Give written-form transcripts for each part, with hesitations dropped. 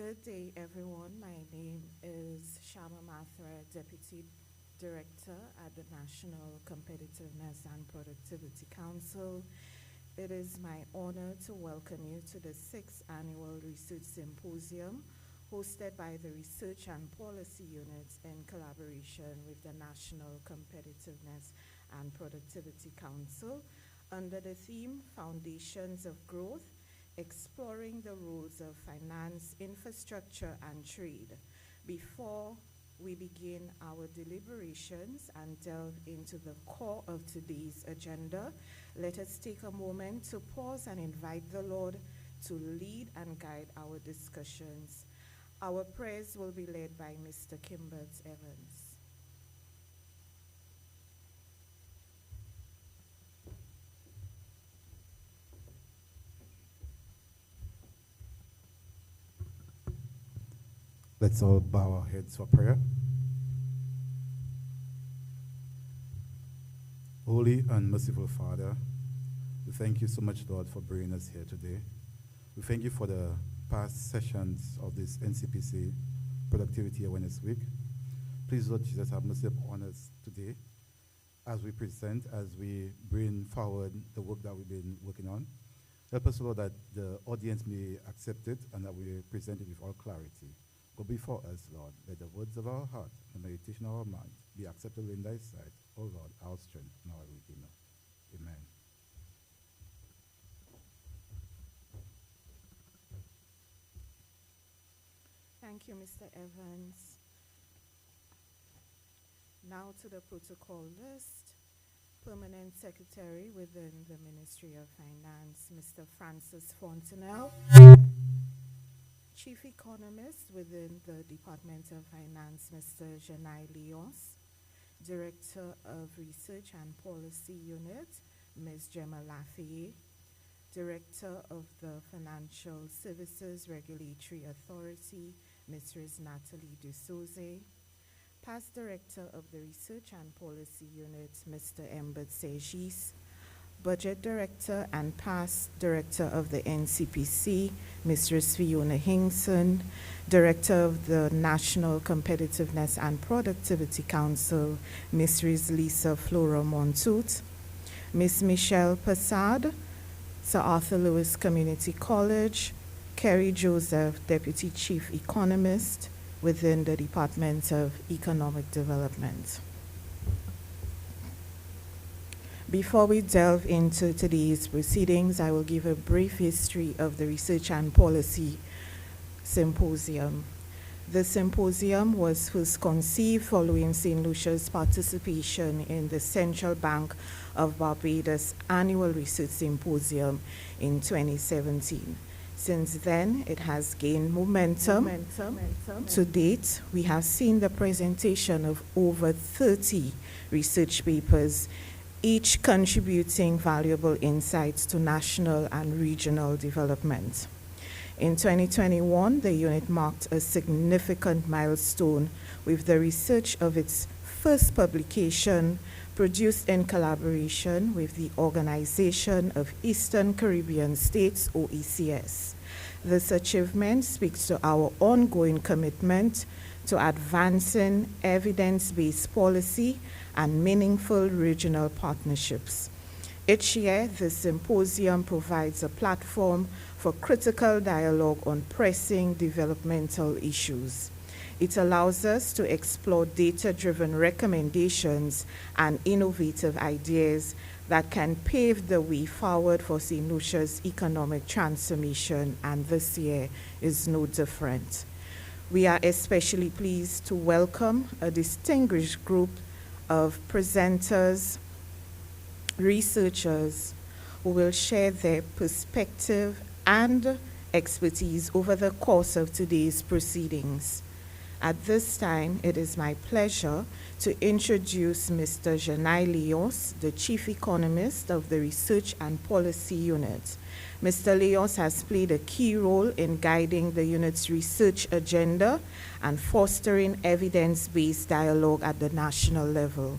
Good day, everyone. My name is Shama Mathra, Deputy Director at the National Competitiveness and Productivity Council. It is my honor to welcome you to the 6th Annual Research Symposium hosted by the Research and Policy Unit in collaboration with the National Competitiveness and Productivity Council under the theme Foundations of Growth, exploring the roles of finance, infrastructure, and trade. Before we begin our deliberations and delve into the core of today's agenda, let us take a moment to pause and invite the Lord to lead and guide our discussions. Our prayers will be led by Mr. Kimbert Evans. Let's all bow our heads for prayer. Holy and merciful Father, we thank you so much, Lord, for bringing us here today. We thank you for the past sessions of this NCPC Productivity Awareness Week. Please, Lord Jesus, have mercy upon us today as we present, as we bring forward the work that we've been working on. Help us, Lord, that the audience may accept it and that we present it with all clarity. Go before us, Lord. Let the words of our heart, the meditation of our mind be acceptable in thy sight, O Lord, our strength and our Redeemer. Amen. Thank you, Mr. Evans. Now to the protocol list. Permanent Secretary within the Ministry of Finance, Mr. Francis Fontenelle. Chief Economist within the Department of Finance, Mr. Janai Leos. Director of Research and Policy Unit, Ms. Gemma Lafayette. Director of the Financial Services Regulatory Authority, Mrs. Natalie Dusouze. Past Director of the Research and Policy Unit, Mr. Mbert Sejis. Budget Director and past Director of the NCPC, Mrs. Fiona Hingson, Director of the National Competitiveness and Productivity Council, Mrs. Lisa Flora Montoute, Ms. Michelle Passad, Sir Arthur Lewis Community College, Kerry Joseph, Deputy Chief Economist within the Department of Economic Development. Before we delve into today's proceedings, I will give a brief history of the Research and Policy Symposium. The symposium was first conceived following St. Lucia's participation in the Central Bank of Barbados Annual Research Symposium in 2017. Since then, it has gained momentum. To date, we have seen the presentation of over 30 research papers, each contributing valuable insights to national and regional development. In 2021, the unit marked a significant milestone with the research of its first publication produced in collaboration with the Organization of Eastern Caribbean States, OECS. This achievement speaks to our ongoing commitment to advancing evidence-based policy and meaningful regional partnerships. Each year, the symposium provides a platform for critical dialogue on pressing developmental issues. It allows us to explore data-driven recommendations and innovative ideas that can pave the way forward for St. Lucia's economic transformation, and this year is no different. We are especially pleased to welcome a distinguished group of presenters, researchers, who will share their perspective and expertise over the course of today's proceedings. At this time, it is my pleasure to introduce Mr. Janai Leos, the Chief Economist of the Research and Policy Unit. Mr. Leos has played a key role in guiding the unit's research agenda and fostering evidence-based dialogue at the national level.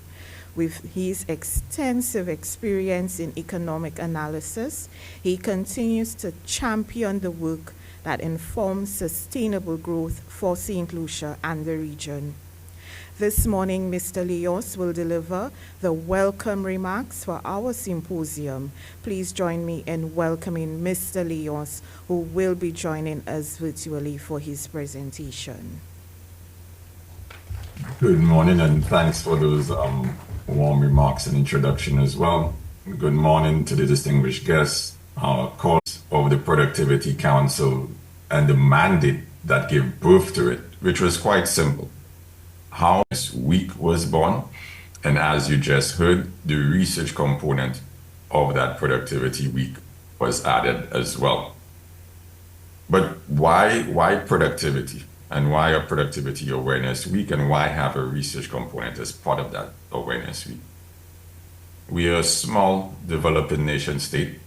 With his extensive experience in economic analysis, he continues to champion the work that informs sustainable growth for St. Lucia and the region. This morning, Mr. Leos will deliver the welcome remarks for our symposium. Please join me in welcoming Mr. Leos, who will be joining us virtually for his presentation. Good morning, and thanks for those warm remarks and introduction as well. Good morning to the distinguished guests, our cause of the Productivity Council, and the mandate that gave birth to it, which was quite simple. How this week was born, and as you just heard, the research component of that Productivity Week was added as well. But why productivity? And why a Productivity Awareness Week, and why have a research component as part of that Awareness Week? We are a small developing nation state.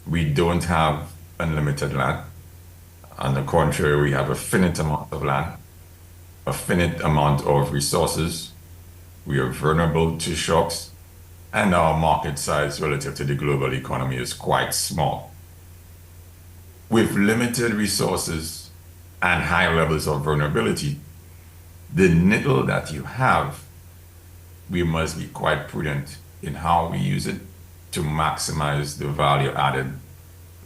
We don't have unlimited land. On the contrary, we have a finite amount of land, a finite amount of resources. We are vulnerable to shocks, and our market size relative to the global economy is quite small. With limited resources and high levels of vulnerability, the little that you have, we must be quite prudent in how we use it to maximize the value added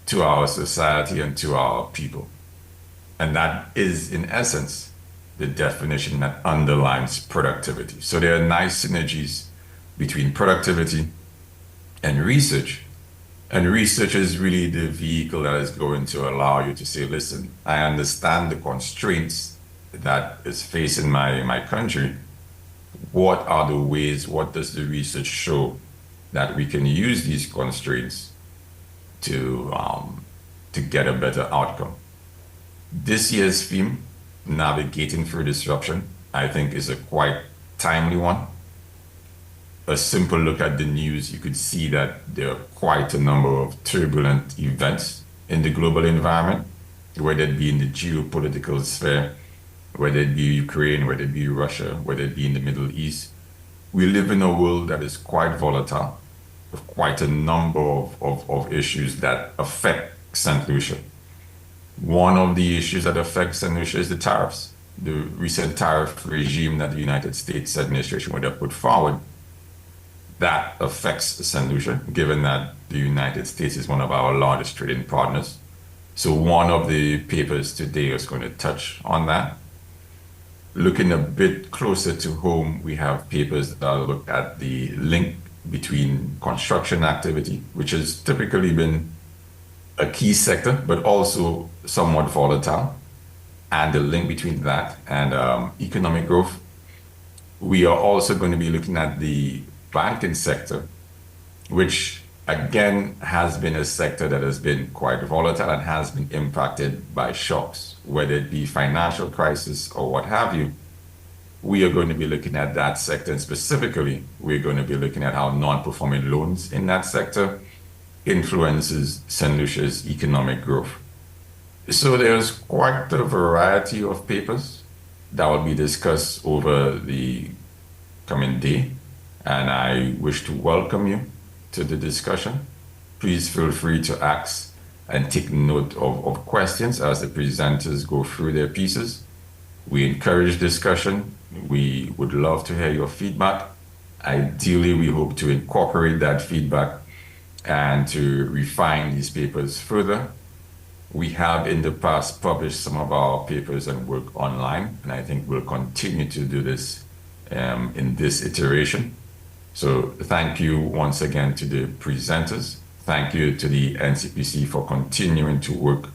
to our society and to our people. And that is, in essence, the definition that underlines productivity. So there are nice synergies between productivity and research. And research is really the vehicle that is going to allow you to say, listen, I understand the constraints that is facing my country. What are the ways, what does the research show that we can use these constraints to get a better outcome? This year's theme, Navigating Through Disruption, I think is a quite timely one. A simple look at the news, you could see that there are quite a number of turbulent events in the global environment, whether it be in the geopolitical sphere, whether it be Ukraine, whether it be Russia, whether it be in the Middle East. We live in a world that is quite volatile, with quite a number of issues that affect St. Lucia. One of the issues that affects St. Lucia is the tariffs. The recent tariff regime that the United States administration would have put forward, that affects St. Lucia, given that the United States is one of our largest trading partners. So one of the papers today is going to touch on that. Looking a bit closer to home, we have papers that look at the link between construction activity, which has typically been a key sector, but also somewhat volatile, and the link between that and economic growth. We are also going to be looking at the banking sector, which again has been a sector that has been quite volatile and has been impacted by shocks, whether it be financial crisis or what have you. We are going to be looking at that sector, and specifically, we're going to be looking at how non-performing loans in that sector influences St. Lucia's economic growth. So there's quite a variety of papers that will be discussed over the coming day, and I wish to welcome you to the discussion. Please feel free to ask and take note of questions as the presenters go through their pieces. We encourage discussion. We would love to hear your feedback. Ideally, we hope to incorporate that feedback and to refine these papers further. We have in the past published some of our papers and work online, and I think we'll continue to do this in this iteration. So thank you once again to the presenters. Thank you to the NCPC for continuing to work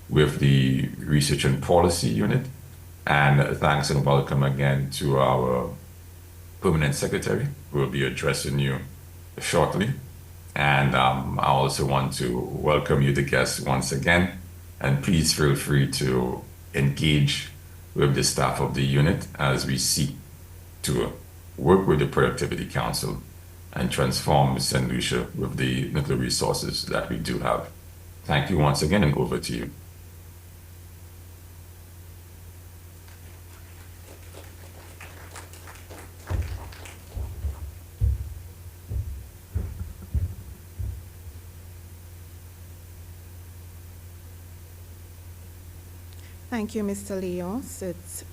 with the Research and Policy Unit. And thanks and welcome again to our Permanent Secretary, who will be addressing you shortly. And I also want to welcome you, the guests, once again. And please feel free to engage with the staff of the unit as we seek to work with the Productivity Council and transform St. Lucia with the little resources that we do have. Thank you once again, and over to you. Thank you, Mr. Leos. It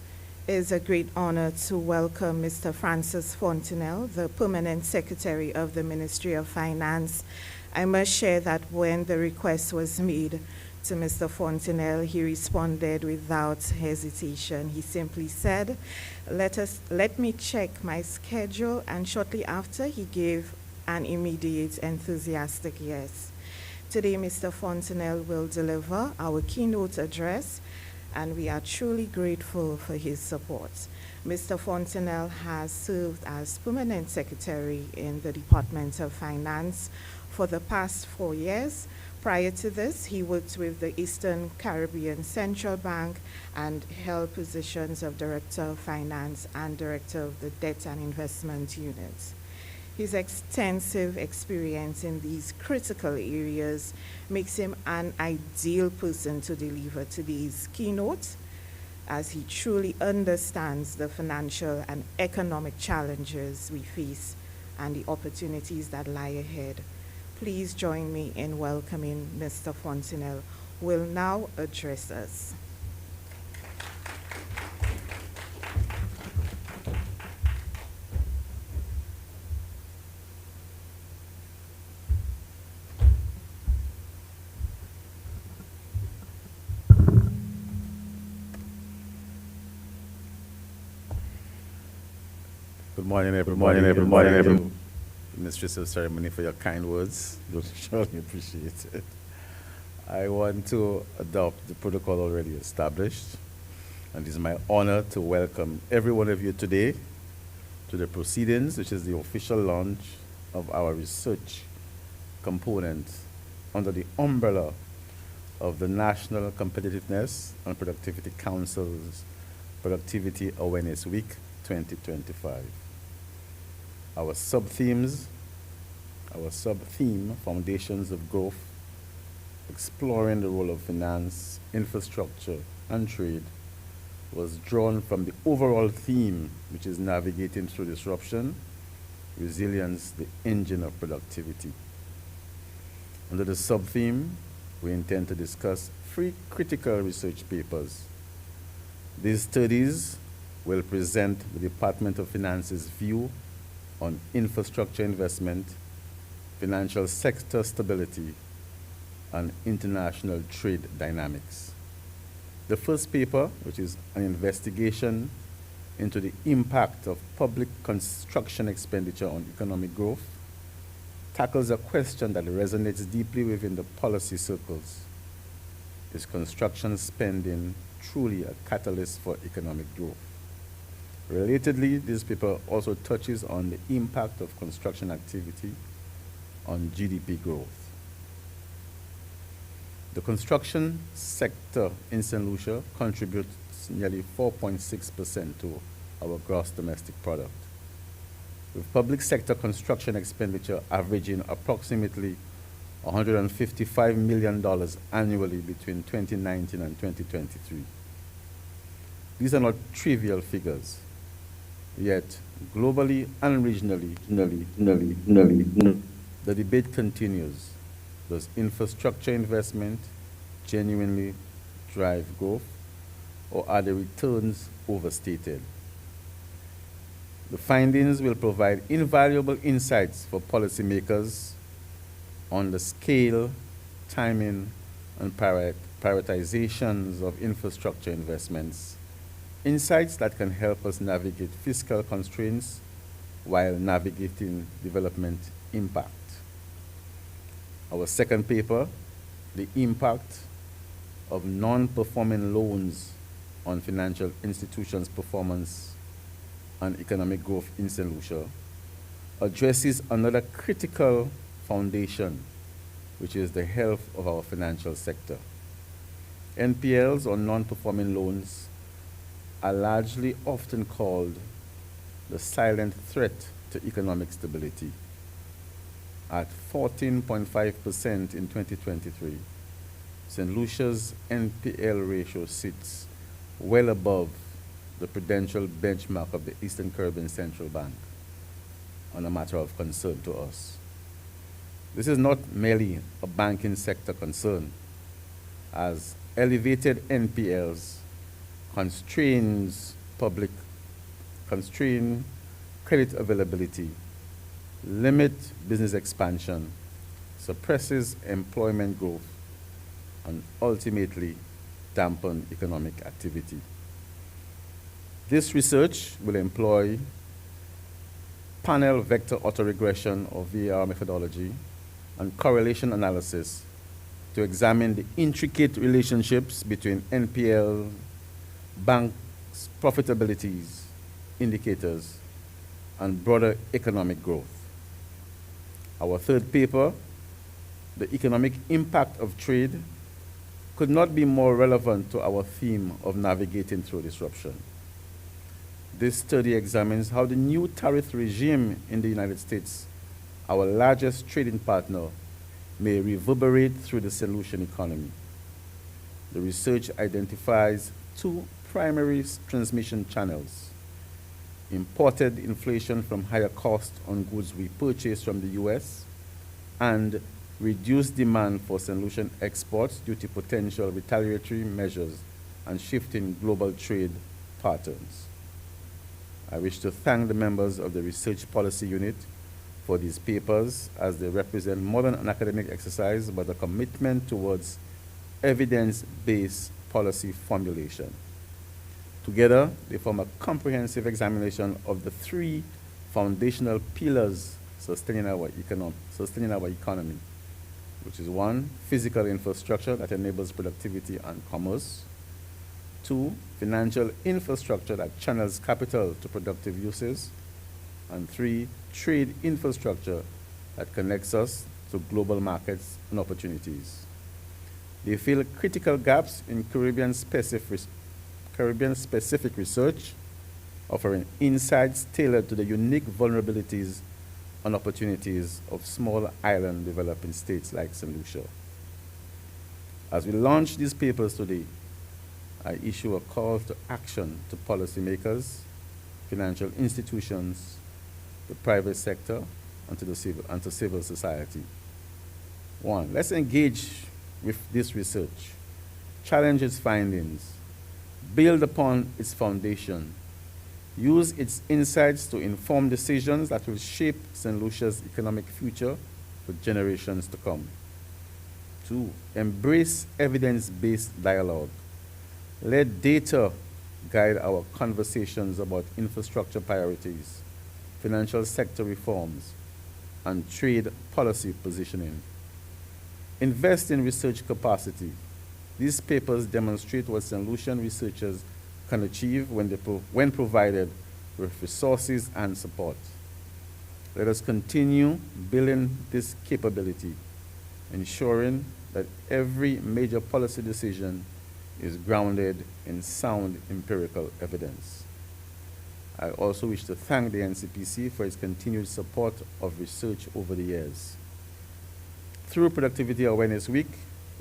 is a great honor to welcome Mr. Francis Fontenelle, the Permanent Secretary of the Ministry of Finance. I must share that when the request was made to Mr. Fontenelle, he responded without hesitation. He simply said, let me check my schedule, and shortly after, he gave an immediate enthusiastic yes. Today, Mr. Fontenelle will deliver our keynote address, and we are truly grateful for his support. Mr. Fontenelle has served as Permanent Secretary in the Department of Finance for the past 4 years. Prior to this, he worked with the Eastern Caribbean Central Bank and held positions of Director of Finance and Director of the Debt and Investment Unit. His extensive experience in these critical areas makes him an ideal person to deliver today's keynote, as he truly understands the financial and economic challenges we face and the opportunities that lie ahead. Please join me in welcoming Mr. Fontenelle, who will now address us. Good morning, everyone. Mistress of Ceremony, for your kind words. You'll surely appreciate it. I want to adopt the protocol already established, and it is my honor to welcome every one of you today to the proceedings, which is the official launch of our research component under the umbrella of the National Competitiveness and Productivity Council's Productivity Awareness Week 2025. Our sub-theme, Foundations of Growth, exploring the role of finance, infrastructure, and trade, was drawn from the overall theme, which is navigating through disruption, resilience, the engine of productivity. Under the sub-theme, we intend to discuss 3 critical research papers. These studies will present the Department of Finance's view on infrastructure investment, financial sector stability, and international trade dynamics. The first paper, which is an investigation into the impact of public construction expenditure on economic growth, tackles a question that resonates deeply within the policy circles. Is construction spending truly a catalyst for economic growth? Relatedly, this paper also touches on the impact of construction activity on GDP growth. The construction sector in St. Lucia contributes nearly 4.6% to our gross domestic product, with public sector construction expenditure averaging approximately $155 million annually between 2019 and 2023. These are not trivial figures. Yet, globally and regionally, the debate continues. Does infrastructure investment genuinely drive growth, or are the returns overstated? The findings will provide invaluable insights for policymakers on the scale, timing, and prioritizations of infrastructure investments. Insights that can help us navigate fiscal constraints while navigating development impact. Our second paper, the impact of non-performing loans on financial institutions' performance and economic growth in St. Lucia, addresses another critical foundation, which is the health of our financial sector. NPLs, or non-performing loans, are largely often called the silent threat to economic stability. At 14.5% in 2023, St. Lucia's NPL ratio sits well above the prudential benchmark of the Eastern Caribbean Central Bank, on a matter of concern to us. This is not merely a banking sector concern, as elevated NPLs constrains constrain credit availability, limit business expansion, suppresses employment growth, and ultimately dampen economic activity. This research will employ panel vector autoregression or VAR methodology and correlation analysis to examine the intricate relationships between NPL, banks' profitabilities, indicators, and broader economic growth. Our third paper, The Economic Impact of Trade, could not be more relevant to our theme of navigating through disruption. This study examines how the new tariff regime in the United States, our largest trading partner, may reverberate through the solution economy. The research identifies two primary transmission channels: imported inflation from higher cost on goods we purchase from the US, and reduced demand for solution exports due to potential retaliatory measures and shifting global trade patterns. I wish to thank the members of the Research Policy Unit for these papers, as they represent more than an academic exercise, but a commitment towards evidence-based policy formulation. Together, they form a comprehensive examination of the three foundational pillars sustaining our economy, which is one, physical infrastructure that enables productivity and commerce; two, financial infrastructure that channels capital to productive uses; and three, trade infrastructure that connects us to global markets and opportunities. They fill critical gaps in Caribbean-specific research, offering insights tailored to the unique vulnerabilities and opportunities of small island developing states like St. Lucia. As we launch these papers today, I issue a call to action to policymakers, financial institutions, the private sector, and to civil society. One, let's engage with this research, challenge its findings, build upon its foundation, use its insights to inform decisions that will shape St. Lucia's economic future for generations to come. Two, embrace evidence-based dialogue. Let data guide our conversations about infrastructure priorities, financial sector reforms, and trade policy positioning. Invest in research capacity. These papers demonstrate what St. Lucian researchers can achieve when provided with resources and support. Let us continue building this capability, ensuring that every major policy decision is grounded in sound empirical evidence. I also wish to thank the NCPC for its continued support of research over the years. Through Productivity Awareness Week,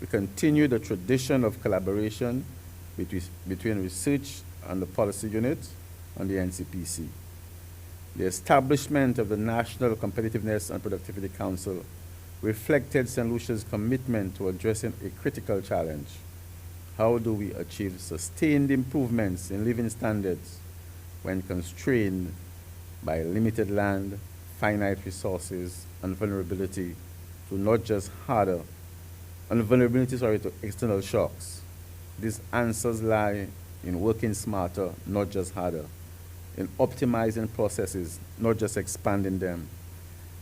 we continue the tradition of collaboration between research and the policy unit and the NCPC. The establishment of the National Competitiveness and Productivity Council reflected St. Lucia's commitment to addressing a critical challenge. How do we achieve sustained improvements in living standards when constrained by limited land, finite resources, and vulnerability to to external shocks? These answers lie in working smarter, not just harder, in optimizing processes, not just expanding them,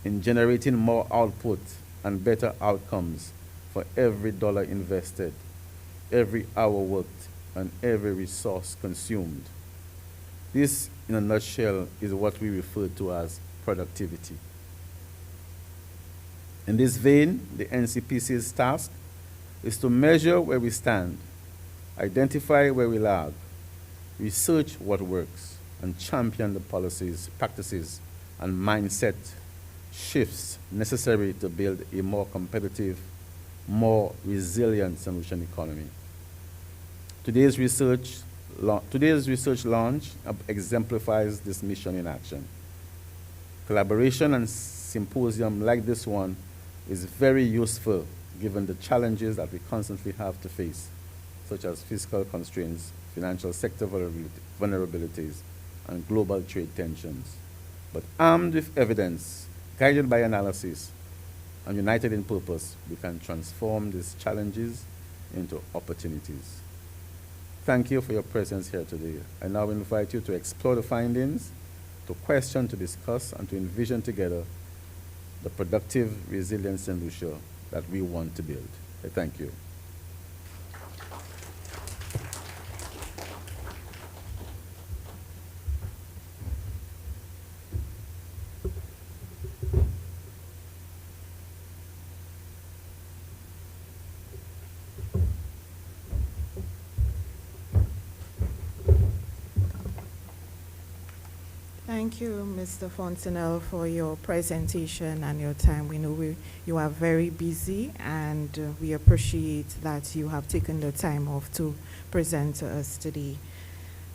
in generating more output and better outcomes for every dollar invested, every hour worked, and every resource consumed. This, in a nutshell, is what we refer to as productivity. In this vein, the NCPC's task is to measure where we stand, identify where we lag, research what works, and champion the policies, practices, and mindset shifts necessary to build a more competitive, more resilient solution economy. Today's research launch exemplifies this mission in action. Collaboration and symposium like this one is very useful given the challenges that we constantly have to face. such as fiscal constraints, financial sector vulnerabilities, and global trade tensions. But armed with evidence, guided by analysis, and united in purpose, we can transform these challenges into opportunities. Thank you for your presence here today. I now invite you to explore the findings, to question, to discuss, and to envision together the productive resilience in Lucia that we want to build. I thank you. Thank you, Mr. Fontenelle, for your presentation and your time. We know you are very busy, and we appreciate that you have taken the time off to present to us today.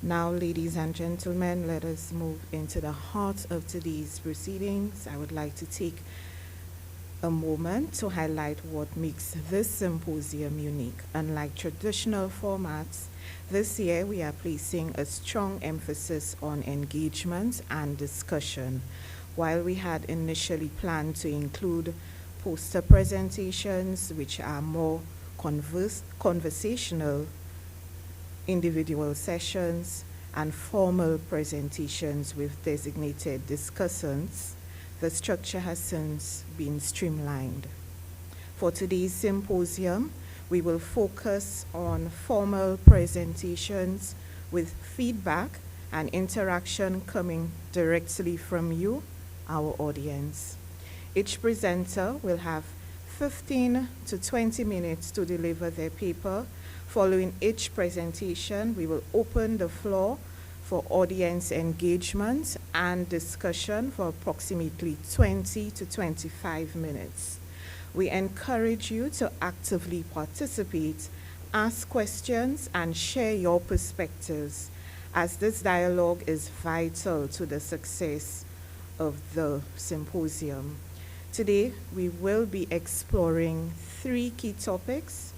Now, ladies and gentlemen, let us move into the heart of today's proceedings. I would like to take a moment to highlight what makes this symposium unique. Unlike traditional formats, this year we are placing a strong emphasis on engagement and discussion. While we had initially planned to include poster presentations, which are more conversational, individual sessions, and formal presentations with designated discussants, the structure has since been streamlined. For today's symposium, we will focus on formal presentations with feedback and interaction coming directly from you, our audience. Each presenter will have 15 to 20 minutes to deliver their paper. Following each presentation, we will open the floor for audience engagement and discussion for approximately 20 to 25 minutes. We encourage you to actively participate, ask questions, and share your perspectives, as this dialogue is vital to the success of the symposium. Today, we will be exploring 3 key topics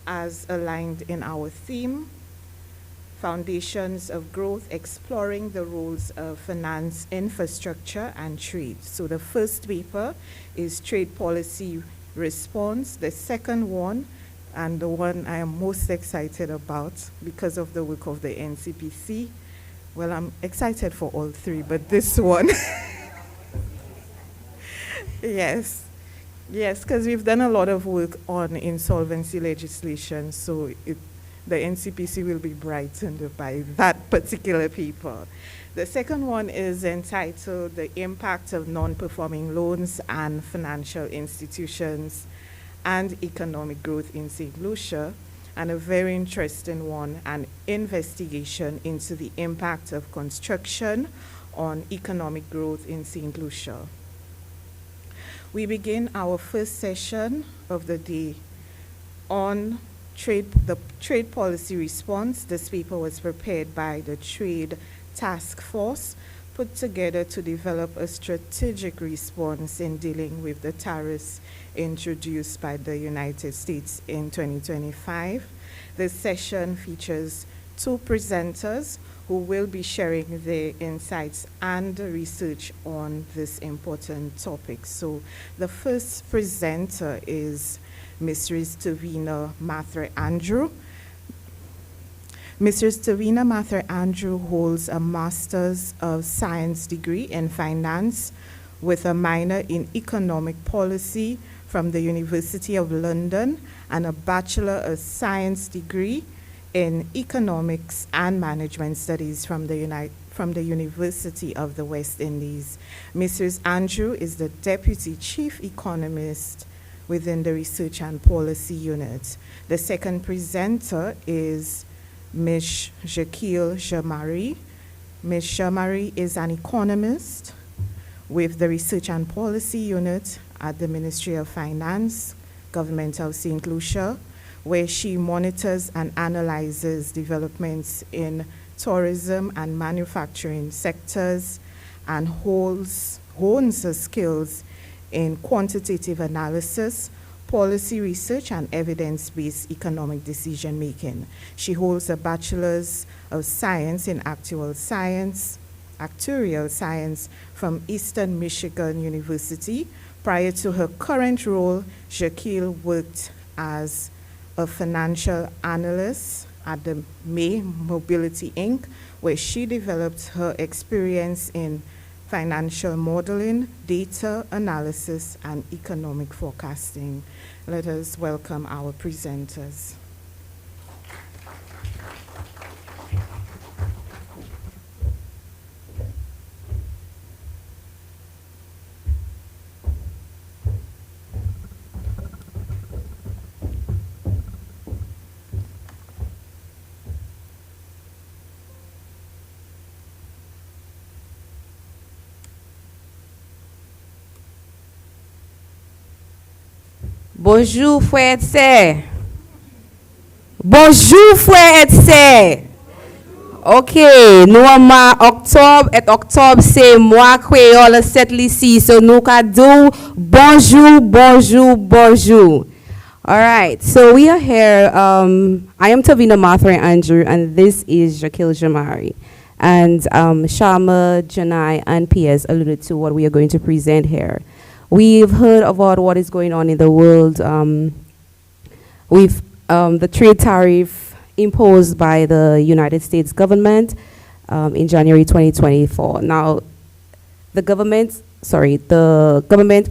as aligned in our theme: Foundations of Growth, exploring the roles of finance, infrastructure, and trade. So the first paper is Trade Policy Response. The second one, and the one I am most excited about because of the work of the NCPC, well, I'm excited for all 3, but this one, yes, because we've done a lot of work on insolvency legislation, so the NCPC will be brightened by that particular paper. The second one is entitled The Impact of Non-Performing Loans and Financial Institutions and Economic Growth in St. Lucia, and a very interesting one, an investigation into the impact of construction on economic growth in St. Lucia. We begin our first session of the day on the Trade Policy Response. This paper was prepared by the Trade Task Force, put together to develop a strategic response in dealing with the tariffs introduced by the United States in 2025. This session features 2 presenters who will be sharing their insights and research on this important topic. So the first presenter is Mrs. Tavina Mathre-Andrew. Mrs. Tavina Mathre-Andrew holds a Master's of Science degree in Finance with a minor in Economic Policy from the University of London and a Bachelor of Science degree in Economics and Management Studies from the University of the West Indies. Mrs. Andrew is the Deputy Chief Economist within the Research and Policy Unit. The second presenter is Ms. Jacquille Jamari. Ms. Jamari is an economist with the Research and Policy Unit at the Ministry of Finance, Government of St. Lucia, where she monitors and analyzes developments in tourism and manufacturing sectors and hones her skills in quantitative analysis, policy research and evidence-based economic decision-making. She holds a Bachelor's of Science in Actuarial Science from Eastern Michigan University. Prior to her current role, Jaquil worked as a financial analyst at the May Mobility Inc., where she developed her experience in financial modeling, data analysis, and economic forecasting. Let us welcome our presenters. Bonjour frères et sœurs. Bonjour frères et sœurs. Ok, nous en octobre c'est mois créole cette ici, so nous cadou bonjour, bonjour, bonjour. All right, so we are here. I am Tavina Mathray Andrew, and this is Jaquil Jamari. And Shama, Janai, and PS alluded to what we are going to present here. We've heard about what is going on in the world with the trade tariff imposed by the United States government in January 2024. Now, the government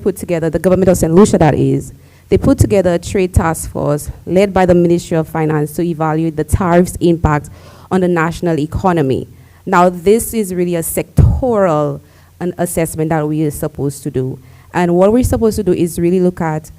put together, the government of St. Lucia that is, they put together a trade task force led by the Ministry of Finance to evaluate the tariffs' impact on the national economy. Now, this is really a sectoral assessment that we are supposed to do. And what we're supposed to do is really look at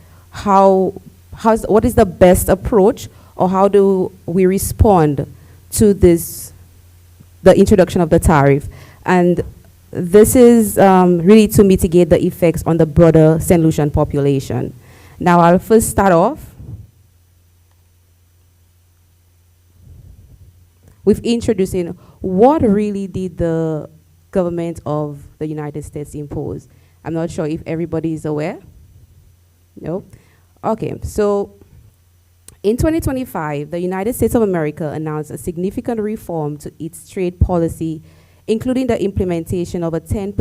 what is the best approach, or how do we respond to the introduction of the tariff. And this is really to mitigate the effects on the broader St. Lucian population. Now, I'll first start off with introducing what really did the government of the United States impose. I'm not sure if everybody is aware. No? Okay, so in 2025, the United States of America announced a significant reform to its trade policy, including the implementation of a 10%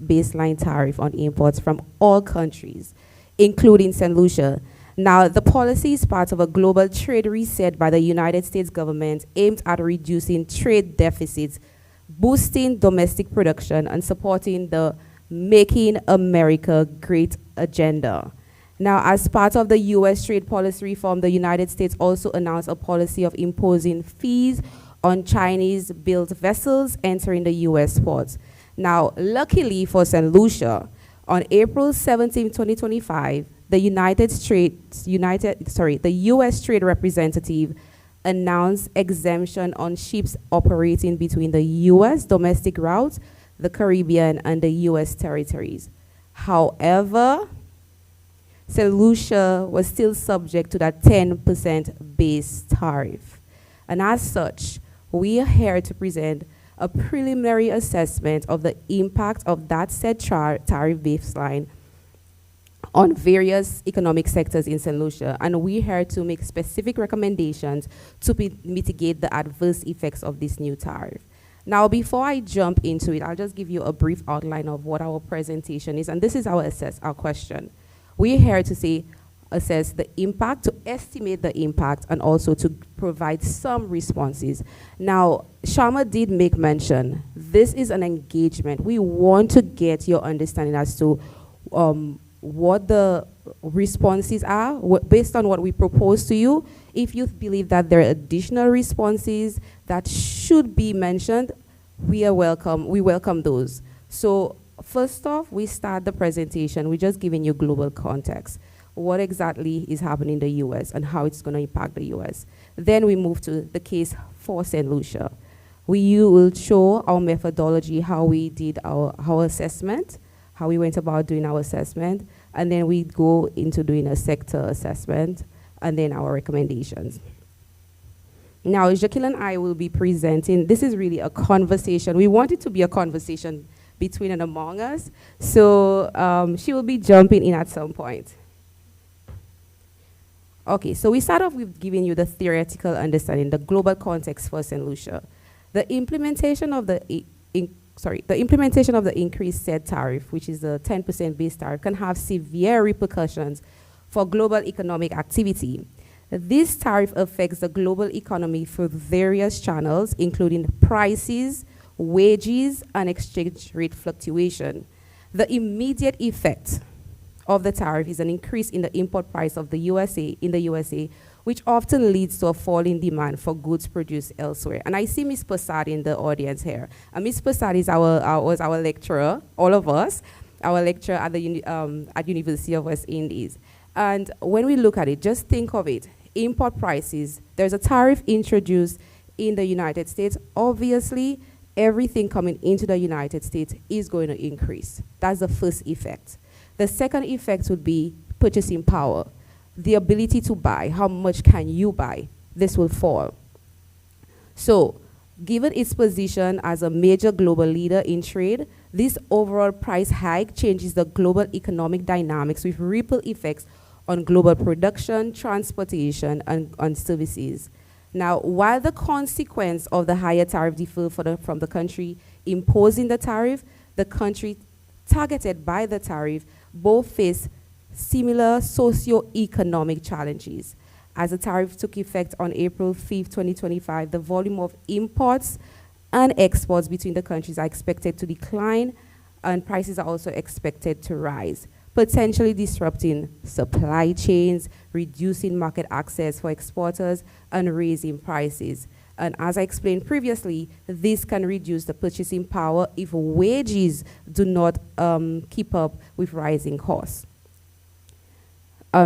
baseline tariff on imports from all countries, including St. Lucia. Now, the policy is part of a global trade reset by the United States government aimed at reducing trade deficits, boosting domestic production, and supporting the Making America Great agenda. Now, as part of the U.S. trade policy reform, the United States also announced a policy of imposing fees on Chinese-built vessels entering the U.S. ports. Now, luckily for St. Lucia, on April 17, 2025, the U.S. Trade Representative announced exemption on ships operating between the U.S. domestic routes, the Caribbean, and the U.S. territories. However, St. Lucia was still subject to that 10% base tariff. And as such, we are here to present a preliminary assessment of the impact of that said tariff baseline on various economic sectors in St. Lucia. And we're here to make specific recommendations to mitigate the adverse effects of this new tariff. Now, before I jump into it, I'll just give you a brief outline of what our presentation is. And this is our question. We're here to assess the impact, to estimate the impact, and also to provide some responses. Now, Sharma did make mention, this is an engagement. We want to get your understanding as to what the responses are, based on what we propose to you. If you believe that there are additional responses that should be mentioned, we welcome those. So first off, we start the presentation. We're just giving you global context. What exactly is happening in the US and how it's going to impact the US. Then we move to the case for St. Lucia. We will show our methodology, how we did our assessment, how we went about doing our assessment, and then we go into doing a sector assessment, and then our recommendations. Now, Jaquil and I will be presenting. This is really a conversation. We want it to be a conversation between and among us, so she will be jumping in at some point. Okay, so we start off with giving you the theoretical understanding, the global context for St. Lucia. The implementation of the increased said tariff, which is the 10% base tariff, can have severe repercussions for global economic activity. This tariff affects the global economy through various channels, including prices, wages, and exchange rate fluctuation. The immediate effect of the tariff is an increase in the import price of the USA, which often leads to a fall in demand for goods produced elsewhere. And I see Ms. Passad in the audience here. And Ms. Passad is was our lecturer, all of us, our lecturer at the at University of West Indies. And when we look at it, just think of it. Import prices, there's a tariff introduced in the United States. Obviously, everything coming into the United States is going to increase. That's the first effect. The second effect would be purchasing power. The ability to buy, how much can you buy? This will fall. So, given its position as a major global leader in trade, this overall price hike changes the global economic dynamics with ripple effects on global production, transportation, and services. Now, while the consequence of the higher tariff differ from the country imposing the tariff, the country targeted by the tariff both face similar socio-economic challenges. As the tariff took effect on April 5, 2025, the volume of imports and exports between the countries are expected to decline, and prices are also expected to rise, potentially disrupting supply chains, reducing market access for exporters, and raising prices. And as I explained previously, this can reduce the purchasing power if wages do not keep up with rising costs.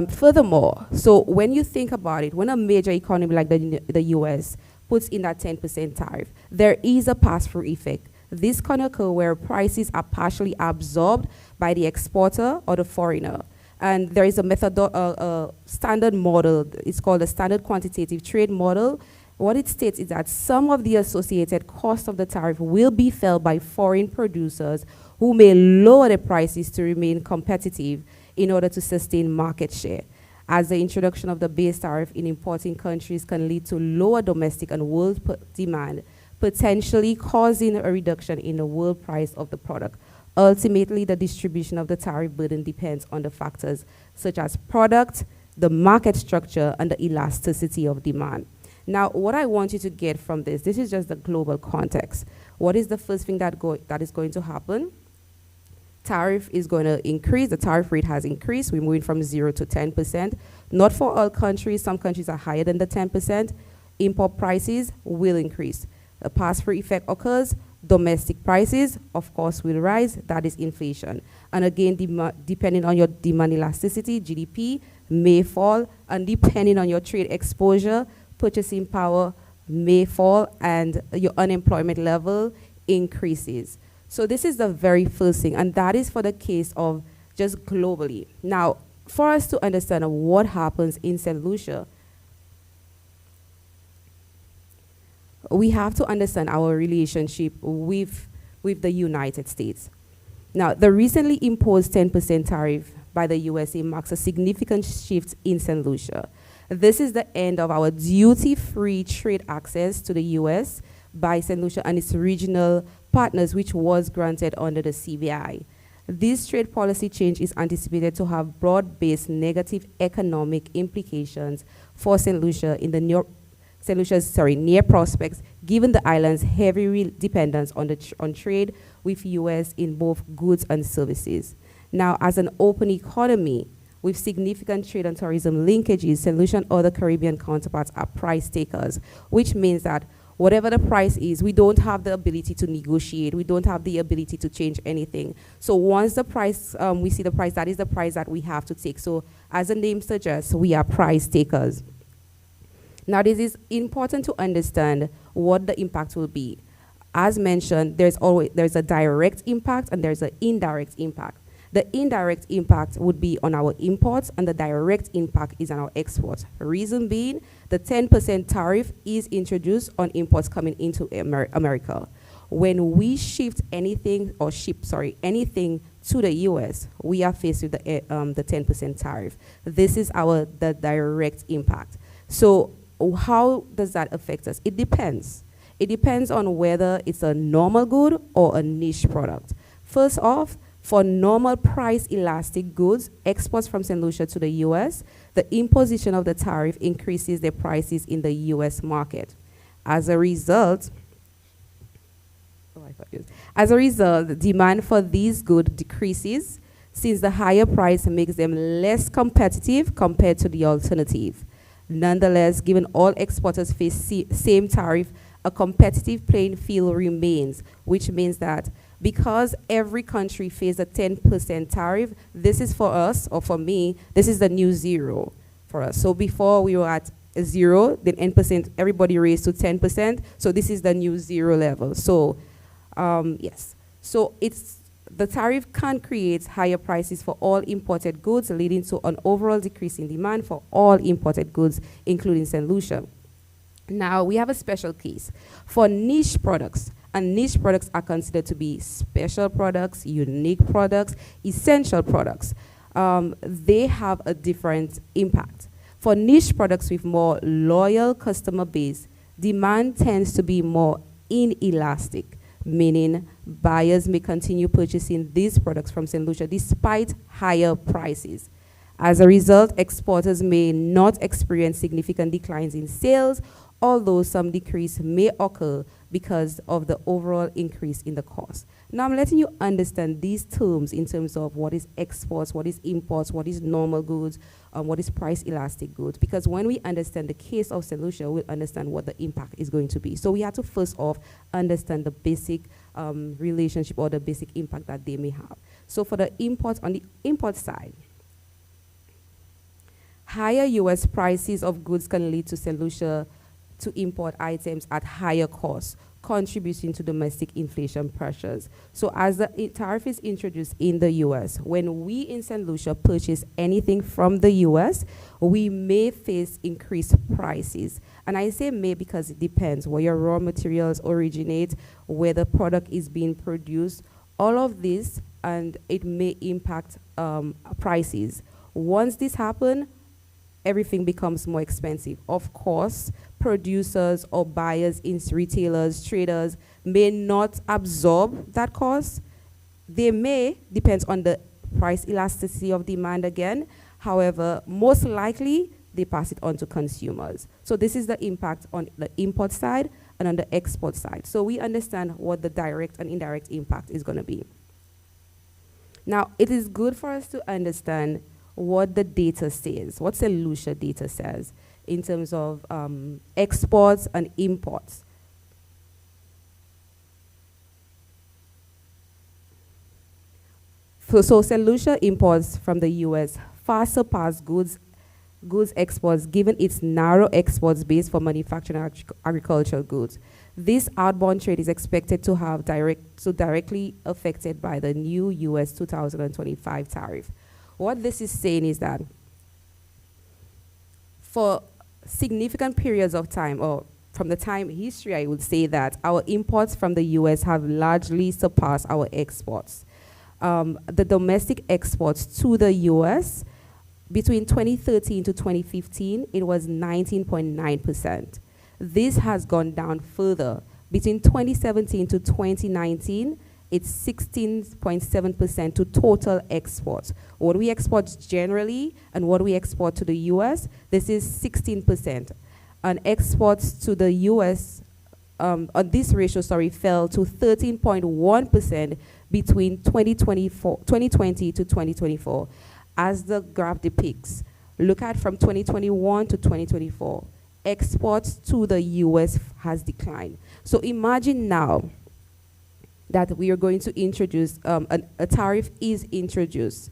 Furthermore, so when you think about it, when a major economy like the US puts in that 10% tariff, there is a pass-through effect. This can occur where prices are partially absorbed by the exporter or the foreigner. And there is a standard model, it's called the standard quantitative trade model. What it states is that some of the associated costs of the tariff will be felt by foreign producers who may lower the prices to remain competitive in order to sustain market share, as the introduction of the base tariff in importing countries can lead to lower domestic and world demand, potentially causing a reduction in the world price of the product. Ultimately, the distribution of the tariff burden depends on the factors such as product, the market structure, and the elasticity of demand. Now, what I want you to get from this is just the global context. What is the first thing that is going to happen? Tariff is going to increase. The tariff rate has increased. We're moving from 0 to 10%. Not for all countries. Some countries are higher than the 10%. Import prices will increase. A pass-through effect occurs. Domestic prices, of course, will rise. That is inflation. And again, depending on your demand elasticity, GDP may fall. And depending on your trade exposure, purchasing power may fall, and your unemployment level increases. So this is the very first thing, and that is for the case of just globally. Now, for us to understand what happens in St. Lucia, we have to understand our relationship with the United States. Now, the recently imposed 10% tariff by the USA marks a significant shift in St. Lucia. This is the end of our duty-free trade access to the US by St. Lucia and its regional partners, which was granted under the CVI. This trade policy change is anticipated to have broad-based negative economic implications for St. Lucia in the near prospects, given the island's heavy dependence on trade with US in both goods and services. Now, as an open economy with significant trade and tourism linkages, St. Lucia and other Caribbean counterparts are price takers, which means that whatever the price is, we don't have the ability to negotiate. We don't have the ability to change anything. So once the price, we see the price, that is the price that we have to take. So as the name suggests, we are price takers. Now, this is important to understand what the impact will be. As mentioned, there's a direct impact and there's an indirect impact. The indirect impact would be on our imports, and the direct impact is on our exports. Reason being, the 10% tariff is introduced on imports coming into America. when we shift anything or anything to the US, we are faced with the 10% tariff. This is the direct impact. So how does that affect us? It depends. It depends on whether it's a normal good or a niche product. First off, for normal price elastic goods, exports from St. Lucia to the US, the imposition of the tariff increases the prices in the US market. As a result, the demand for these goods decreases since the higher price makes them less competitive compared to the alternative. Nonetheless, given all exporters face same tariff, a competitive playing field remains, which means that because every country faces a 10% tariff, this is for us, or for me, this is the new zero for us. So before we were at 0, then 10%, everybody raised to 10%, so this is the new 0 level. So yes, so the tariff can create higher prices for all imported goods, leading to an overall decrease in demand for all imported goods, including St. Lucia. Now, we have a special case for niche products, and niche products are considered to be special products, unique products, essential products. They have a different impact. For niche products with more loyal customer base, demand tends to be more inelastic, meaning buyers may continue purchasing these products from St. Lucia despite higher prices. As a result, exporters may not experience significant declines in sales, although some decrease may occur because of the overall increase in the cost. Now I'm letting you understand these terms in terms of what is exports, what is imports, what is normal goods, what is price elastic goods, because when we understand the case of St. Lucia, we'll understand what the impact is going to be. So we have to first off understand the basic relationship or the basic impact that they may have. So for the imports, on the import side, higher US prices of goods can lead to St. Lucia to import items at higher costs, contributing to domestic inflation pressures. So as the tariff is introduced in the US, when we in St. Lucia purchase anything from the US, we may face increased prices. And I say may because it depends where your raw materials originate, where the product is being produced, all of this, and it may impact prices. Once this happens, everything becomes more expensive. Of course, producers or buyers, retailers, traders may not absorb that cost. They may, depends on the price elasticity of demand again. However, most likely, they pass it on to consumers. So this is the impact on the import side and on the export side. So we understand what the direct and indirect impact is going to be. Now, it is good for us to understand what the data says, what St. Lucia data says in terms of exports and imports. So St. Lucia imports from the US far surpass goods exports given its narrow exports base for manufacturing agricultural goods. This outbound trade is expected to have directly affected by the new US 2025 tariff. What this is saying is that for significant periods of time, or from the time history, I would say that our imports from the US have largely surpassed our exports. The domestic exports to the US, between 2013 to 2015, it was 19.9%. This has gone down further. Between 2017 to 2019, it's 16.7% to total exports. What we export generally and what we export to the US, this is 16%. And exports to the US, this ratio, fell to 13.1% between 2020 to 2024. As the graph depicts, look at from 2021 to 2024, exports to the US has declined. So imagine now that we are going to introduce, a tariff is introduced.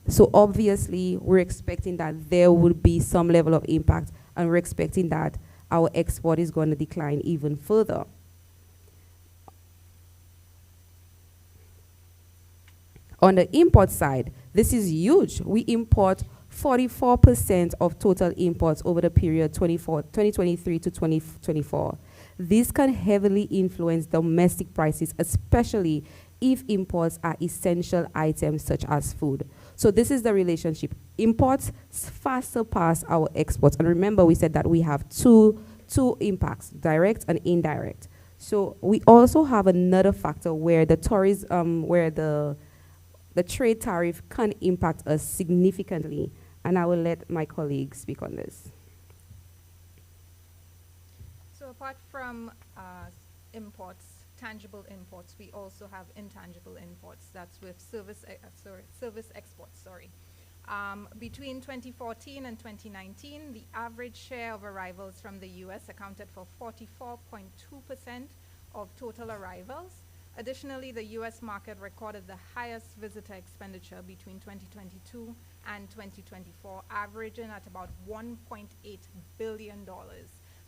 So obviously, we're expecting that there will be some level of impact, and we're expecting that our export is going to decline even further. On the import side, this is huge. We import 44% of total imports over the period 2023 to 2024. This can heavily influence domestic prices, especially if imports are essential items such as food. So this is the relationship. Imports far surpass our exports. And remember, we said that we have two impacts, direct and indirect. So we also have another factor where the trade tariff can impact us significantly. And I will let my colleagues speak on this. So apart from imports, tangible imports, we also have intangible imports. That's with service exports, sorry. Between 2014 and 2019, the average share of arrivals from the US accounted for 44.2% of total arrivals. Additionally, the US market recorded the highest visitor expenditure between 2022 and 2024, averaging at about $1.8 billion,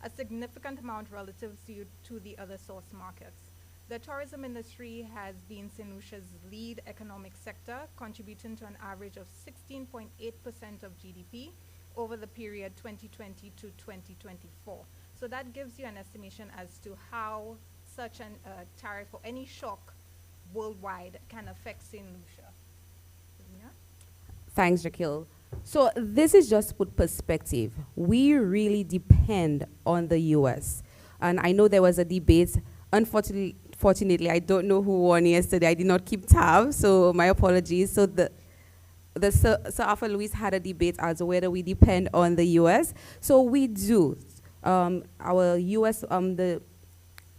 a significant amount relative to the other source markets. The tourism industry has been St. Lucia's lead economic sector, contributing to an average of 16.8% of GDP over the period 2020 to 2024. So that gives you an estimation as to how such a tariff or any shock worldwide can affect St. Lucia. Selena? Thanks, Jaquil. So this is just to put perspective. We really depend on the US. And I know there was a debate. Unfortunately, I don't know who won yesterday. I did not keep tabs, so my apologies. So Sir Arthur Lewis had a debate as to whether we depend on the US. So we do. Our US,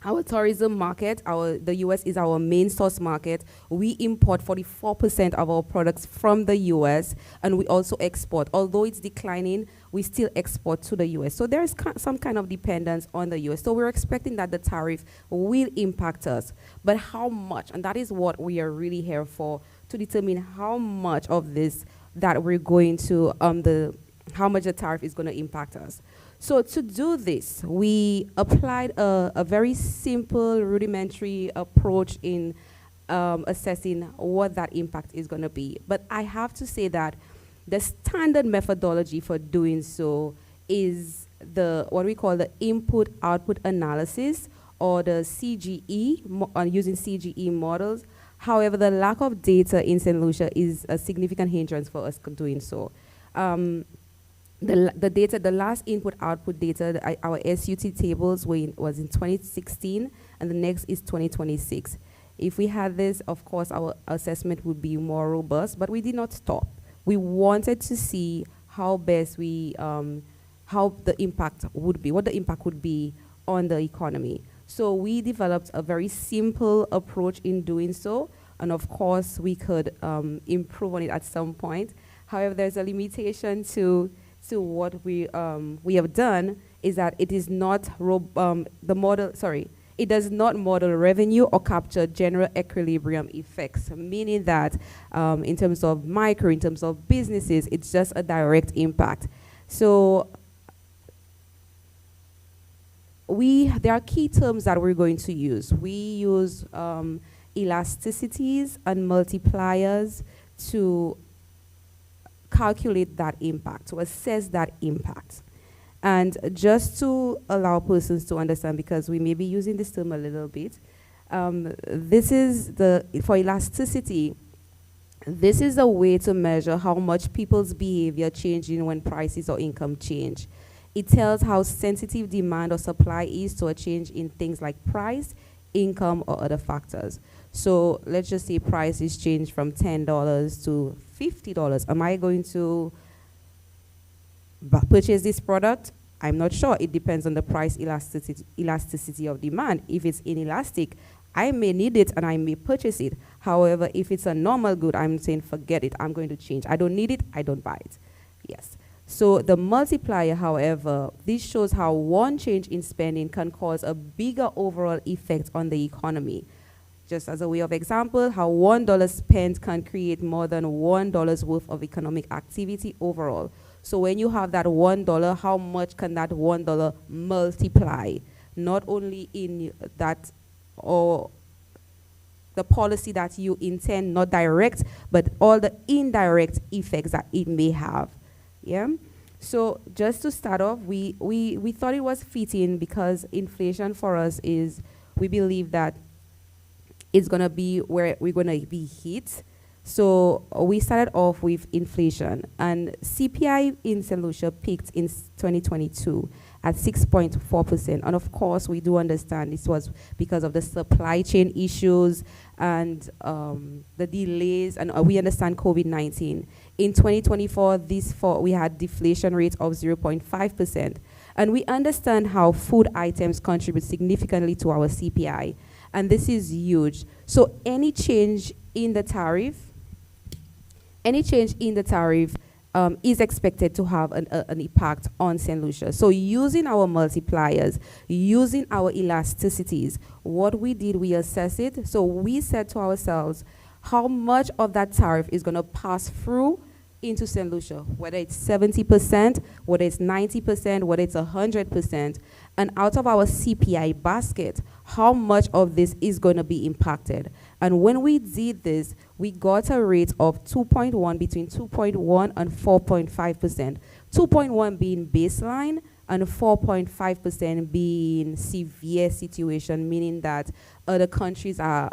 our tourism market, the US is our main source market. We import 44% of our products from the US, and we also export. Although it's declining, we still export to the US. So there is some kind of dependence on the US. So we're expecting that the tariff will impact us. But how much? And that is what we are really here for, to determine how much of this that we're going to, how much the tariff is going to impact us. So to do this, we applied a very simple, rudimentary approach in assessing what that impact is going to be. But I have to say that the standard methodology for doing so is what we call the input-output analysis, or the CGE, using CGE models. However, the lack of data in St. Lucia is a significant hindrance for us doing so. The last input-output data, our SUT tables was in 2016, and the next is 2026. If we had this, of course, our assessment would be more robust, but we did not stop. We wanted to see how best how the impact would be, what the impact would be on the economy. So we developed a very simple approach in doing so, and of course, we could improve on it at some point. However, there's a limitation to what we have done, is that it is not it does not model revenue or capture general equilibrium effects, meaning that in terms of in terms of businesses, it's just a direct impact. So there are key terms that we're going to use. We use elasticities and multipliers to calculate that impact, to assess that impact. And just to allow persons to understand, because we may be using this term a little bit, this is for elasticity, this is a way to measure how much people's behavior changing when prices or income change. It tells how sensitive demand or supply is to a change in things like price, income, or other factors. So let's just say prices change from $10 to $50. Am I going to purchase this product? I'm not sure. It depends on the price elasticity of demand. If it's inelastic, I may need it and I may purchase it. However, if it's a normal good, I'm saying forget it. I'm going to change. I don't need it. I don't buy it. Yes. So the multiplier, however, this shows how one change in spending can cause a bigger overall effect on the economy. Just as a way of example, how $1 spent can create more than $1 worth of economic activity overall. So when you have that $1, how much can that $1 multiply? Not only in that or the policy that you intend, not direct, but all the indirect effects that it may have. Yeah. So just to start off, we thought it was fitting because inflation for us is, we believe that it's going to be where we're going to be hit. So we started off with inflation, and CPI in St. Lucia peaked in 2022 at 6.4%. And of course, we do understand this was because of the supply chain issues and the delays, and we understand COVID-19. In 2024, we had deflation rate of 0.5%. And we understand how food items contribute significantly to our CPI. And this is huge. So any change in the tariff is expected to have an impact on St. Lucia. So using our multipliers, using our elasticities, what we did, we assessed it. So we said to ourselves, how much of that tariff is going to pass through into St. Lucia, whether it's 70%, whether it's 90%, whether it's 100%, and out of our CPI basket, how much of this is going to be impacted. And when we did this, we got a rate of 2.1, between 2.1 and 4.5%. 2.1 being baseline and 4.5% being severe situation, meaning that other countries are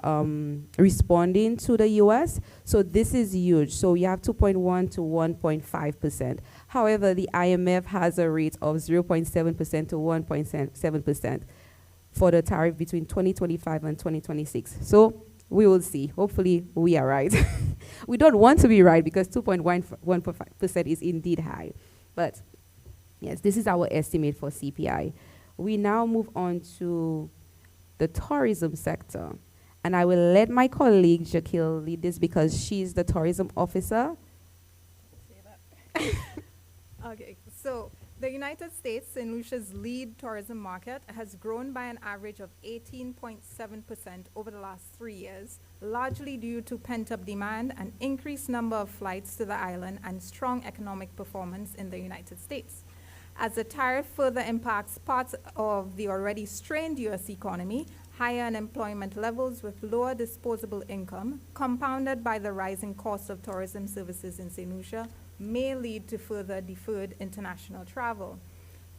responding to the US. So this is huge. So you have 2.1 to 1.5%. However, the IMF has a rate of 0.7% to 1.7% for the tariff between 2025 and 2026. So we will see. Hopefully we are right. We don't want to be right because 2.1% is indeed high. But yes, this is our estimate for CPI. We now move on to the tourism sector. And I will let my colleague, Jakil, lead this because she's the tourism officer. Okay, so the United States, St. Lucia's lead tourism market, has grown by an average of 18.7% over the last 3 years, largely due to pent-up demand, an increased number of flights to the island, and strong economic performance in the United States. As the tariff further impacts parts of the already strained U.S. economy, higher unemployment levels with lower disposable income, compounded by the rising cost of tourism services in St. Lucia, may lead to further deferred international travel.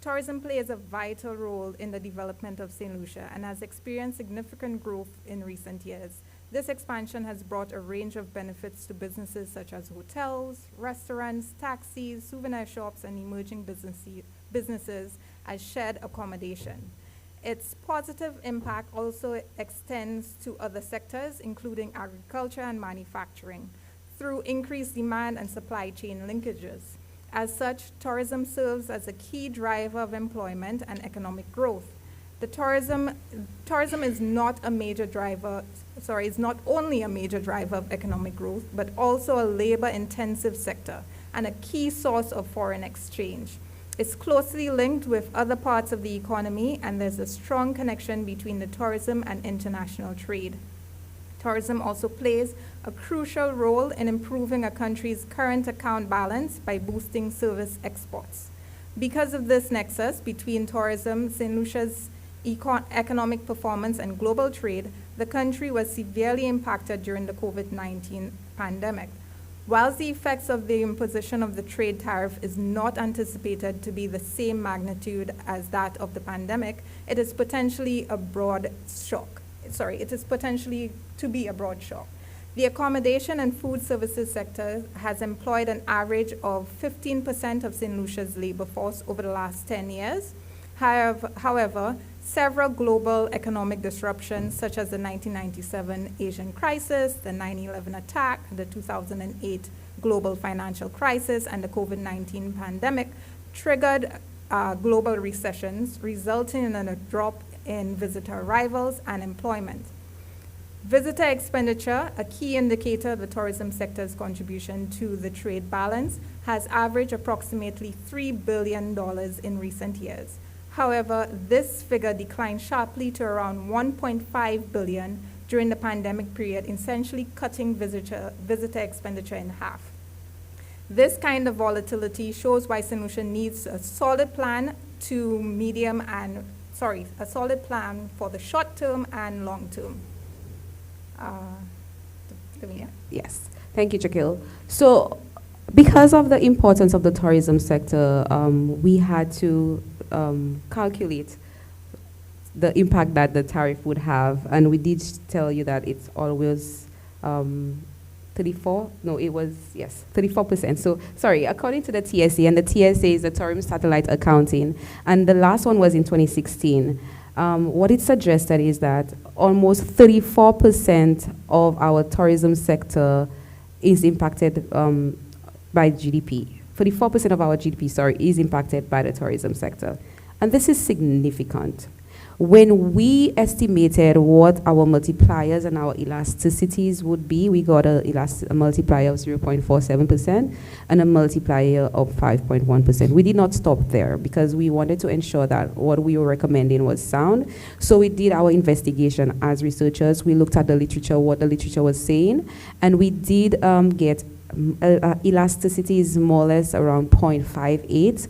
Tourism plays a vital role in the development of St. Lucia and has experienced significant growth in recent years. This expansion has brought a range of benefits to businesses such as hotels, restaurants, taxis, souvenir shops, and emerging businesses as shared accommodation. Its positive impact also extends to other sectors, including agriculture and manufacturing, through increased demand and supply chain linkages. As such, tourism serves as a key driver of employment and economic growth. The tourism is not a major driver, is not only a major driver of economic growth, but also a labor-intensive sector and a key source of foreign exchange. It's closely linked with other parts of the economy, and there's a strong connection between the tourism and international trade. Tourism also plays a crucial role in improving a country's current account balance by boosting service exports. Because of this nexus between tourism, St. Lucia's economic performance, and global trade, the country was severely impacted during the COVID-19 pandemic. Whilst the effects of the imposition of the trade tariff is not anticipated to be the same magnitude as that of the pandemic, it is potentially a broad shock. It is potentially to be a broad shock. The accommodation and food services sector has employed an average of 15% of St. Lucia's labor force over the last 10 years. However, several global economic disruptions, such as the 1997 Asian crisis, the 9/11 attack, the 2008 global financial crisis, and the COVID-19 pandemic, triggered global recessions, resulting in a drop in visitor arrivals and employment. Visitor expenditure, a key indicator of the tourism sector's contribution to the trade balance, has averaged approximately $3 billion in recent years. However, this figure declined sharply to around $1.5 billion during the pandemic period, essentially cutting visitor expenditure in half. This kind of volatility shows why St. Lucia needs a solid plan for the short term and long term. Yes, thank you, Jakil. So Because of the importance of the tourism sector, we had to calculate the impact that the tariff would have, and we did tell you that it's always 34, no, it was, yes, 34%. So, sorry, according to the TSA, and the TSA is the Tourism Satellite Accounting, and the last one was in 2016. What it suggested is that almost 34% of our tourism sector is impacted by GDP. 44% of our GDP, sorry, is impacted by the tourism sector. And this is significant. When we estimated what our multipliers and our elasticities would be, we got a multiplier of 0.47% and a multiplier of 5.1%. We did not stop there because we wanted to ensure that what we were recommending was sound. So we did our investigation as researchers. We looked at the literature, what the literature was saying, and we did get elasticities more or less around 0.58.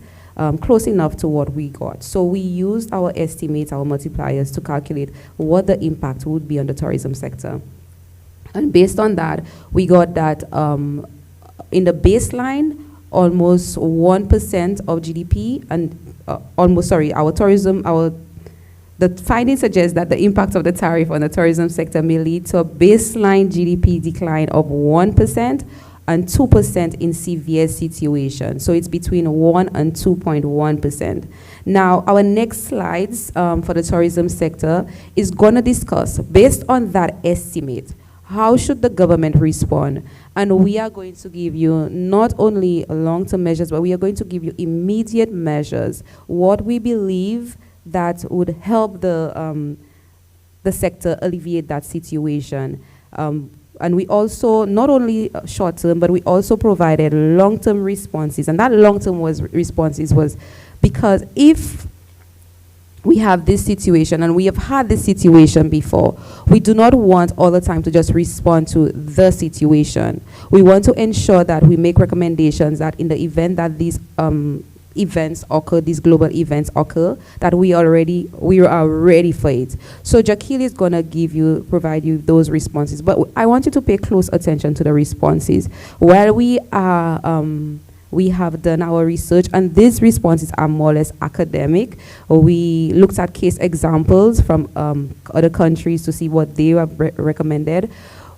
Close enough to what we got. So we used our estimates, our multipliers, to calculate what the impact would be on the tourism sector. And based on that, we got that in the baseline, almost 1% of GDP, and the findings suggest that the impact of the tariff on the tourism sector may lead to a baseline GDP decline of 1%, and 2% in severe situations. So it's between 1 and 2.1%. Now, our next slides for the tourism sector is going to discuss, based on that estimate, how should the government respond? And we are going to give you not only long-term measures, but we are going to give you immediate measures, what we believe that would help the sector alleviate that situation. And we also, not only short-term, but we also provided long-term responses. And that long-term responses was because if we have this situation, and we have had this situation before, we do not want all the time to just respond to the situation. We want to ensure that we make recommendations that in the event that these events occur, these global events occur, that we are ready for it. So Jackie is gonna provide you those responses, but I want you to pay close attention to the responses. While we have done our research, and these responses are more or less academic. We looked at case examples from other countries to see what they have recommended.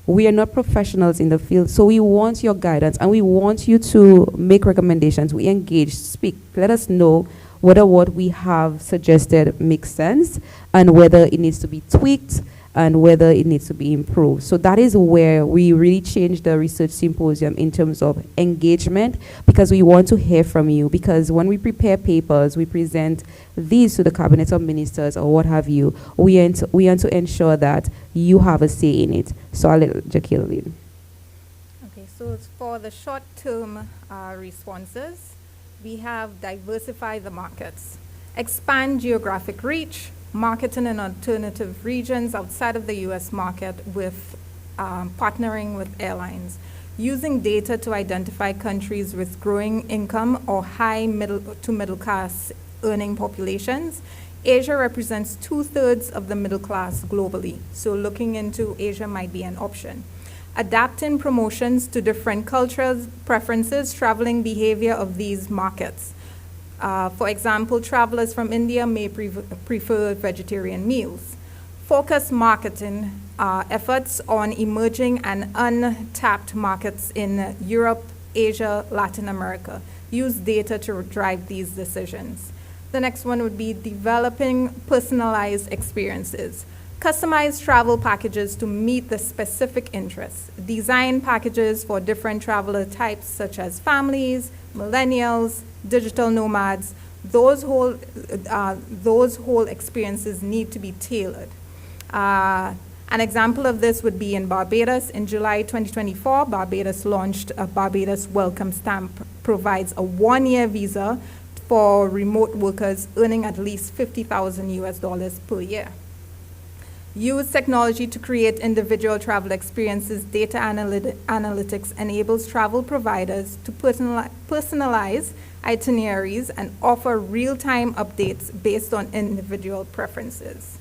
We are not professionals in the field, so we want your guidance, and we want you to make recommendations. We engage, speak, let us know whether what we have suggested makes sense, and whether it needs to be tweaked, and whether it needs to be improved. So that is where we really changed the research symposium in terms of engagement, because we want to hear from you. Because when we prepare papers, we present these to the cabinet of ministers or what have you, we want to ensure that you have a say in it. So I'll let Jackie lead. Okay, so for the short-term responses, we have diversify the markets, expand geographic reach, marketing in alternative regions outside of the U.S. market with partnering with airlines, using data to identify countries with growing income or high middle to middle class earning populations. Asia represents 2/3 of the middle class globally, so looking into Asia might be an option. Adapting promotions to different cultures, preferences, traveling behavior of these markets. For example, travelers from India may prefer vegetarian meals. Focus marketing efforts on emerging and untapped markets in Europe, Asia, Latin America. Use data to drive these decisions. The next one would be developing personalized experiences. Customize travel packages to meet the specific interests. Design packages for different traveler types such as families, millennials, digital nomads. Those whole experiences need to be tailored. An example of this would be in Barbados. In July 2024, Barbados launched a Barbados Welcome Stamp, provides a 1-year visa for remote workers earning at least $50,000 per year. Use technology to create individual travel experiences. Data analytics enables travel providers to personalize itineraries and offer real-time updates based on individual preferences.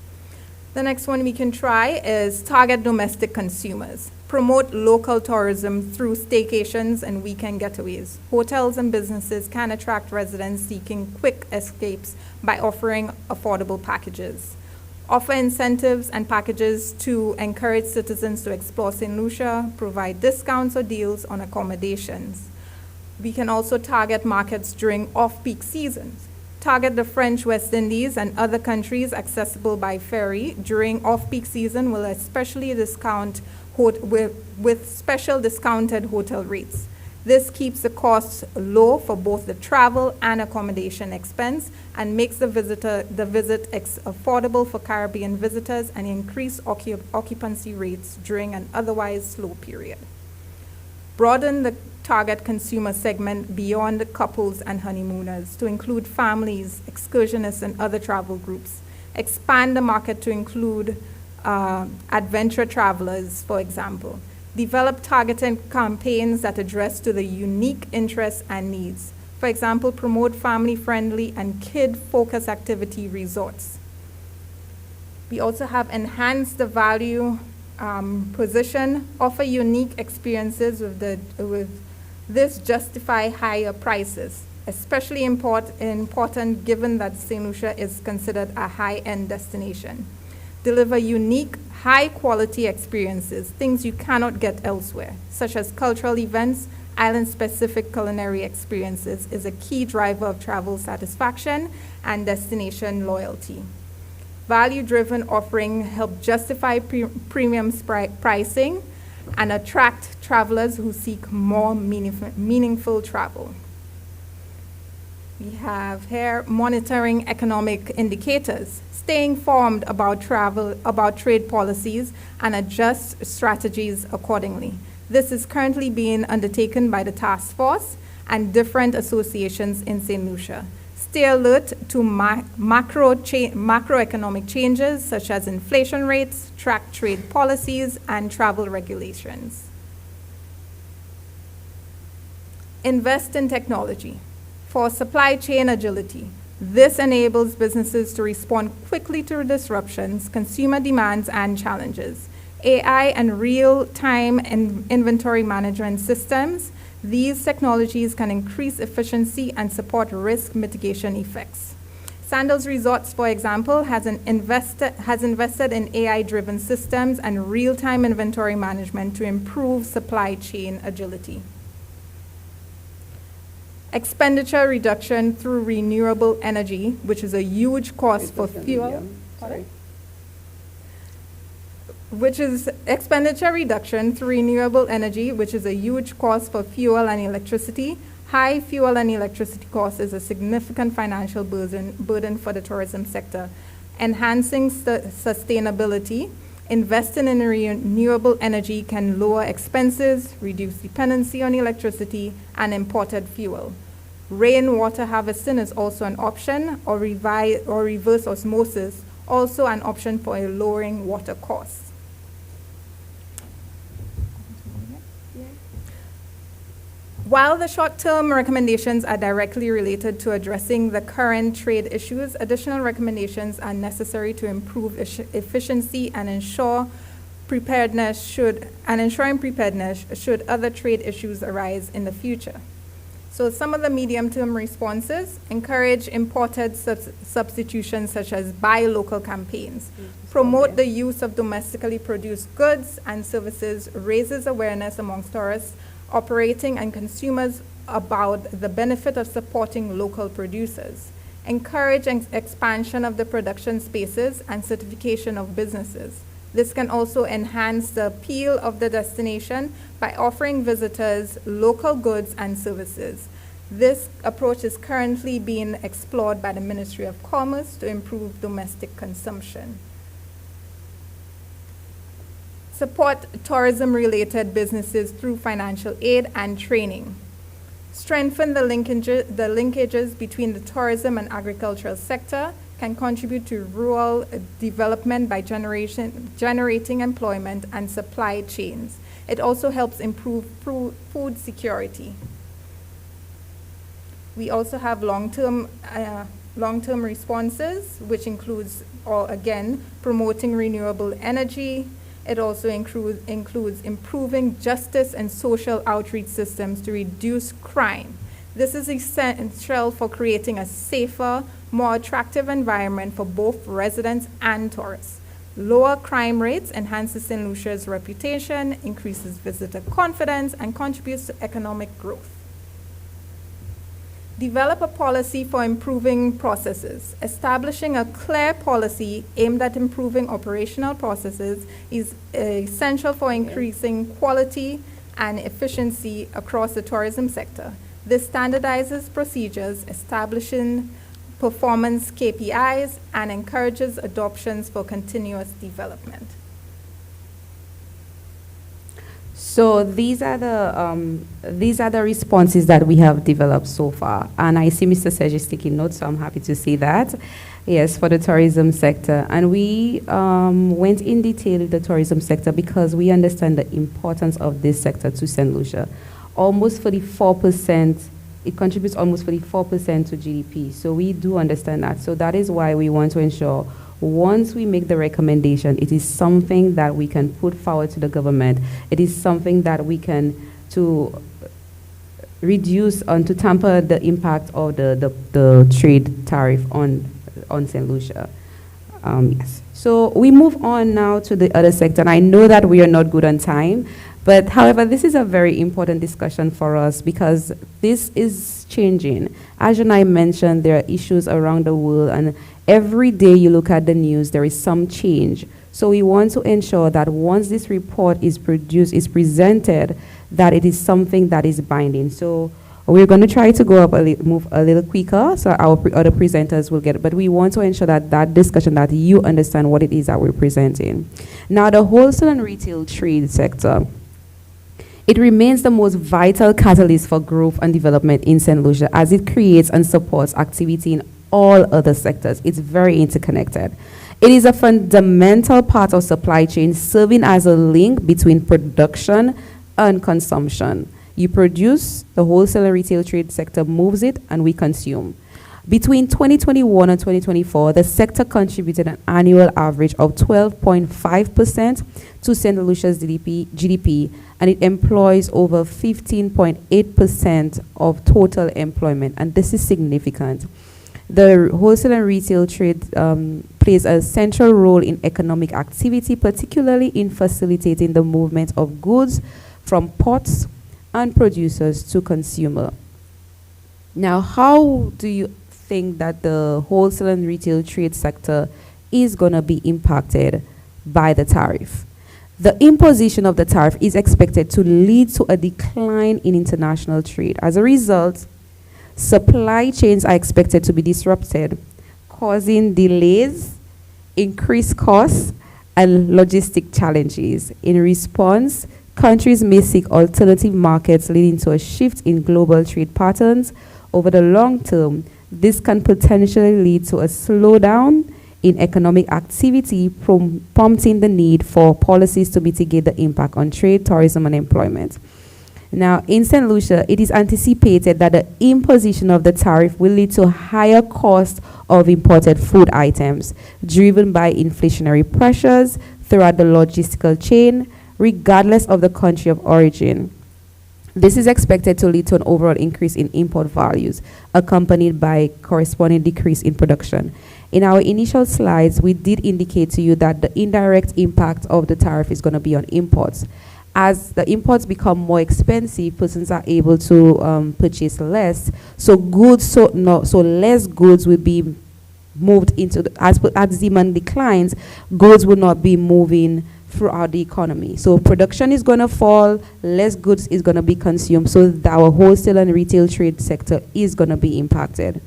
The next one we can try is target domestic consumers. promote local tourism through staycations and weekend getaways. Hotels and businesses can attract residents seeking quick escapes by offering affordable packages. Offer incentives and packages to encourage citizens to explore St. Lucia, provide discounts or deals on accommodations. We can also target markets during off-peak seasons. Target the French West Indies and other countries accessible by ferry during off-peak season will especially discount with special discounted hotel rates. This keeps the costs low for both the travel and accommodation expense and makes the visit affordable for Caribbean visitors and increase occupancy rates during an otherwise slow period. Broaden the target consumer segment beyond couples and honeymooners to include families, excursionists, and other travel groups. Expand the market to include adventure travelers, for example. Develop targeted campaigns that address to the unique interests and needs. For example, promote family-friendly and kid-focused activity resorts. We also have enhanced the value position, offer unique experiences with this justify higher prices, especially important given that St. Lucia is considered a high-end destination. Deliver unique, high-quality experiences, things you cannot get elsewhere, such as cultural events, island-specific culinary experiences is a key driver of travel satisfaction and destination loyalty. Value-driven offering help justify premium pricing and attract travelers who seek more meaningful travel. We have here monitoring economic indicators, stay informed about trade policies, and adjust strategies accordingly. This is currently being undertaken by the task force and different associations in St. Lucia. Stay alert to macroeconomic changes such as inflation rates, track trade policies, and travel regulations. Invest in technology. For supply chain agility, this enables businesses to respond quickly to disruptions, consumer demands, and challenges. AI and real-time inventory management systems, these technologies can increase efficiency and support risk mitigation effects. Sandals Resorts, for example, has invested in AI-driven systems and real-time inventory management to improve supply chain agility. Expenditure reduction through renewable energy, which is a huge cost for fuel. Which is expenditure reduction through renewable energy, which is a huge cost for fuel and electricity. High fuel and electricity costs is a significant financial burden for the tourism sector. Enhancing sustainability, investing in renewable energy can lower expenses, reduce dependency on electricity and imported fuel. Rainwater harvesting is also an option, or reverse osmosis, also an option for lowering water costs. While the short-term recommendations are directly related to addressing the current trade issues, additional recommendations are necessary to improve efficiency and ensuring preparedness should other trade issues arise in the future. So some of the medium-term responses: encourage imported substitutions such as buy local campaigns, promote the use of domestically produced goods and services, raises awareness amongst tourists operating and consumers about the benefit of supporting local producers, encourage expansion of the production spaces and certification of businesses. This can also enhance the appeal of the destination by offering visitors local goods and services. This approach is currently being explored by the Ministry of Commerce to improve domestic consumption. Support tourism-related businesses through financial aid and training. Strengthen the linkages between the tourism and agricultural sector, can contribute to rural development by generating employment and supply chains. It also helps improve food security. We also have long-term responses, which includes, again, promoting renewable energy, It also includes improving justice and social outreach systems to reduce crime. This is essential for creating a safer, more attractive environment for both residents and tourists. Lower crime rates enhances St. Lucia's reputation, increases visitor confidence, and contributes to economic growth. Develop a policy for improving processes. Establishing a clear policy aimed at improving operational processes is essential for increasing quality and efficiency across the tourism sector. This standardizes procedures, establishing performance KPIs, and encourages adoptions for continuous development. So these are the responses that we have developed so far, and I see Mr. Serge is taking notes, so I'm happy to see that. Yes, for the tourism sector, and we went in detail with the tourism sector because we understand the importance of this sector to St. Lucia. Almost 44%. It contributes almost 44% to GDP. So we do understand that. So that is why we want to ensure once we make the recommendation, it is something that we can put forward to the government. It is something that we can to reduce and to temper the impact of the trade tariff on St. Lucia. Yes. So we move on now to the other sector. And I know that we are not good on time, but however, this is a very important discussion for us because this is changing. As I mentioned, there are issues around the world, and every day you look at the news, there is some change. So we want to ensure that once this report is produced, is presented, that it is something that is binding. So we're going to try to go up move a little quicker, so our other presenters will get it. But we want to ensure that that discussion, that you understand what it is that we're presenting. Now, the wholesale and retail trade sector, it remains the most vital catalyst for growth and development in St. Lucia as it creates and supports activity in all other sectors. It's very interconnected. It is a fundamental part of supply chain, serving as a link between production and consumption. You produce, the wholesale and retail trade sector moves it, and we consume. Between 2021 and 2024, the sector contributed an annual average of 12.5% to St. Lucia's GDP, and it employs over 15.8% of total employment, and this is significant. The wholesale and retail trade plays a central role in economic activity, particularly in facilitating the movement of goods from ports and producers to consumer. Now, how do you think that the wholesale and retail trade sector is going to be impacted by the tariff? The imposition of the tariff is expected to lead to a decline in international trade. As a result, supply chains are expected to be disrupted, causing delays, increased costs, and logistic challenges. In response, countries may seek alternative markets, leading to a shift in global trade patterns. Over the long term, this can potentially lead to a slowdown in economic activity, prompting the need for policies to mitigate the impact on trade, tourism, and employment. Now, in St. Lucia, it is anticipated that the imposition of the tariff will lead to higher cost of imported food items, driven by inflationary pressures throughout the logistical chain, regardless of the country of origin. This is expected to lead to an overall increase in import values, accompanied by corresponding decrease in production. In our initial slides, we did indicate to you that the indirect impact of the tariff is going to be on imports. As the imports become more expensive, persons are able to purchase less. So less goods will be moved into as demand declines. Goods will not be moving throughout the economy. So production is going to fall, less goods is going to be consumed. So our wholesale and retail trade sector is going to be impacted.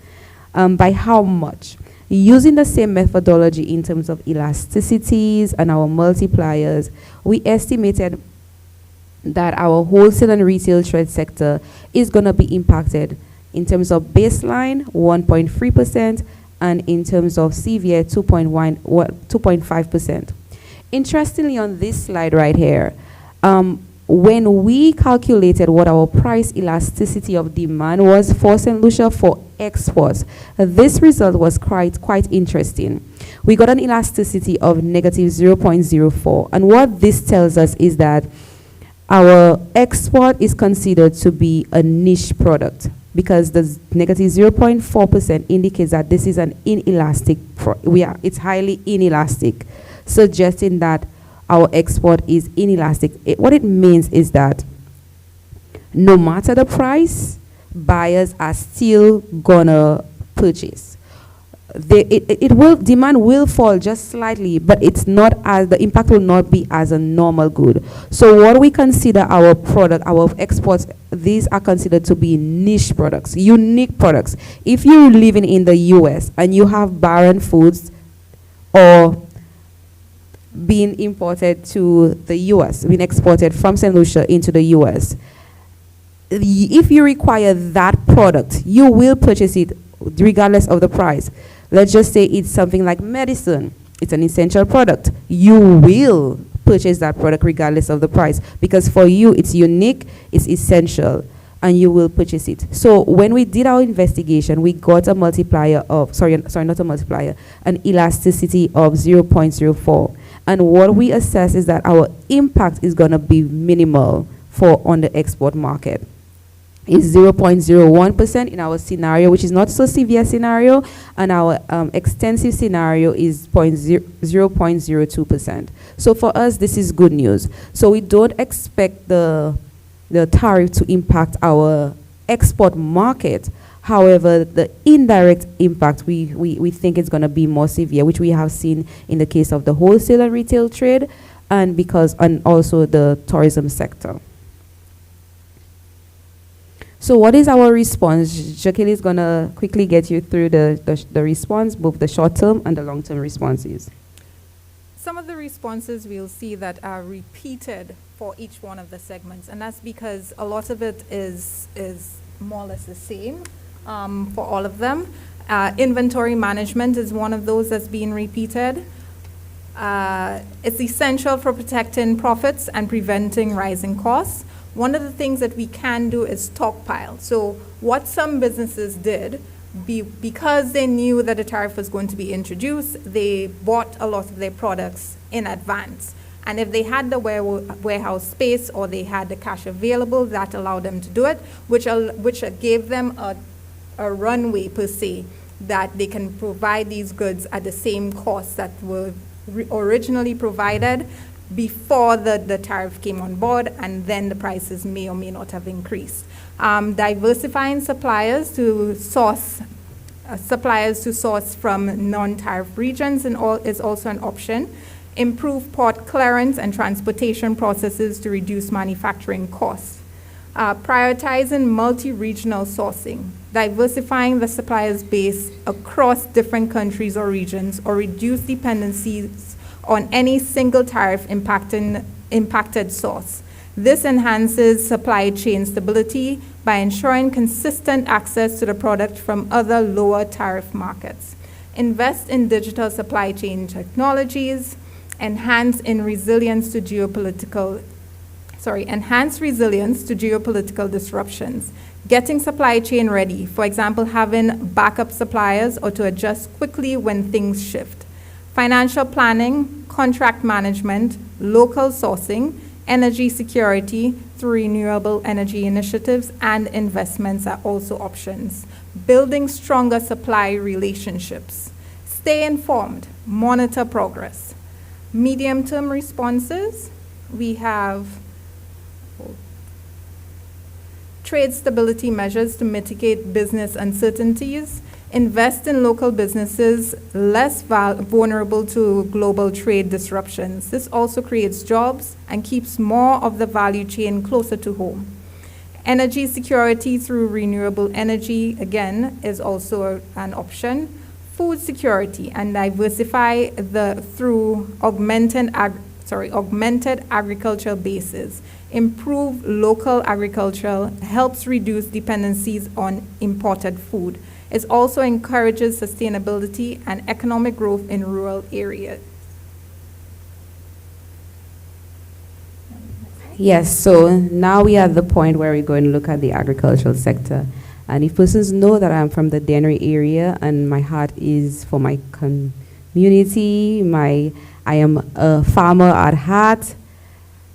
By how much? Using the same methodology in terms of elasticities and our multipliers, we estimated that our wholesale and retail trade sector is going to be impacted in terms of baseline 1.3% and in terms of severe 2.5%. Interestingly, on this slide right here, when we calculated what our price elasticity of demand was for St. Lucia for exports, this result was quite interesting. We got an elasticity of negative 0.04, and what this tells us is that our export is considered to be a niche product, because the negative 0.4% indicates that this is an inelastic, it's highly inelastic, suggesting that our export is inelastic. What it means is that no matter the price, buyers are still gonna purchase. Demand will fall just slightly, but it's not as, the impact will not be as a normal good. So what we consider our product, our exports, these are considered to be niche products, unique products. If you're living in the US and you have barren foods or being imported to the US, being exported from St. Lucia into the US, if you require that product, you will purchase it regardless of the price. Let's just say it's something like medicine. It's an essential product. You will purchase that product regardless of the price, because for you it's unique, it's essential, and you will purchase it. So when we did our investigation, we got a multiplier of, not a multiplier, an elasticity of 0.04. And what we assess is that our impact is going to be minimal on the export market. It's 0.01% in our scenario, which is not so severe scenario, and our extensive scenario is 0.02%. So for us, this is good news. So we don't expect the tariff to impact our export market. However, the indirect impact, we think it's going to be more severe, which we have seen in the case of the wholesale and retail trade, and also the tourism sector. So what is our response? Jacqueline is going to quickly get you through the response, both the short-term and the long-term responses. Some of the responses we'll see that are repeated for each one of the segments, and that's because a lot of it is more or less the same for all of them. Inventory management is one of those that's being repeated. It's essential for protecting profits and preventing rising costs. One of the things that we can do is stockpile. So what some businesses did, because they knew that a tariff was going to be introduced, they bought a lot of their products in advance. And if they had the warehouse space or they had the cash available, that allowed them to do it, which gave them a runway per se, that they can provide these goods at the same cost that were originally provided before the tariff came on board, and then the prices may or may not have increased. Diversifying suppliers to source from non-tariff regions is also an option. Improve port clearance and transportation processes to reduce manufacturing costs. Prioritizing multi-regional sourcing, diversifying the suppliers base across different countries or regions, or reduce dependencies on any single tariff impacted source. This enhances supply chain stability by ensuring consistent access to the product from other lower tariff markets. Invest in digital supply chain technologies. Enhance resilience to geopolitical disruptions. Getting supply chain ready, for example, having backup suppliers or to adjust quickly when things shift. Financial planning, contract management, local sourcing, energy security through renewable energy initiatives and investments are also options. Building stronger supply relationships. Stay informed, monitor progress. Medium-term responses, we have trade stability measures to mitigate business uncertainties. Invest in local businesses less vulnerable to global trade disruptions. This also creates jobs and keeps more of the value chain closer to home. Energy security through renewable energy, again, is also an option. Food security and diversify through augmented agricultural bases. Improve local agriculture, helps reduce dependencies on imported food. It also encourages sustainability and economic growth in rural areas. Yes, so now we are at the point where we're going to look at the agricultural sector. And if persons know that I'm from the Dennery area and my heart is for my community, I am a farmer at heart.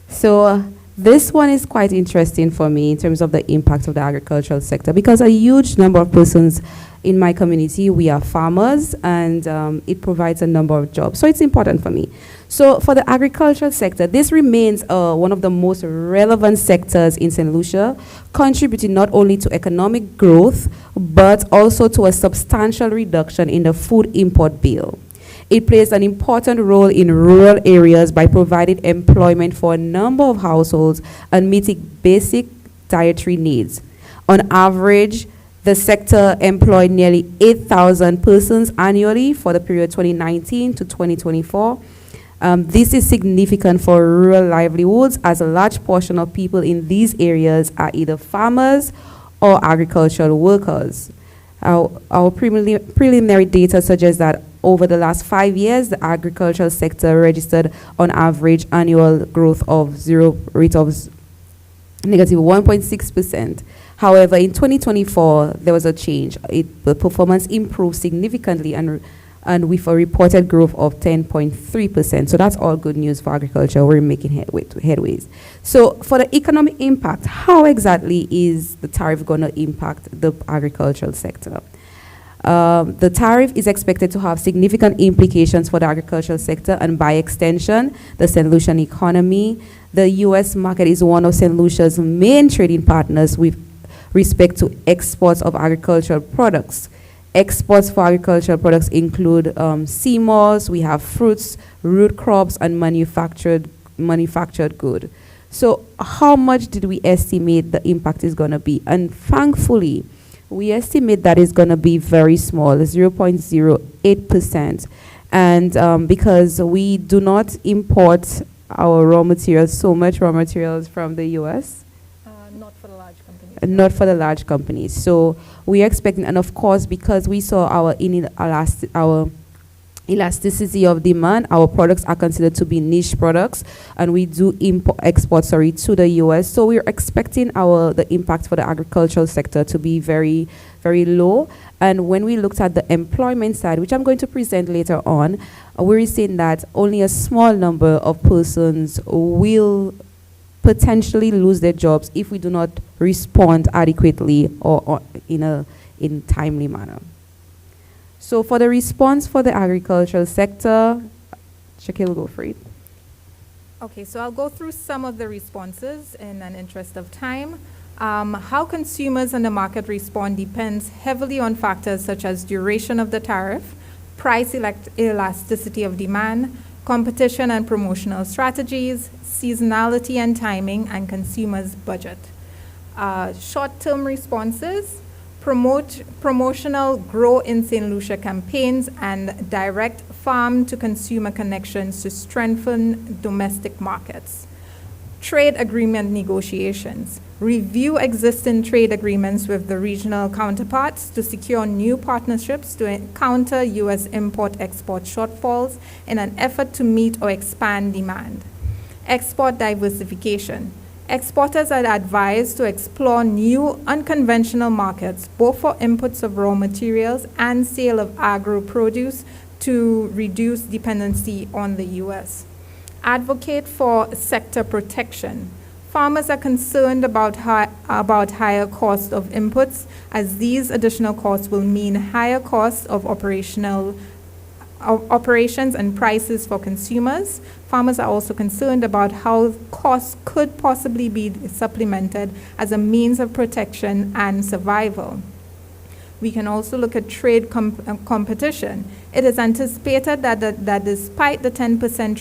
So this one is quite interesting for me in terms of the impact of the agricultural sector, because a huge number of persons in my community, we are farmers, and it provides a number of jobs. So it's important for me. So for the agricultural sector, this remains one of the most relevant sectors in St. Lucia, contributing not only to economic growth, but also to a substantial reduction in the food import bill. It plays an important role in rural areas by providing employment for a number of households and meeting basic dietary needs. On average, the sector employed nearly 8,000 persons annually for the period 2019 to 2024. This is significant for rural livelihoods, as a large portion of people in these areas are either farmers or agricultural workers. Our preliminary data suggests that over the last 5 years, the agricultural sector registered on average annual growth of rate of negative 1.6%. However, in 2024, there was a change. The performance improved significantly and with a reported growth of 10.3%. So that's all good news for agriculture. We're making headways. So for the economic impact, how exactly is the tariff going to impact the agricultural sector? The tariff is expected to have significant implications for the agricultural sector and, by extension, the St. Lucian economy. The U.S. market is one of St. Lucia's main trading partners with respect to exports of agricultural products. Exports for agricultural products include CMOS, we have fruits, root crops, and manufactured good. So how much did we estimate the impact is going to be? And thankfully, we estimate that is going to be very small, 0.08%. And because we do not import our raw materials, so much raw materials from the U.S., Not for the large companies. not for the large companies. So we are expecting, and of course, because we saw our elasticity of demand, our products are considered to be niche products, and we do export to the US. So we're expecting the impact for the agricultural sector to be very, very low. And when we looked at the employment side, which I'm going to present later on, we're seeing that only a small number of persons will potentially lose their jobs if we do not respond adequately or in timely manner. So for the response for the agricultural sector, Shakil will go for it. Okay, so I'll go through some of the responses in an interest of time. How consumers and the market respond depends heavily on factors such as duration of the tariff, price elasticity of demand, competition and promotional strategies, seasonality and timing, and consumers' budget. Short-term responses: promotional Grow in St. Lucia campaigns and direct farm-to-consumer connections to strengthen domestic markets. Trade agreement negotiations: review existing trade agreements with the regional counterparts to secure new partnerships to counter U.S. import-export shortfalls in an effort to meet or expand demand. Export diversification: exporters are advised to explore new unconventional markets, both for inputs of raw materials and sale of agro-produce, to reduce dependency on the U.S. Advocate for sector protection: farmers are concerned about higher cost of inputs, as these additional costs will mean higher costs of operations and prices for consumers. Farmers are also concerned about how costs could possibly be supplemented as a means of protection and survival. We can also look at trade competition. It is anticipated that despite the 10%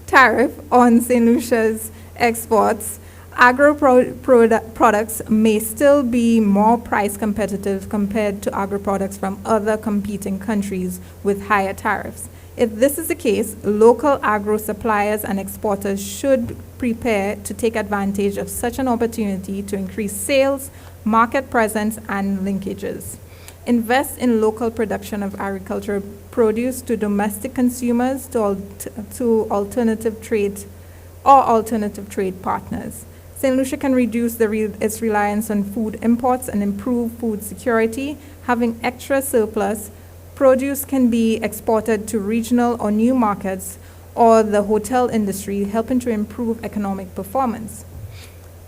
tariff on St. Lucia's exports, products may still be more price competitive compared to agro-products from other competing countries with higher tariffs. If this is the case, local agro suppliers and exporters should prepare to take advantage of such an opportunity to increase sales, market presence, and linkages. Invest in local production of agricultural produce to domestic consumers, to alternative trade or alternative trade partners. St. Lucia can reduce its reliance on food imports and improve food security. Having extra surplus, produce can be exported to regional or new markets or the hotel industry, helping to improve economic performance.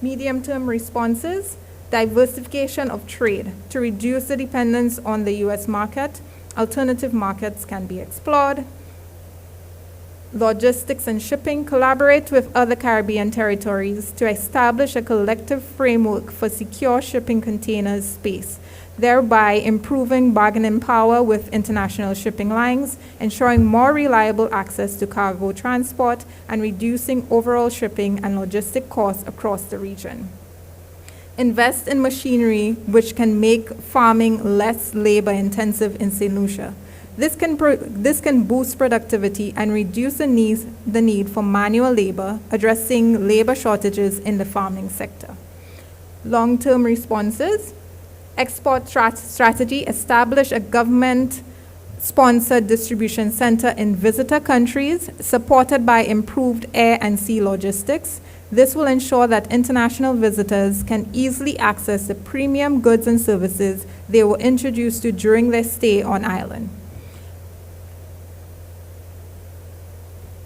Medium-term responses: diversification of trade. To reduce the dependence on the U.S. market, alternative markets can be explored. Logistics and shipping: collaborate with other Caribbean territories to establish a collective framework for secure shipping containers space, thereby improving bargaining power with international shipping lines, ensuring more reliable access to cargo transport, and reducing overall shipping and logistic costs across the region. Invest in machinery which can make farming less labor-intensive in St. Lucia. This can boost productivity and reduce the need for manual labor, addressing labor shortages in the farming sector. Long-term responses: export strategy: establish a government-sponsored distribution center in visitor countries, supported by improved air and sea logistics. This will ensure that international visitors can easily access the premium goods and services they were introduced to during their stay on island.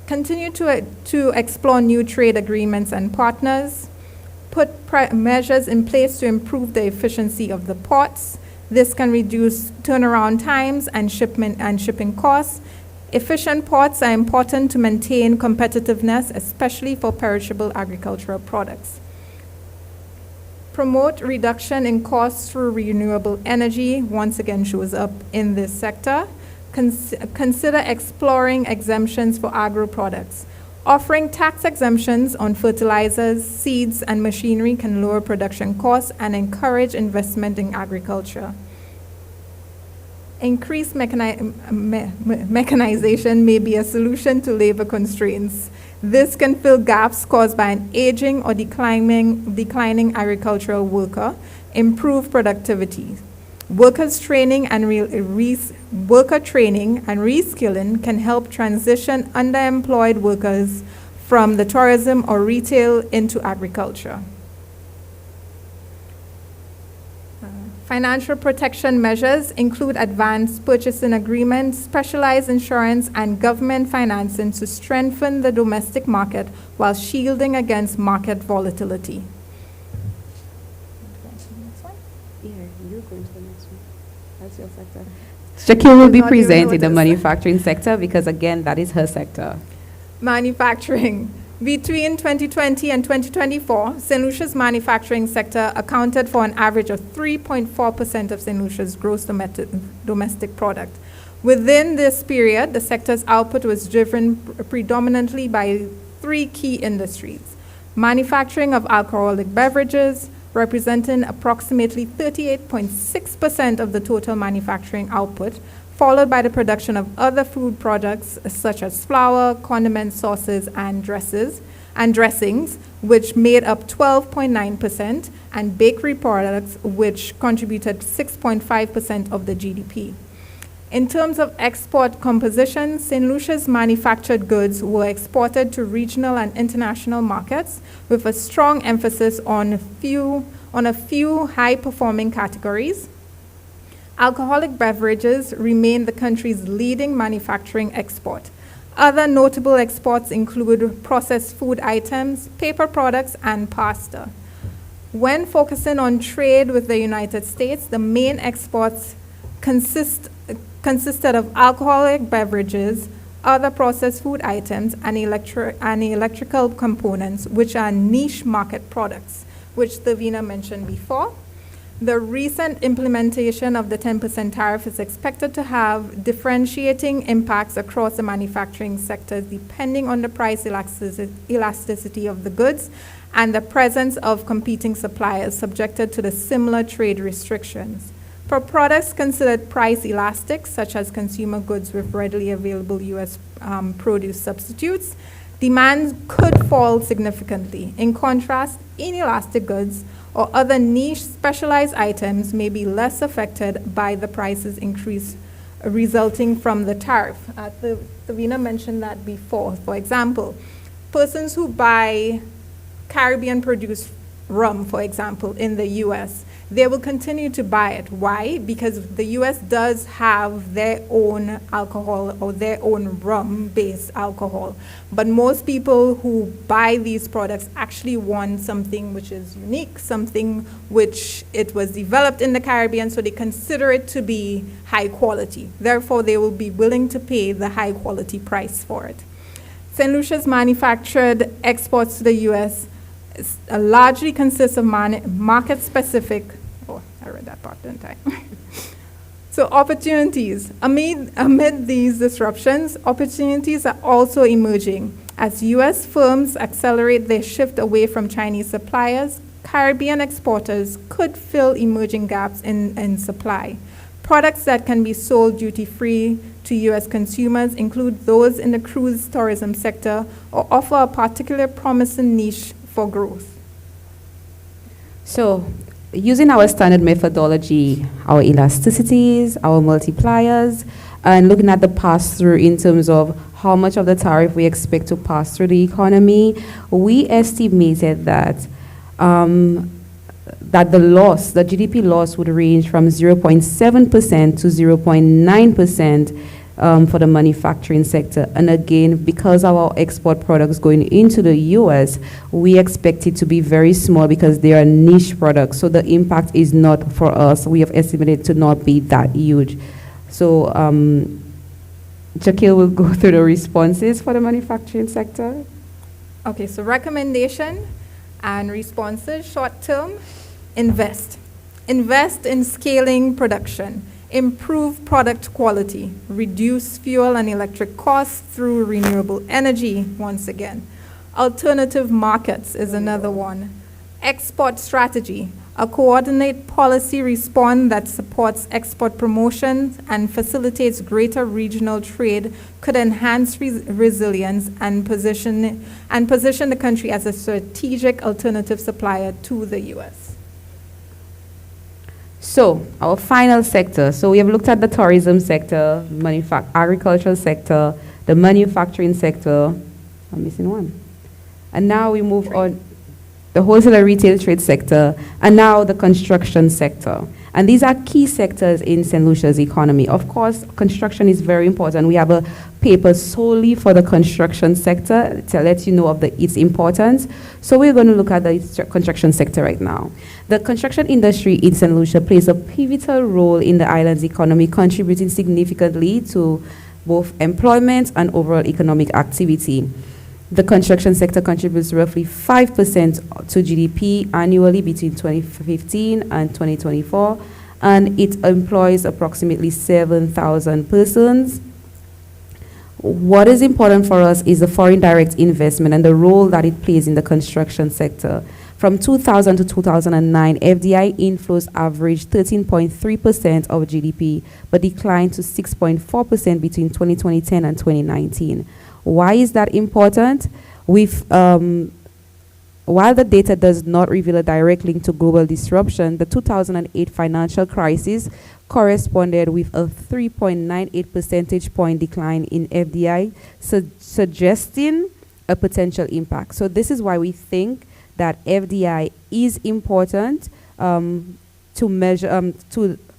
Continue to explore new trade agreements and partners. Put measures in place to improve the efficiency of the ports. This can reduce turnaround times and shipping costs. Efficient ports are important to maintain competitiveness, especially for perishable agricultural products. Promote reduction in costs through renewable energy, once again shows up in this sector. Consider exploring exemptions for agro products. Offering tax exemptions on fertilizers, seeds, and machinery can lower production costs and encourage investment in agriculture. Increased mechanization may be a solution to labor constraints. This can fill gaps caused by an aging or declining agricultural worker, improve productivity. Worker training and reskilling can help transition underemployed workers from the tourism or retail into agriculture. Financial protection measures include advanced purchasing agreements, specialized insurance, and government financing to strengthen the domestic market while shielding against market volatility. Shakil will be Not even presenting the noticed. manufacturing sector because, again, that is her sector. Manufacturing. Between 2020 and 2024, St. Lucia's manufacturing sector accounted for an average of 3.4% of St. Lucia's gross domestic product. Within this period, the sector's output was driven predominantly by three key industries: manufacturing of alcoholic beverages, representing approximately 38.6% of the total manufacturing output, followed by the production of other food products such as flour, condiments, sauces, and dressings, which made up 12.9%, and bakery products, which contributed 6.5% of the GDP. In terms of export composition, St. Lucia's manufactured goods were exported to regional and international markets with a strong emphasis on a few high-performing categories. Alcoholic beverages remain the country's leading manufacturing export. Other notable exports include processed food items, paper products, and pasta. When focusing on trade with the United States, the main exports consisted of alcoholic beverages, other processed food items, and electrical components, which are niche market products, which Tavina mentioned before. The recent implementation of the 10% tariff is expected to have differentiating impacts across the manufacturing sector depending on the price elasticity of the goods and the presence of competing suppliers subjected to the similar trade restrictions. For products considered price elastic, such as consumer goods with readily available U.S. produce substitutes, demand could fall significantly. In contrast, inelastic goods or other niche specialized items may be less affected by the prices increase resulting from the tariff. Tavina mentioned that before. For example, persons who buy Caribbean-produced rum, for example, in the U.S., they will continue to buy it. Why? Because the U.S. does have their own alcohol or their own rum-based alcohol. But most people who buy these products actually want something which is unique, something which it was developed in the Caribbean, so they consider it to be high quality. Therefore, they will be willing to pay the high quality price for it. St. Lucia's manufactured exports to the U.S. Largely consists of market-specific. Oh, I read that part, didn't I? So opportunities. Amid these disruptions, opportunities are also emerging. As U.S. firms accelerate their shift away from Chinese suppliers, Caribbean exporters could fill emerging gaps in supply. Products that can be sold duty-free to U.S. consumers include those in the cruise tourism sector or offer a particular promising niche for growth. So, using our standard methodology, our elasticities, our multipliers, and looking at the pass-through in terms of how much of the tariff we expect to pass through the economy, we estimated that that the GDP loss would range from 0.7% to 0.9% for the manufacturing sector. And again, because of our export products going into the US, we expect it to be very small because they are niche products. So the impact is not for us. We have estimated to not be that huge. So Jakil will go through the responses for the manufacturing sector. Okay, so recommendation and responses. Short term, invest. Invest in scaling production. Improve product quality. Reduce fuel and electric costs through renewable energy, once again. Alternative markets is another one. Export strategy. A coordinated policy response that supports export promotion and facilitates greater regional trade could enhance resilience and position the country as a strategic alternative supplier to the U.S. So, our final sector. So, we have looked at the tourism sector, agricultural sector, the manufacturing sector. I'm missing one. And now we move on the wholesale and retail trade sector, and now the construction sector. And these are key sectors in St. Lucia's economy. Of course, construction is very important. We have a paper solely for the construction sector to let you know of its importance. So we're going to look at the construction sector right now. The construction industry in St. Lucia plays a pivotal role in the island's economy, contributing significantly to both employment and overall economic activity. The construction sector contributes roughly 5% to GDP annually between 2015 and 2024, and it employs approximately 7,000 persons. What is important for us is the foreign direct investment and the role that it plays in the construction sector. From 2000 to 2009, FDI inflows averaged 13.3% of GDP, but declined to 6.4% between 2010 and 2019. Why is that important? While the data does not reveal a direct link to global disruption, the 2008 financial crisis corresponded with a 3.98 percentage point decline in FDI, suggesting a potential impact. So this is why we think that FDI is important to measure,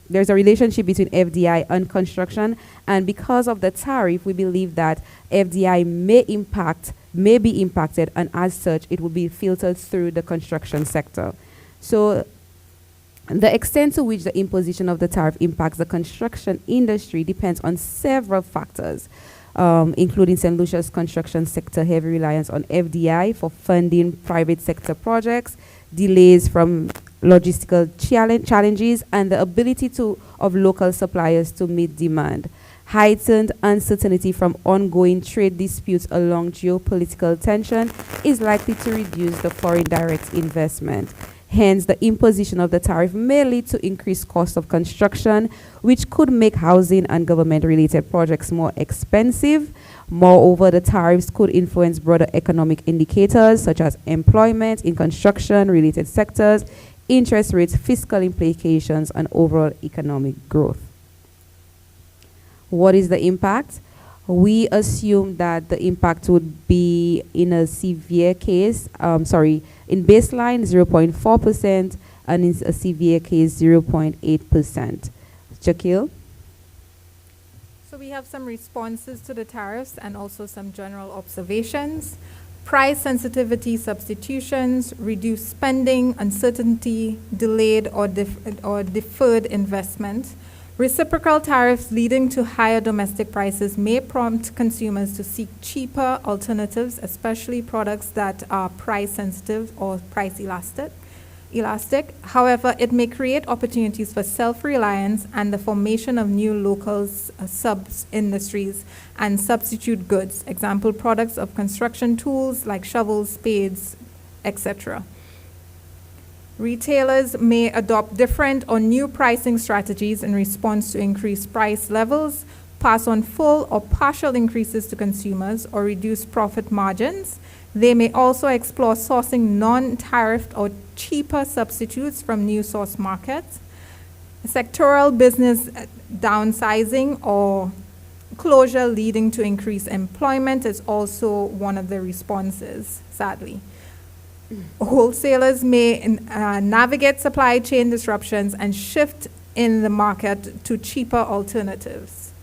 there's a relationship between FDI and construction, and because of the tariff, we believe that FDI may be impacted, and as such, it will be filtered through the construction sector. So the extent to which the imposition of the tariff impacts the construction industry depends on several factors, including St. Lucia's construction sector heavy reliance on FDI for funding private sector projects, delays from logistical challenges, and the ability of local suppliers to meet demand. Heightened uncertainty from ongoing trade disputes along geopolitical tension is likely to reduce the foreign direct investment. Hence, the imposition of the tariff may lead to increased cost of construction, which could make housing and government-related projects more expensive. Moreover, the tariffs could influence broader economic indicators such as employment in construction-related sectors, interest rates, fiscal implications, and overall economic growth. What is the impact? we assume that the impact would be in a severe case, in baseline 0.4%, and in a severe case 0.8%. Jakil? So we have some responses to the tariffs and also some general observations. Price sensitivity substitutions, reduced spending, uncertainty, delayed or deferred investment. Reciprocal tariffs leading to higher domestic prices may prompt consumers to seek cheaper alternatives, especially products that are price sensitive or price elastic. However, it may create opportunities for self-reliance and the formation of new local sub-industries and substitute goods, example, products of construction tools like shovels, spades, etc. Retailers may adopt different or new pricing strategies in response to increased price levels, pass on full or partial increases to consumers, or reduce profit margins. They may also explore sourcing non-tariffed or cheaper substitutes from new source markets. Sectoral business downsizing or closure leading to increased employment is also one of the responses, sadly. Wholesalers may navigate supply chain disruptions and shift in the market to cheaper alternatives.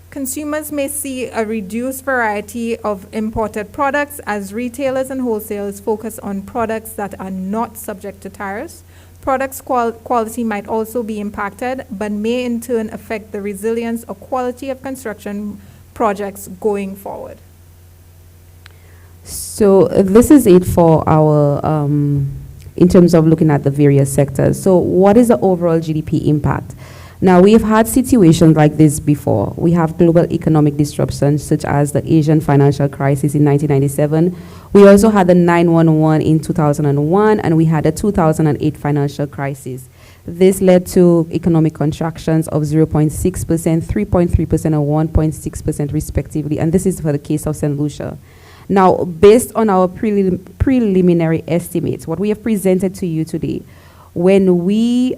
Consumers may see a reduced variety of imported products as retailers and wholesalers focus on products that are not subject to tariffs. Products quality might also be impacted, but may in turn affect the resilience or quality of construction projects going forward. So this is it for our, in terms of looking at the various sectors. So what is the overall GDP impact? Now, we've had situations like this before. We have global economic disruptions, such as the Asian financial crisis in 1997. We also had the 9/11 in 2001, and we had the 2008 financial crisis. This led to economic contractions of 0.6%, 3.3%, and 1.6% respectively, and this is for the case of St. Lucia. Now, based on our preliminary estimates, what we have presented to you today, when we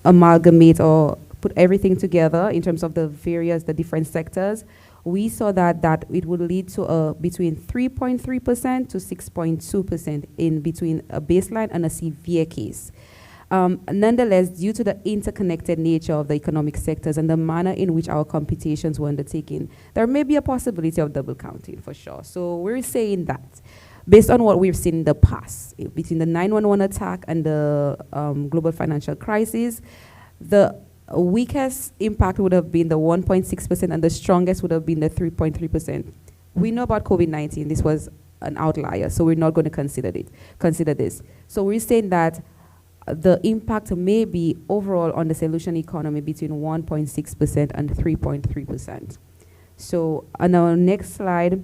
amalgamate or put everything together in terms of the different sectors, we saw that it would lead to between 3.3% to 6.2% in between a baseline and a severe case. Nonetheless, due to the interconnected nature of the economic sectors and the manner in which our computations were undertaken, there may be a possibility of double counting for sure. So we're saying that based on what we've seen in the past, between the 9/11 attack and the global financial crisis, the weakest impact would have been the 1.6% and the strongest would have been the 3.3%. We know about COVID-19. This was an outlier, so we're not going to consider this. So we're saying that the impact may be overall on the solution economy between 1.6% and 3.3%. So on our next slide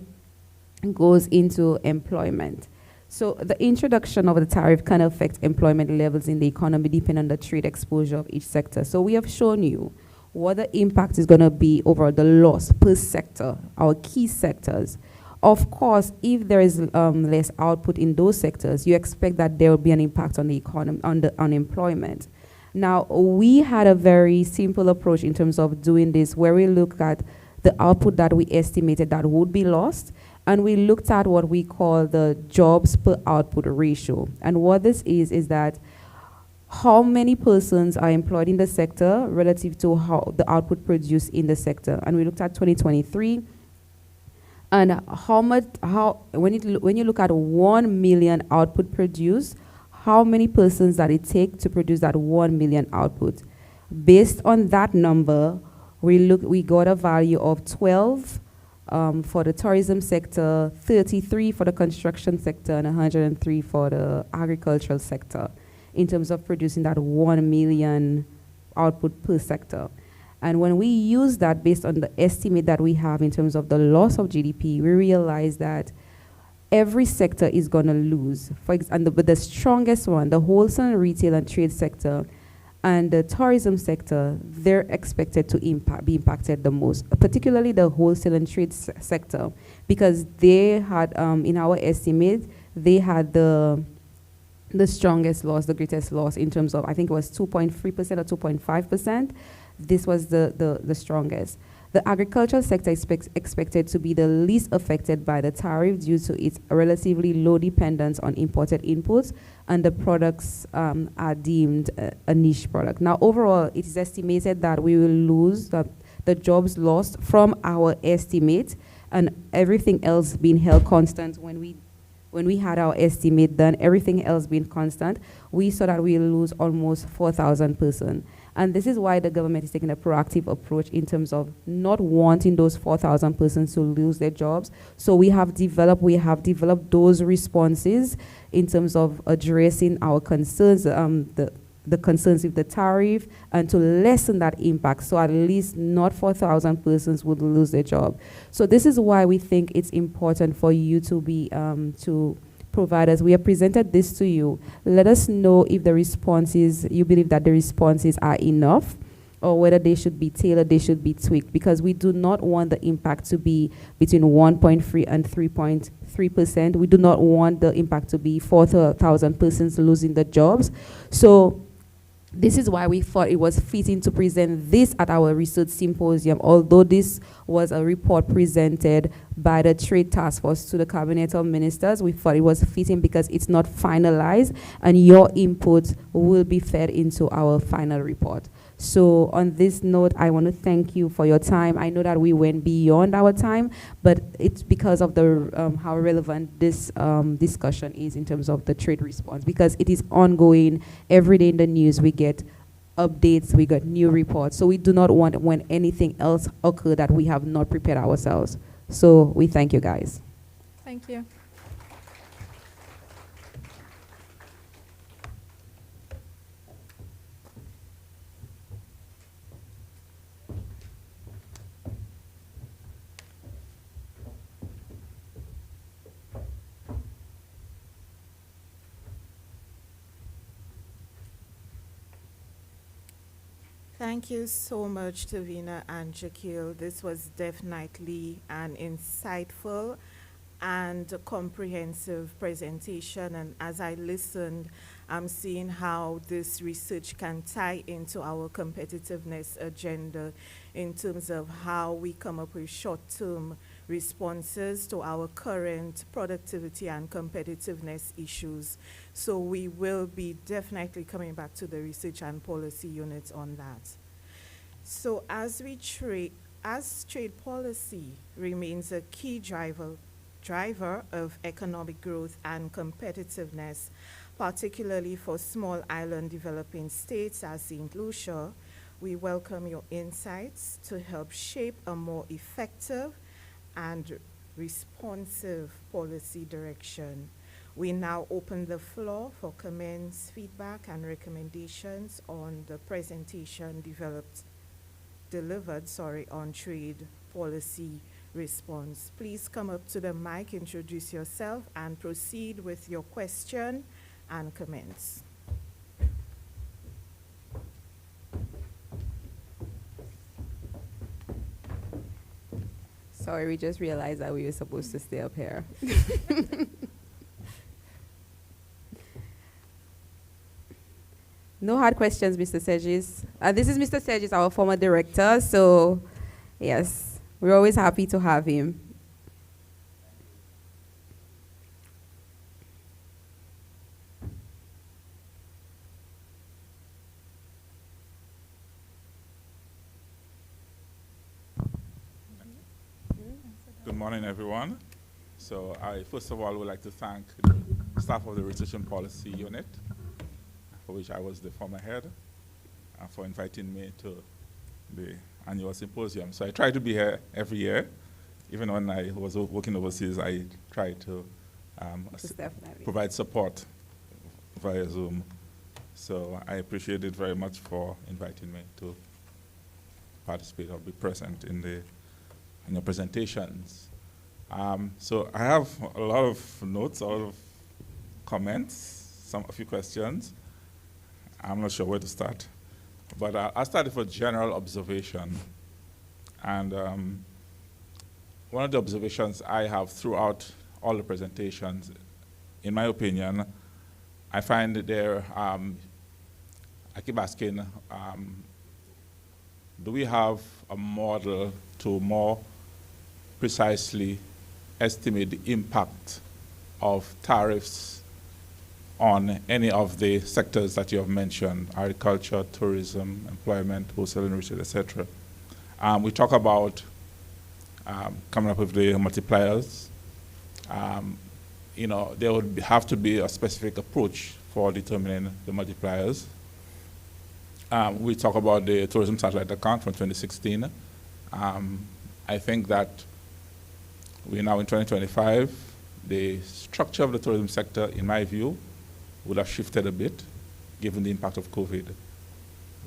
goes into employment. So the introduction of the tariff can affect employment levels in the economy depending on the trade exposure of each sector. So we have shown you what the impact is going to be over the loss per sector, our key sectors. Of course, if there is less output in those sectors, you expect that there will be an impact on the economy, on the unemployment. Now, we had a very simple approach in terms of doing this, where we look at the output that we estimated that would be lost, and we looked at what we call the jobs per output ratio. And what this is that how many persons are employed in the sector relative to how the output produced in the sector. And we looked at 2023, and when you look at 1 million output produced, how many persons that it take to produce that 1 million output. Based on that number, we got a value of 12 for the tourism sector, 33 for the construction sector, and 103 for the agricultural sector in terms of producing that 1 million output per sector. And when we use that based on the estimate that we have in terms of the loss of GDP, we realize that every sector is going to lose. But the strongest one, the wholesale and retail and trade sector, and the tourism sector, they're expected to be impacted the most, particularly the wholesale and trade sector, because they had, in our estimate, they had the strongest loss, the greatest loss in terms of, I think it was 2.3% or 2.5%. This was the strongest. The agricultural sector is expected to be the least affected by the tariff due to its relatively low dependence on imported inputs, and the products are deemed a niche product. Now, overall, it is estimated that we will lose the jobs lost from our estimate, and everything else being held constant. When we had our estimate done, everything else being constant, we saw that we lose almost 4,000 persons. And this is why the government is taking a proactive approach in terms of not wanting those 4,000 persons to lose their jobs. So we have developed those responses in terms of addressing our concerns, the concerns with the tariff, and to lessen that impact, so at least not 4,000 persons would lose their job. So this is why we think it's important for you to be to provide us. We have presented this to you. Let us know if the responses, you believe that the responses are enough, or whether they should be tailored, they should be tweaked, because we do not want the impact to be between 1.3 and 3.3%. We do not want the impact to be 4,000 persons losing their jobs. So this is why we thought it was fitting to present this at our research symposium. Although this was a report presented by the Trade Task Force to the Cabinet of Ministers, we thought it was fitting because it's not finalized, and your input will be fed into our final report. So on this note, I want to thank you for your time. I know that we went beyond our time, but it's because of the how relevant this discussion is in terms of the trade response, because it is ongoing. Every day in the news we get updates, we got new reports. So we do not want when anything else occur that we have not prepared ourselves. So we thank you guys. Thank you. Thank you so much, Tavina and Shaquille. This was definitely an insightful and comprehensive presentation. And as I listened, I'm seeing how this research can tie into our competitiveness agenda in terms of how we come up with short-term responses to our current productivity and competitiveness issues. So we will be definitely coming back to the research and policy unit on that. So as trade policy remains a key driver of economic growth and competitiveness, particularly for small island developing states as St. Lucia, we welcome your insights to help shape a more effective and responsive policy direction. We now open the floor for comments, feedback, and recommendations on the presentation delivered on trade policy response. Please come up to the mic, introduce yourself, and proceed with your question and comments. Sorry, we just realized that we were supposed to stay up here. No hard questions, Mr. Segis. This is Mr. Segis, our former director, so yes, we're always happy to have him. Good morning, everyone. So I first of all would like to thank the staff of the Research and Policy Unit, for which I was the former head, for inviting me to the annual symposium. So I try to be here every year. Even when I was working overseas, I tried to provide support via Zoom. So I appreciate it very much for inviting me to participate or be present in your presentations. So I have a lot of notes, a lot of comments, a few questions. I'm not sure where to start, but I'll start with a general observation. And one of the observations I have throughout all the presentations, in my opinion, I find that I keep asking do we have a model to more precisely estimate the impact of tariffs on any of the sectors that you have mentioned, agriculture, tourism, employment, wholesale and retail, etc. We talk about coming up with the multipliers. There would have to be a specific approach for determining the multipliers. We talk about the tourism satellite account from 2016. I think that we're now in 2025. The structure of the tourism sector, in my view, would have shifted a bit given the impact of COVID.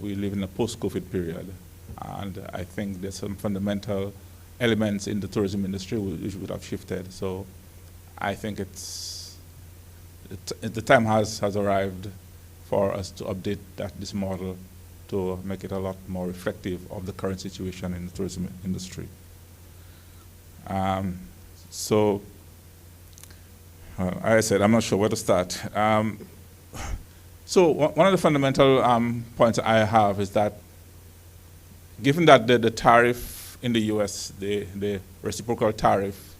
We live in a post-COVID period, and I think there's some fundamental elements in the tourism industry which would have shifted. So I think the time has arrived for us to update this model to make it a lot more reflective of the current situation in the tourism industry. I said, I'm not sure where to start. So one of the fundamental points I have is that given that the tariff in the US, the reciprocal tariff,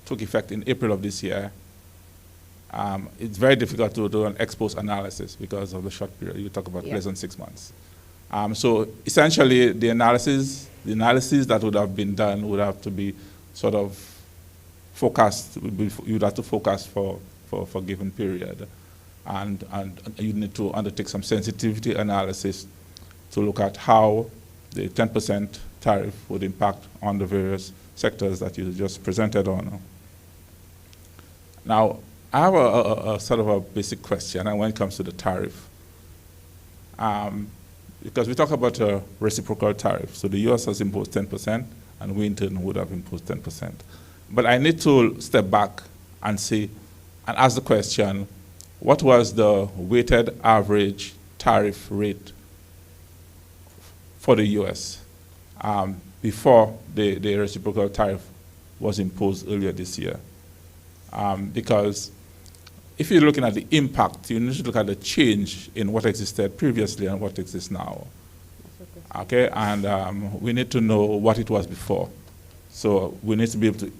took effect in April of this year, it's very difficult to do an ex post analysis because of the short period. You talk about less than 6 months. So essentially, the analysis that would have been done would have to be sort of forecast. You'd have to forecast for a given period, and you need to undertake some sensitivity analysis to look at how the 10% tariff would impact on the various sectors that you just presented on. Now, I have a sort of a basic question when it comes to the tariff. Because we talk about a reciprocal tariff. So the US has imposed 10%, and we in turn would have imposed 10%. But I need to step back and ask the question, what was the weighted average tariff rate for the US before the reciprocal tariff was imposed earlier this year? Because if you're looking at the impact, you need to look at the change in what existed previously and what exists now. Okay, and we need to know what it was before. So we need to be able to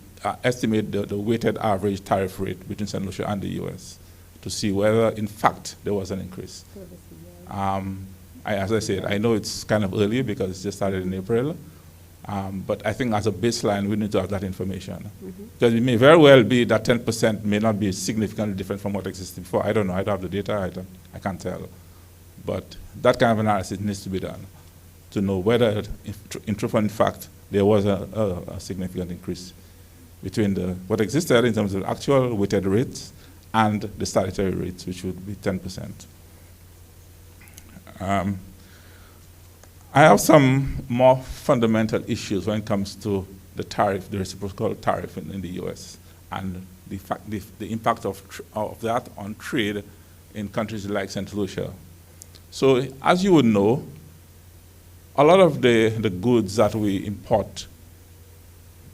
estimate the weighted average tariff rate between St. Lucia and the US to see whether, in fact, there was an increase. As I said, I know it's kind of early because it just started in April. But I think as a baseline, we need to have that information. Because it may very well be that 10% may not be significantly different from what existed before. I don't know. I don't have the data. I can't tell. But that kind of analysis needs to be done to know whether, in truth and fact, there was a significant increase between what existed in terms of actual weighted rates and the statutory rates, which would be 10%. I have some more fundamental issues when it comes to the tariff, the reciprocal tariff in the US, and the impact of that on trade in countries like St. Lucia. So as you would know, a lot of the goods that we import,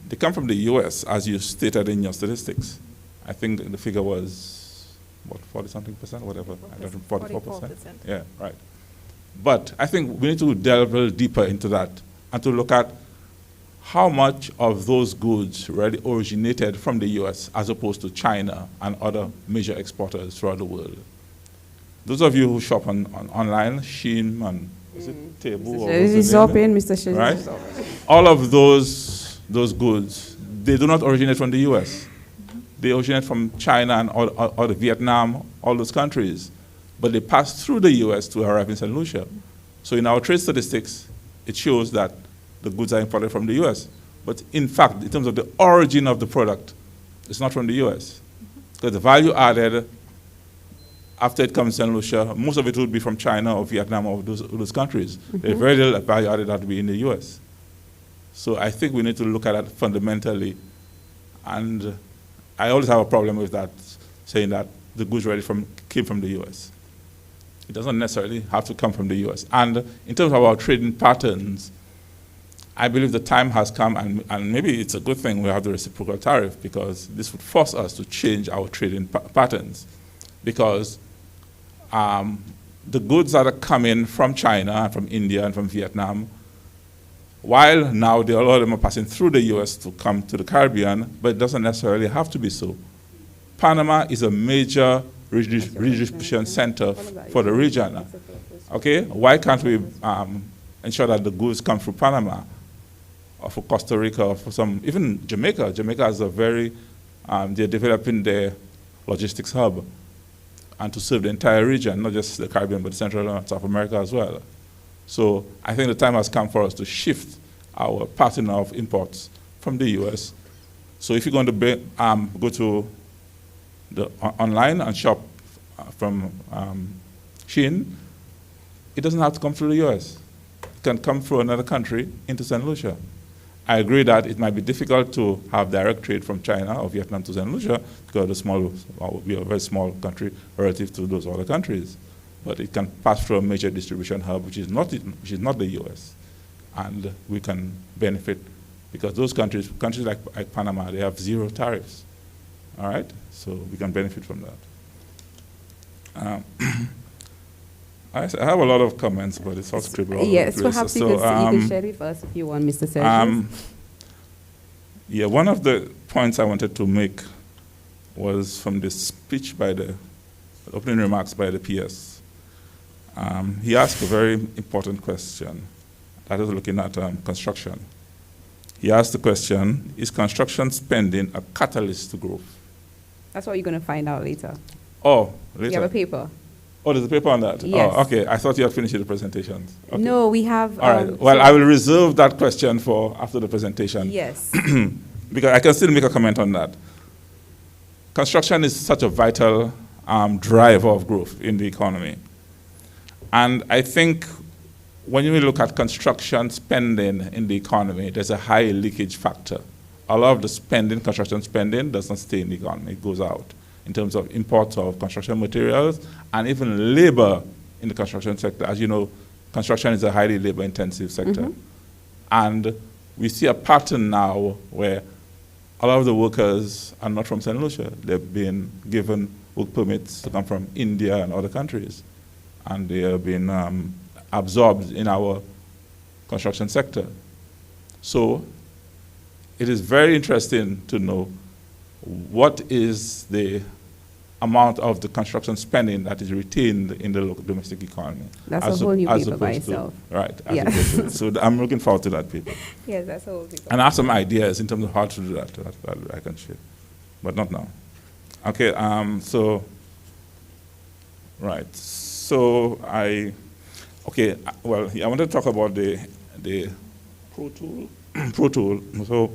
they come from the US, as you stated in your statistics. I think the figure was, what, 40-something%, whatever, 44%? Yeah, right. But I think we need to delve a little deeper into that and to look at how much of those goods really originated from the US as opposed to China and other major exporters throughout the world. Those of you who shop online, Shein and is it Table? Mr. Right? All of those goods, they do not originate from the US. They originate from China and or Vietnam, all those countries. But they pass through the US to arrive in St. Lucia. So in our trade statistics, it shows that the goods are imported from the US. But in fact, in terms of the origin of the product, it's not from the US. Because the value added after it comes to St. Lucia, most of it would be from China or Vietnam or those countries. There's very little value added that would be in the US. So I think we need to look at that fundamentally. And I always have a problem with that, saying that the goods really came from the US. It doesn't necessarily have to come from the US. And in terms of our trading patterns, I believe the time has come, and maybe it's a good thing we have the reciprocal tariff, because this would force us to change our trading patterns. Because the goods that are coming from China, and from India, and from Vietnam, while now a lot of them are passing through the U.S. to come to the Caribbean, but it doesn't necessarily have to be so. Panama is a major redistribution center for the region. Okay, why can't we ensure that the goods come through Panama, or for Costa Rica, or for some, even Jamaica? Jamaica is a very, they're developing their logistics hub, and to serve the entire region, not just the Caribbean, but Central and South America as well. So I think the time has come for us to shift our pattern of imports from the U.S. So if you're going to go to the online and shop from Shein, it doesn't have to come through the U.S. It can come through another country into St. Lucia. I agree that it might be difficult to have direct trade from China or Vietnam to St. Lucia because we are a very small country relative to those other countries. But it can pass through a major distribution hub, which is not the U.S., and we can benefit because those countries like Panama, they have zero tariffs. All right, so we can benefit from that. I have a lot of comments, but it's all scribbled all over the place. Yes, perhaps you can share with us if you want, Mr. Sergio. Yeah, one of the points I wanted to make was from the speech by the opening remarks by the PS. He asked a very important question. That is looking at construction. He asked the question, is construction spending a catalyst to growth? That's what you're going to find out later. Oh, later? You have a paper. Oh, there's a paper on that? Yes. Oh, okay. I thought you had finished the presentations. Okay. No, we have... All right. Well, I will reserve that question for after the presentation. Yes. Because I can still make a comment on that. Construction is such a vital driver of growth in the economy. And I think when you look at construction spending in the economy, there's a high leakage factor. A lot of the spending, construction spending, does not stay in the economy. It goes out in terms of imports of construction materials and even labor in the construction sector. As you know, construction is a highly labor-intensive sector. Mm-hmm. And we see a pattern now where a lot of the workers are not from St. Lucia. They've been given work permits to come from India and other countries. And they have been absorbed in our construction sector. So it is very interesting to know what is the amount of the construction spending that is retained in the local domestic economy. That's a whole new paper by itself. Right. Yes. So I'm looking forward to that paper. Yes, that's a whole paper. And I have some ideas in terms of how to do that I can share, but not now. Okay, right. So I want to talk about the Pro Tool. Pro Tool. So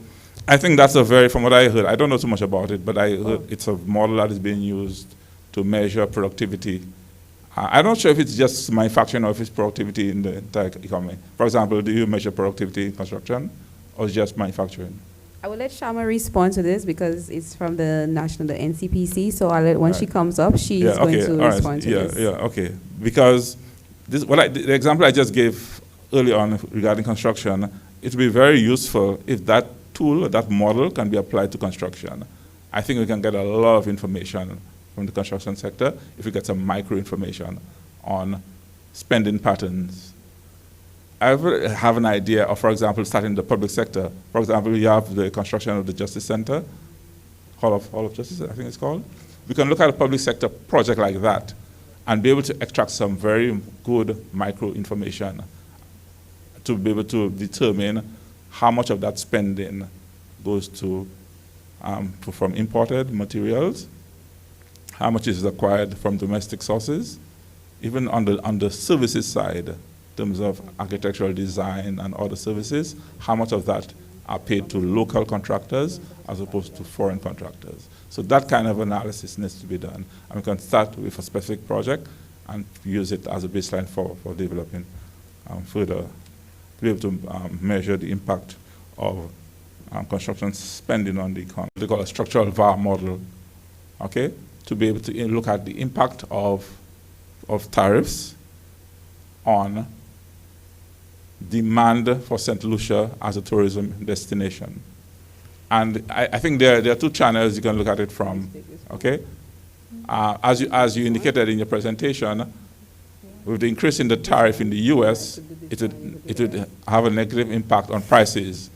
I think that's from what I heard, I don't know too much about it, but I heard it's a model that is being used to measure productivity. I'm not sure if it's just manufacturing or if it's productivity in the entire economy. For example, do you measure productivity in construction or just manufacturing? I will let Shama respond to this because it's from the NCPC. So I'll let, when she comes up, she's going to respond to this. Yeah, okay. Because the example I just gave early on regarding construction, it would be very useful if that tool, that model can be applied to construction. I think we can get a lot of information from the construction sector if we get some micro information on spending patterns. I have an idea of, for example, starting the public sector. For example, you have the construction of the Justice Center, Hall of Justice, I think it's called. We can look at a public sector project like that and be able to extract some very good micro information to be able to determine how much of that spending goes to from imported materials, how much is acquired from domestic sources, even on the services side, in terms of architectural design and other services, how much of that are paid to local contractors as opposed to foreign contractors. So that kind of analysis needs to be done. And we can start with a specific project and use it as a baseline for developing further, to be able to measure the impact of construction spending on the economy. They call a structural VAR model, okay? To be able to look at the impact of tariffs on demand for St. Lucia as a tourism destination. And I think there are two channels you can look at it from, okay? As you indicated in your presentation, with the increase in the tariff in the U.S., it would have a negative impact on prices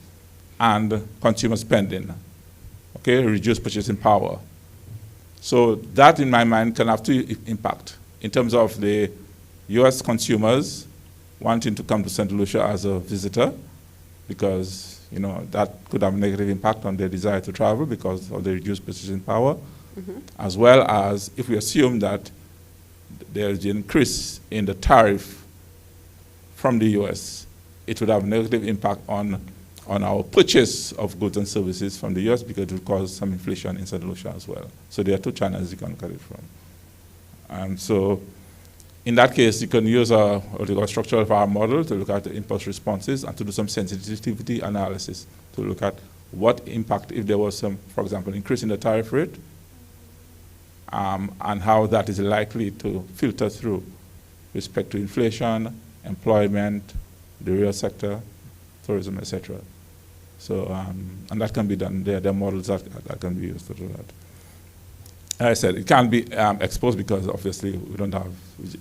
and consumer spending, okay, reduce purchasing power. So that, in my mind, can have two impact in terms of the U.S. consumers wanting to come to St. Lucia as a visitor, because that could have a negative impact on their desire to travel because of the reduced purchasing power, as well as if we assume that there is an increase in the tariff from the U.S., it would have a negative impact on our purchase of goods and services from the U.S. because it will cause some inflation in St. Lucia as well. So there are two channels you can look at it from. And so in that case, you can use what we call structural VAR model to look at the impulse responses and to do some sensitivity analysis to look at what impact if there was some, for example, increase in the tariff rate, and how that is likely to filter through respect to inflation, employment, the real sector, tourism, etc. So, and that can be done. There are models that can be used to do that. As I said, it can't be exposed because obviously we don't have,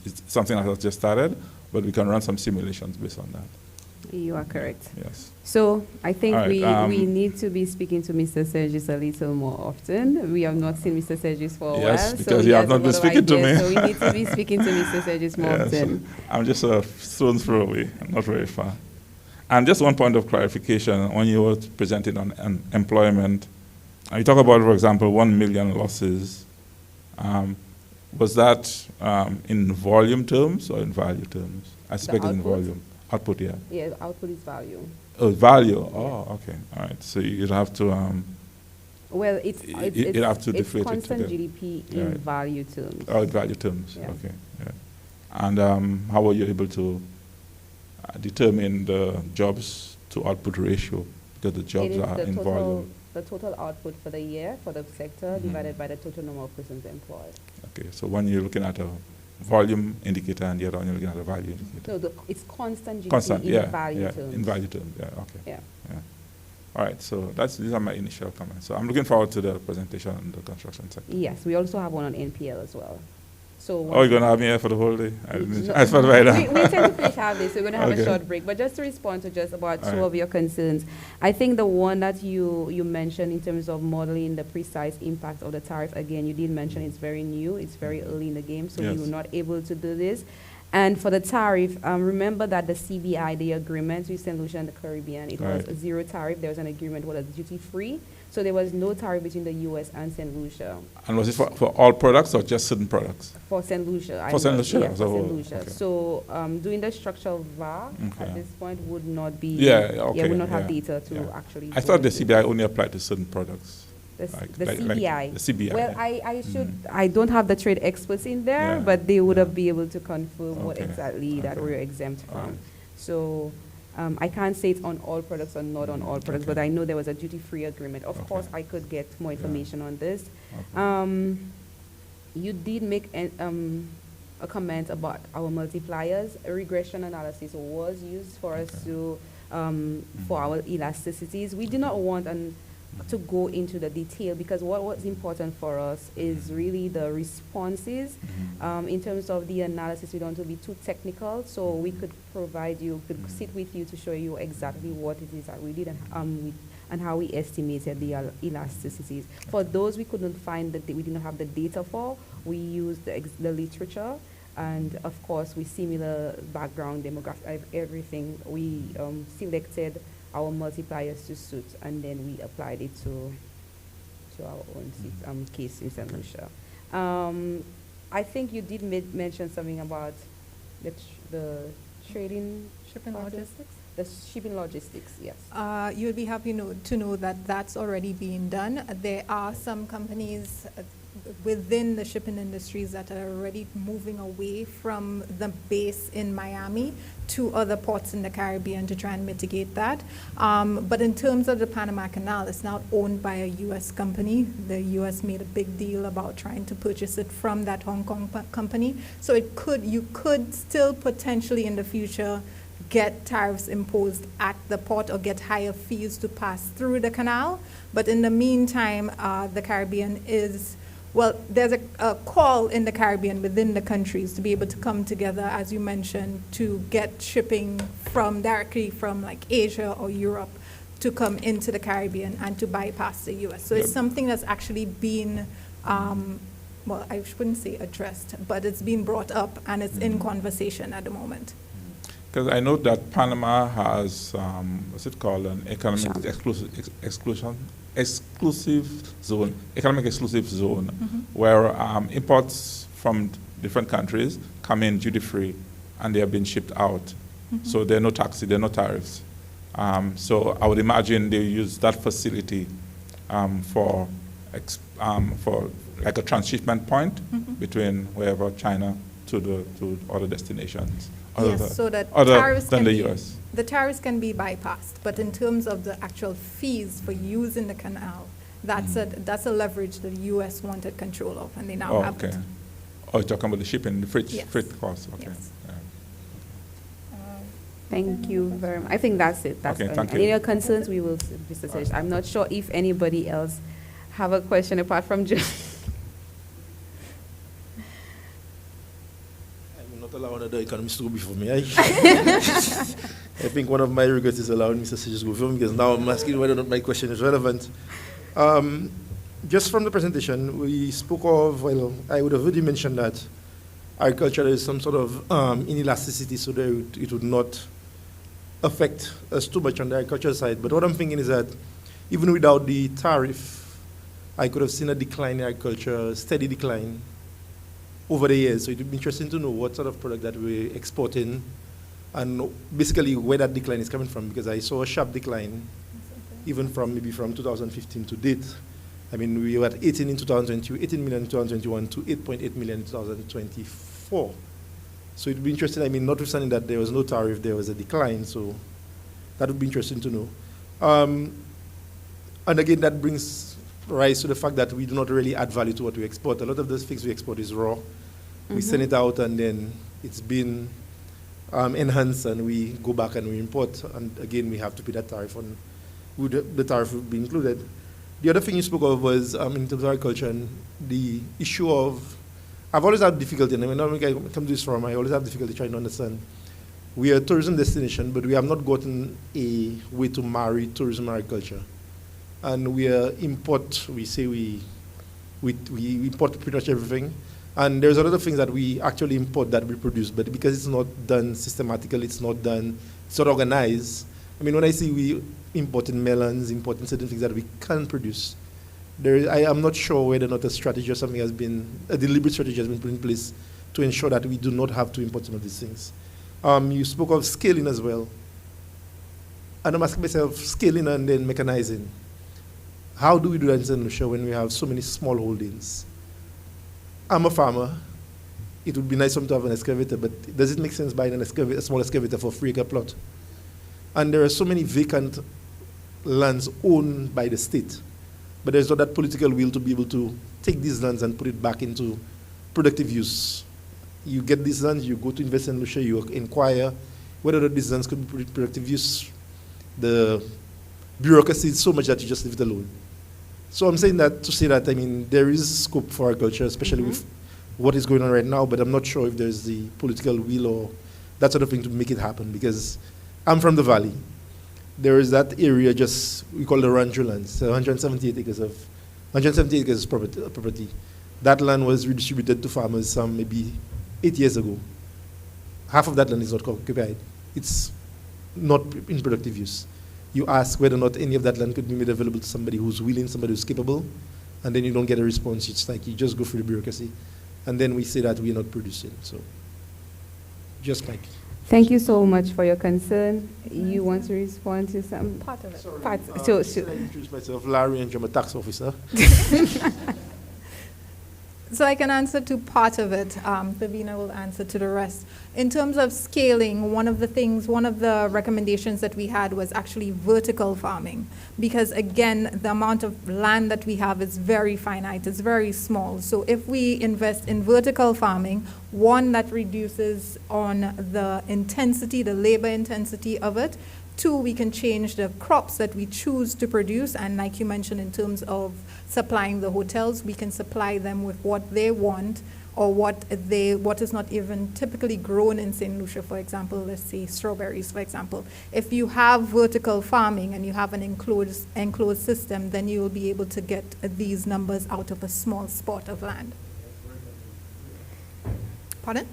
it's something that has just started, but we can run some simulations based on that. You are correct. Yes. So I think Right, we need to be speaking to Mr. Sergis a little more often. We have not seen Mr. Sergis for a while. Yes, because he you has have a not been lot of speaking to ideas, me. So we need to be speaking to Mr. Sergis more Yes. often. I'm just a stone's throw away. I'm not very far. And just one point of clarification, when you were presenting on employment, you talk about, for example, 1 million losses. Was that in volume terms or in value terms? I suspect it's in output? volume. Output, yeah. Yeah, output is value. Oh, value. Oh, okay. All right. So you'd have to, Well, it's you'd have to it's deflate it constant together. GDP Yeah, in right. value terms. Oh, in value terms. Yeah. Okay. Yeah. And how were you able to determine the jobs to output ratio? Because the It jobs is are the in total, volume. the total output for the year for the sector divided by the total number of persons employed. Okay. So when you're looking at a volume indicator and the other one you're looking at a value indicator. No, it's constant GDP Constant, in yeah, value yeah, terms. in value terms, yeah, okay. Yeah. Yeah. All right, so these are my initial comments. So I'm looking forward to the presentation on the construction sector. Yes, we also have one on NPL as well. So Oh, you're going to have me here for the whole day? No, I felt right now. we tend to finish half this, so we're going to have Okay. a short break. But just to respond to just about All two right. of your concerns, I think the one that you mentioned in terms of modeling the precise impact of the tariff, again, you did mention it's very new, it's very early in the game, so Yes. we were not able to do this. And for the tariff, remember that the CBI, the agreement with St. Lucia and the Caribbean, it was Right. a zero tariff. There was an agreement with a duty-free. So there was no tariff between the U.S. and St. Lucia. And was it for all products or just certain products? For St. Lucia. For St. Lucia Yeah, as for a whole, St. Lucia. okay. So doing the structural VAR Okay. at this point would not be, Yeah, okay, would not have yeah, data to yeah. actually. I go thought the into CBI only applied to certain products. The like CBI. the CBI. Well, yeah. I don't have the trade experts in there, Yeah, but they would yeah. have be able to confirm what Okay, exactly that okay. we're exempt All from. right. So I can't say it's on all products or not on all products, Okay. but I know there was a duty-free agreement. Of Okay. course, I could get more information on this. Okay. You did make a comment about our multipliers. A regression analysis was used for us Okay. to for our elasticities. We did not want to go into the detail because what was important for us is really the responses. In terms of the analysis, we don't want to be too technical, so we could provide you, could sit with you to show you exactly what it is that we did and how we estimated the elasticities. For those we couldn't find that we didn't have the data for, we used the literature, and of course with similar background demographic, everything. We selected our multipliers to suit, and then we applied it to our own case in St. Lucia. I think you did mention something about the trading Shipping process? logistics? The shipping logistics, yes. You would be happy to know that that's already being done. There are some companies within the shipping industries that are already moving away from the base in Miami to other ports in the Caribbean to try and mitigate that. But in terms of the Panama Canal, it's now owned by a U.S. company. The U.S. made a big deal about trying to purchase it from that Hong Kong company. So you could still potentially in the future get tariffs imposed at the port or get higher fees to pass through the canal. But in the meantime, the Caribbean is well, there's a call in the Caribbean within the countries to be able to come together, as you mentioned, to get shipping directly from like Asia or Europe to come into the Caribbean and to bypass the U.S. So it's something that's actually been, well, I wouldn't say addressed, but it's been brought up and it's in conversation at the moment. Because I know that Panama has, what's it called, an economic exclusive zone, where imports from different countries come in duty-free and they have been shipped out. So there are no taxes, there are no tariffs. So I would imagine they use that facility for like a transshipment point between wherever China to other destinations. Yes, so that the tariffs can be bypassed, but in terms of the actual fees for using the canal, that's a leverage that the U.S. wanted control of, and they now have it. Oh, you're talking about the shipping, the freight costs. Okay. Yes. Yeah. Thank you very much. I think that's it. That's Okay, thank you. Any other concerns, we will research. I'm not sure if anybody else have a question apart from John. I'm not allowing other economists to go before me. I think one of my regrets is allowing Mr. Sages to go before me, because now I'm asking whether or not my question is relevant. Just from the presentation, we spoke of, well, I would have already mentioned that agriculture is some sort of inelasticity, so that it would not affect us too much on the agriculture side. But what I'm thinking is that even without the tariff, I could have seen a decline in agriculture, steady decline over the years. So it would be interesting to know what sort of product that we're exporting and basically where that decline is coming from, because I saw a sharp decline even from maybe from 2015 to date. I mean, we were at 18 million in 2021 to 8.8 million in 2024. So it would be interesting, I mean, notwithstanding that there was no tariff, there was a decline, so that would be interesting to know. And again, that brings rise to the fact that we do not really add value to what we export. A lot of those things we export is raw. We send it out and then it's been enhanced and we go back and we import. And again, we have to pay that tariff on, the tariff would be included. The other thing you spoke of was in terms of agriculture and the issue of, I've always had difficulty, and when I come to this forum, I always have difficulty trying to understand. We are a tourism destination, but we have not gotten a way to marry tourism and agriculture. And we import, we say we import pretty much everything. And there's a lot of things that we actually import that we produce, but because it's not done systematically, it's not organized. I mean, when I see we importing melons, importing certain things that we can produce, I am not sure whether or not a strategy or something has been, a deliberate strategy has been put in place to ensure that we do not have to import some of these things. You spoke of scaling as well. And I'm asking myself, scaling and then mechanizing. How do we do that in St. Lucia when we have so many small holdings? I'm a farmer. It would be nice to have an excavator, but does it make sense buying a small excavator for 3-acre plot? And there are so many vacant lands owned by the state, but there's not that political will to be able to take these lands and put it back into productive use. You get these lands, you go to invest in Lucia, you inquire whether these lands could be put in productive use. The bureaucracy is so much that you just leave it alone. So I'm saying that to say that, I mean, there is scope for agriculture, especially with what is going on right now, but I'm not sure if there's the political will or that sort of thing to make it happen, because I'm from the valley. There is that area we call the rancho lands, 178 acres of property. That land was redistributed to farmers maybe 8 years ago. Half of that land is not occupied. It's not in productive use. You ask whether or not any of that land could be made available to somebody who's willing, somebody who's capable, and then you don't get a response. It's like you just go through the bureaucracy. And then we say that we're not producing. So, just Mike. Thank you so much for your concern. You want to respond to some? Part of it. Sorry. I introduce myself, Larry, and I'm a tax officer. So I can answer to part of it. Davina will answer to the rest. In terms of scaling, one of the recommendations that we had was actually vertical farming, because again, the amount of land that we have is very finite, it's very small. So if we invest in vertical farming, one, that reduces on the intensity, the labor intensity of it. Two, we can change the crops that we choose to produce, and like you mentioned, in terms of supplying the hotels, we can supply them with what they want, or what is not even typically grown in St. Lucia. For example, let's say strawberries, for example. If you have vertical farming and you have an enclosed system, then you will be able to get these numbers out of a small spot of land. Pardon?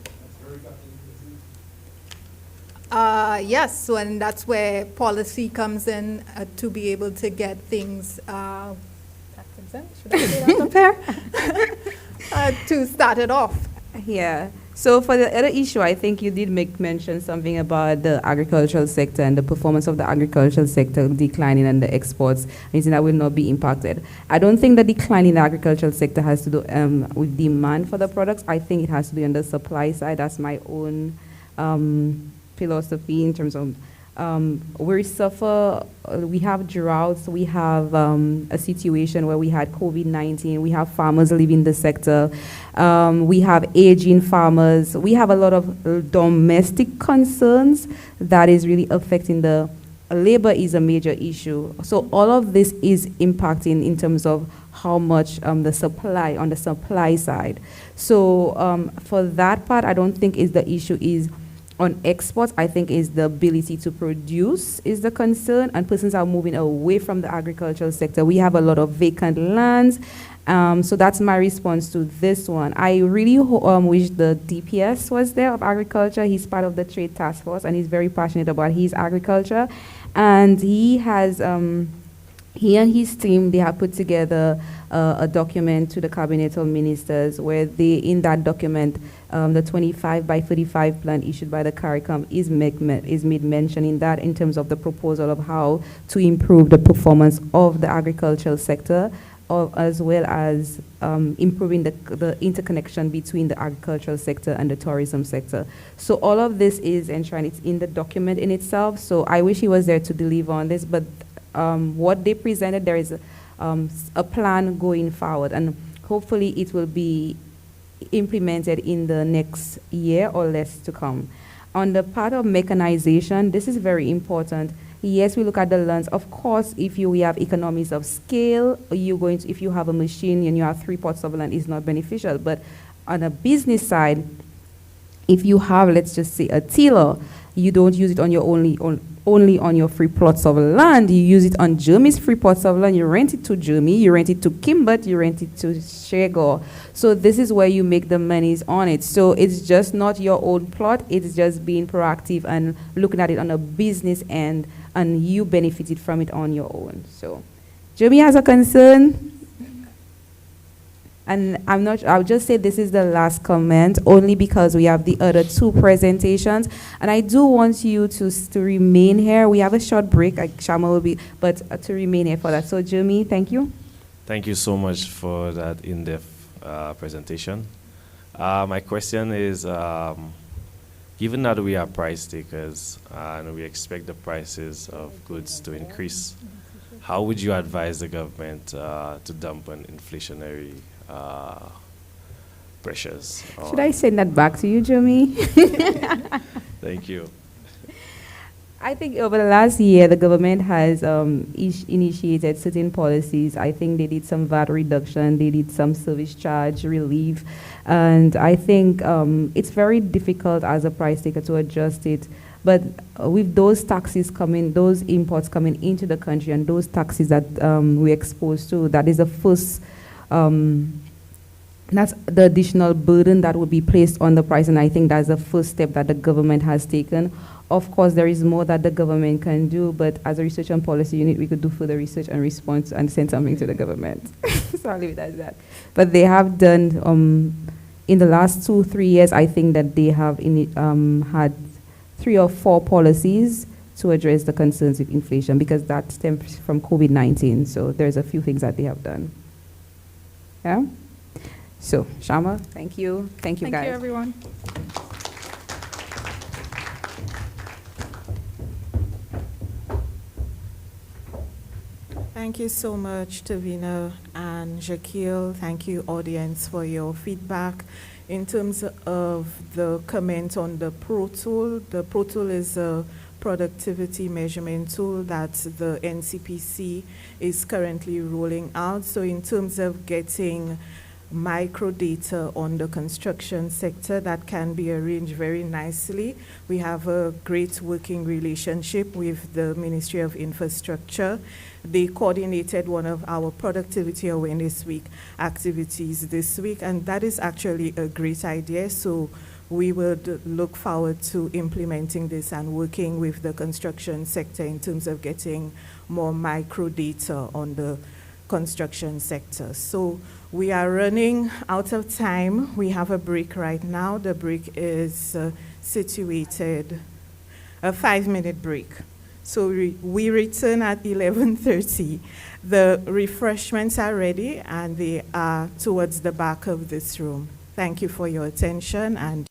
Yes, so and that's where policy comes in, to be able to get things tax exempt. Should I say that up here? To start it off. Yeah. So for the other issue, I think you did mention something about the agricultural sector and the performance of the agricultural sector declining and the exports, and that will not be impacted. I don't think the decline in the agricultural sector has to do with demand for the products. I think it has to be on the supply side. That's my own philosophy in terms of we have droughts, we have a situation where we had COVID-19, we have farmers leaving the sector, we have aging farmers, we have a lot of domestic concerns that is really affecting the labor is a major issue. So all of this is impacting in terms of how much the supply on the supply side. So for that part, I don't think is the issue is on exports. I think is the ability to produce is the concern, and persons are moving away from the agricultural sector. We have a lot of vacant lands. So that's my response to this one. I really wish the DPS was there of agriculture. He's part of the trade task force, and he's very passionate about his agriculture. And he has, he and his team, they have put together a document to the cabinet of ministers where they, in that document, the 25 by 35 plan issued by the CARICOM is made mention in that in terms of the proposal of how to improve the performance of the agricultural sector, as well as improving the interconnection between the agricultural sector and the tourism sector. So all of this is enshrined, it's in the document in itself. So I wish he was there to deliver on this, but what they presented, there is a plan going forward, and hopefully it will be implemented in the next year or less to come. On the part of mechanization, this is very important. Yes, we look at the lands. Of course, if we have economies of scale, if you have a machine and you have 3 plots of land, it's not beneficial. But on a business side, if you have, let's just say, a tiller, you don't use it on your only on your 3 plots of land. You use it on Jeremy's 3 plots of land. You rent it to Jeremy, you rent it to Kimbert, you rent it to Shego. So this is where you make the monies on it. So it's just not your own plot. It's just being proactive and looking at it on a business end, and you benefited from it on your own. So Jeremy has a concern. And I'll just say this is the last comment, only because we have the other 2 presentations. And I do want you to remain here. We have a short break, Shama will be, but to remain here for that. So Jeremy, thank you. Thank you so much for that in-depth presentation. My question is, given that we are price takers and we expect the prices of goods to increase, how would you advise the government to dampen inflationary pressures? Should I send that back to you, Jeremy? Thank you. I think over the last year, the government has initiated certain policies. I think they did some VAT reduction, they did some service charge relief, and I think it's very difficult as a price taker to adjust it. But with those taxes coming, those imports coming into the country, and those taxes that we're exposed to, that is the first that's the additional burden that would be placed on the price, and I think that's the first step that the government has taken. Of course, there is more that the government can do, but as a research and policy unit, we could do further research and response and send something to the government. So I'll leave it as that. But they have done, in the last 2-3 years, I think that they have had 3 or 4 policies to address the concerns with inflation, because that stems from COVID-19. So there's a few things that they have done. Yeah? So, Shama, thank you. Thank you, guys. Thank you, everyone. Thank you so much, Tavina and Jaquil. Thank you, audience, for your feedback. In terms of the comment on the Pro Tool is a productivity measurement tool that the NCPC is currently rolling out. So in terms of getting micro data on the construction sector, that can be arranged very nicely. We have a great working relationship with the Ministry of Infrastructure. They coordinated one of our Productivity Awareness Week activities this week, and that is actually a great idea. So we would look forward to implementing this and working with the construction sector in terms of getting more micro data on the construction sector. So we are running out of time. We have a break right now. The break is situated, a 5-minute break. So we return at 11:30. The refreshments are ready and they are towards the back of this room. Thank you for your attention. And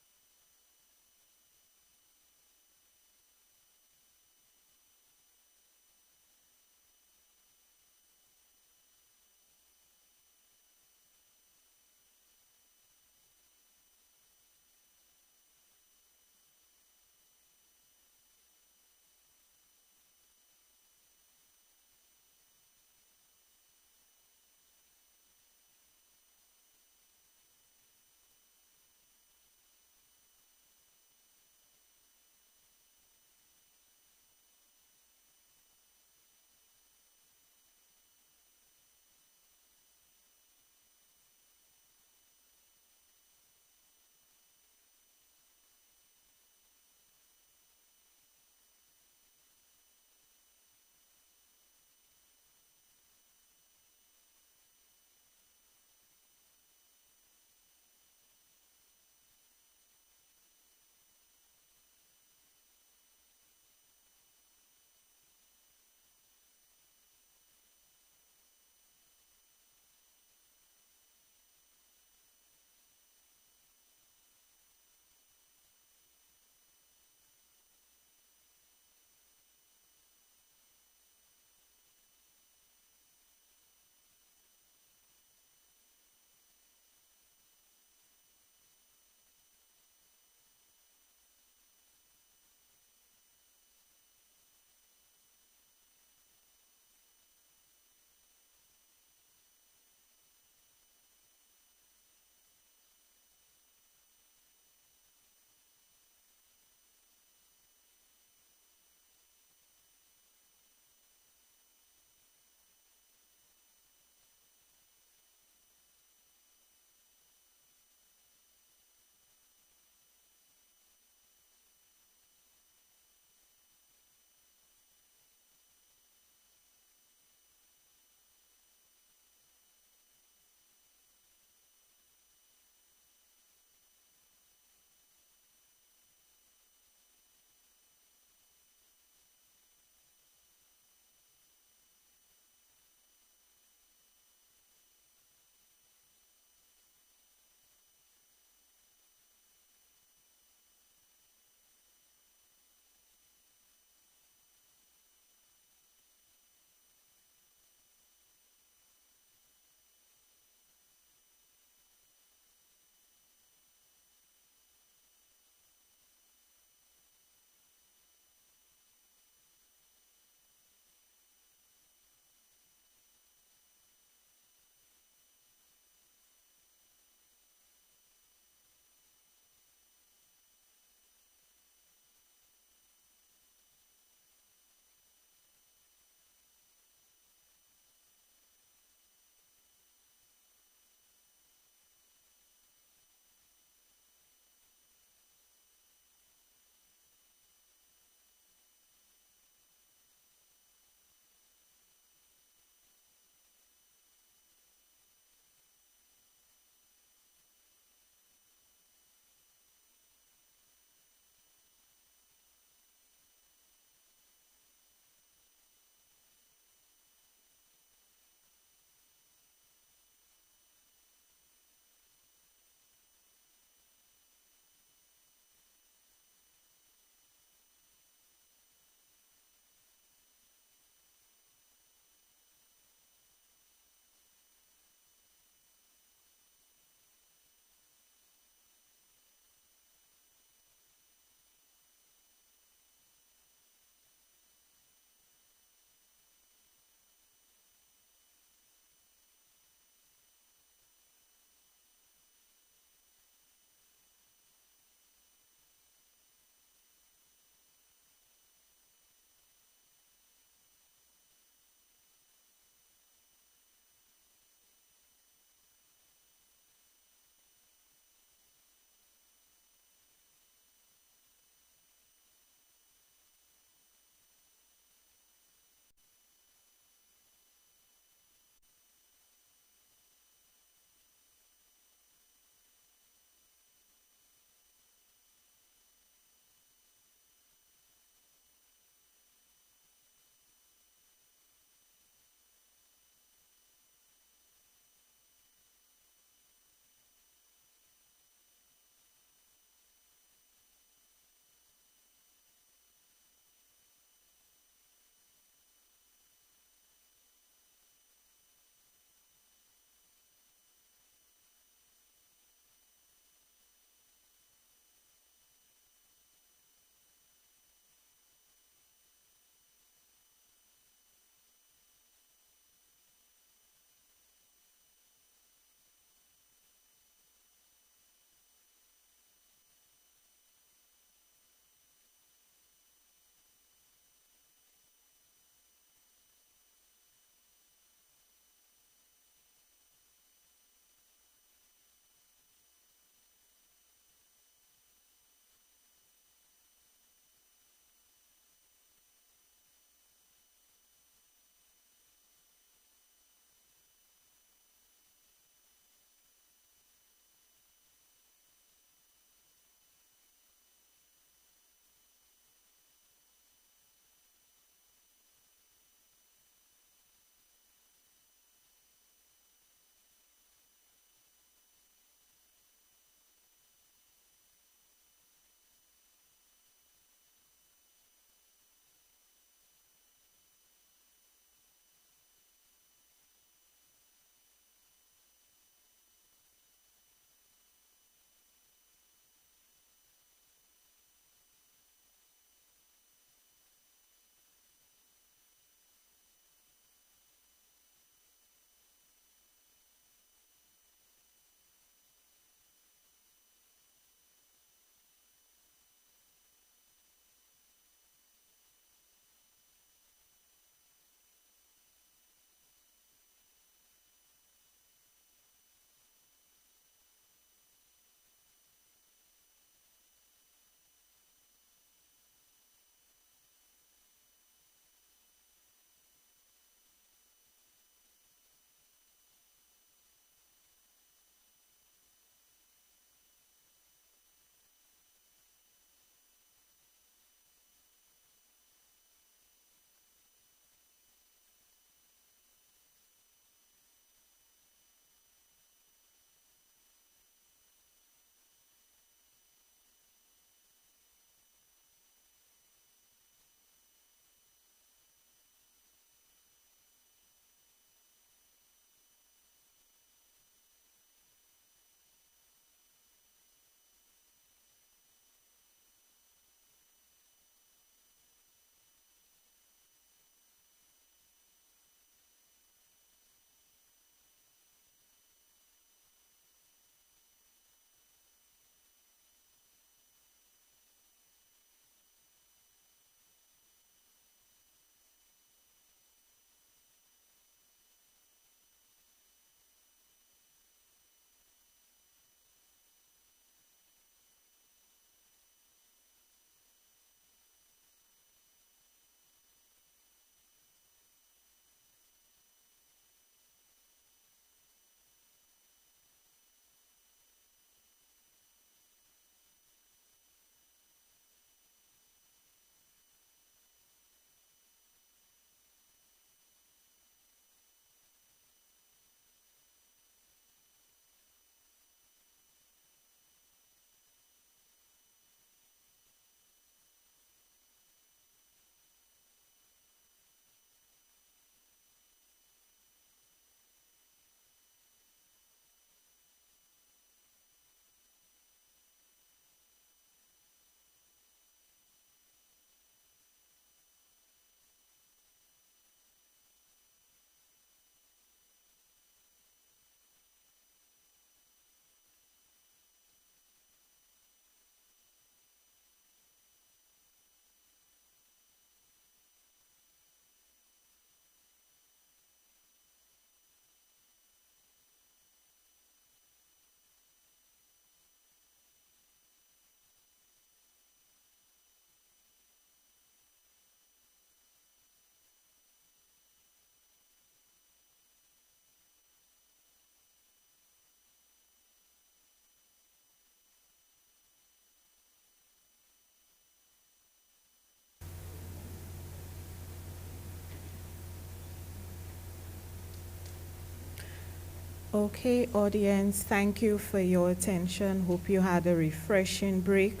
Okay, audience, thank you for your attention. Hope you had a refreshing break.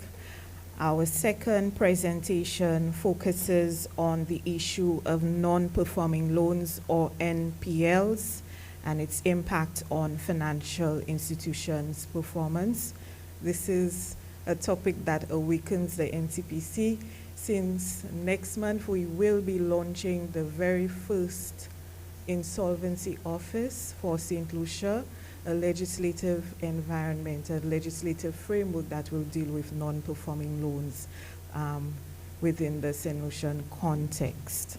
Our second presentation focuses on the issue of non-performing loans or NPLs and its impact on financial institutions' performance. This is a topic that awakens the NCPC since next month we will be launching the very first Insolvency Office for St. Lucia, a legislative environment, a legislative framework that will deal with non-performing loans within the St. Lucian context.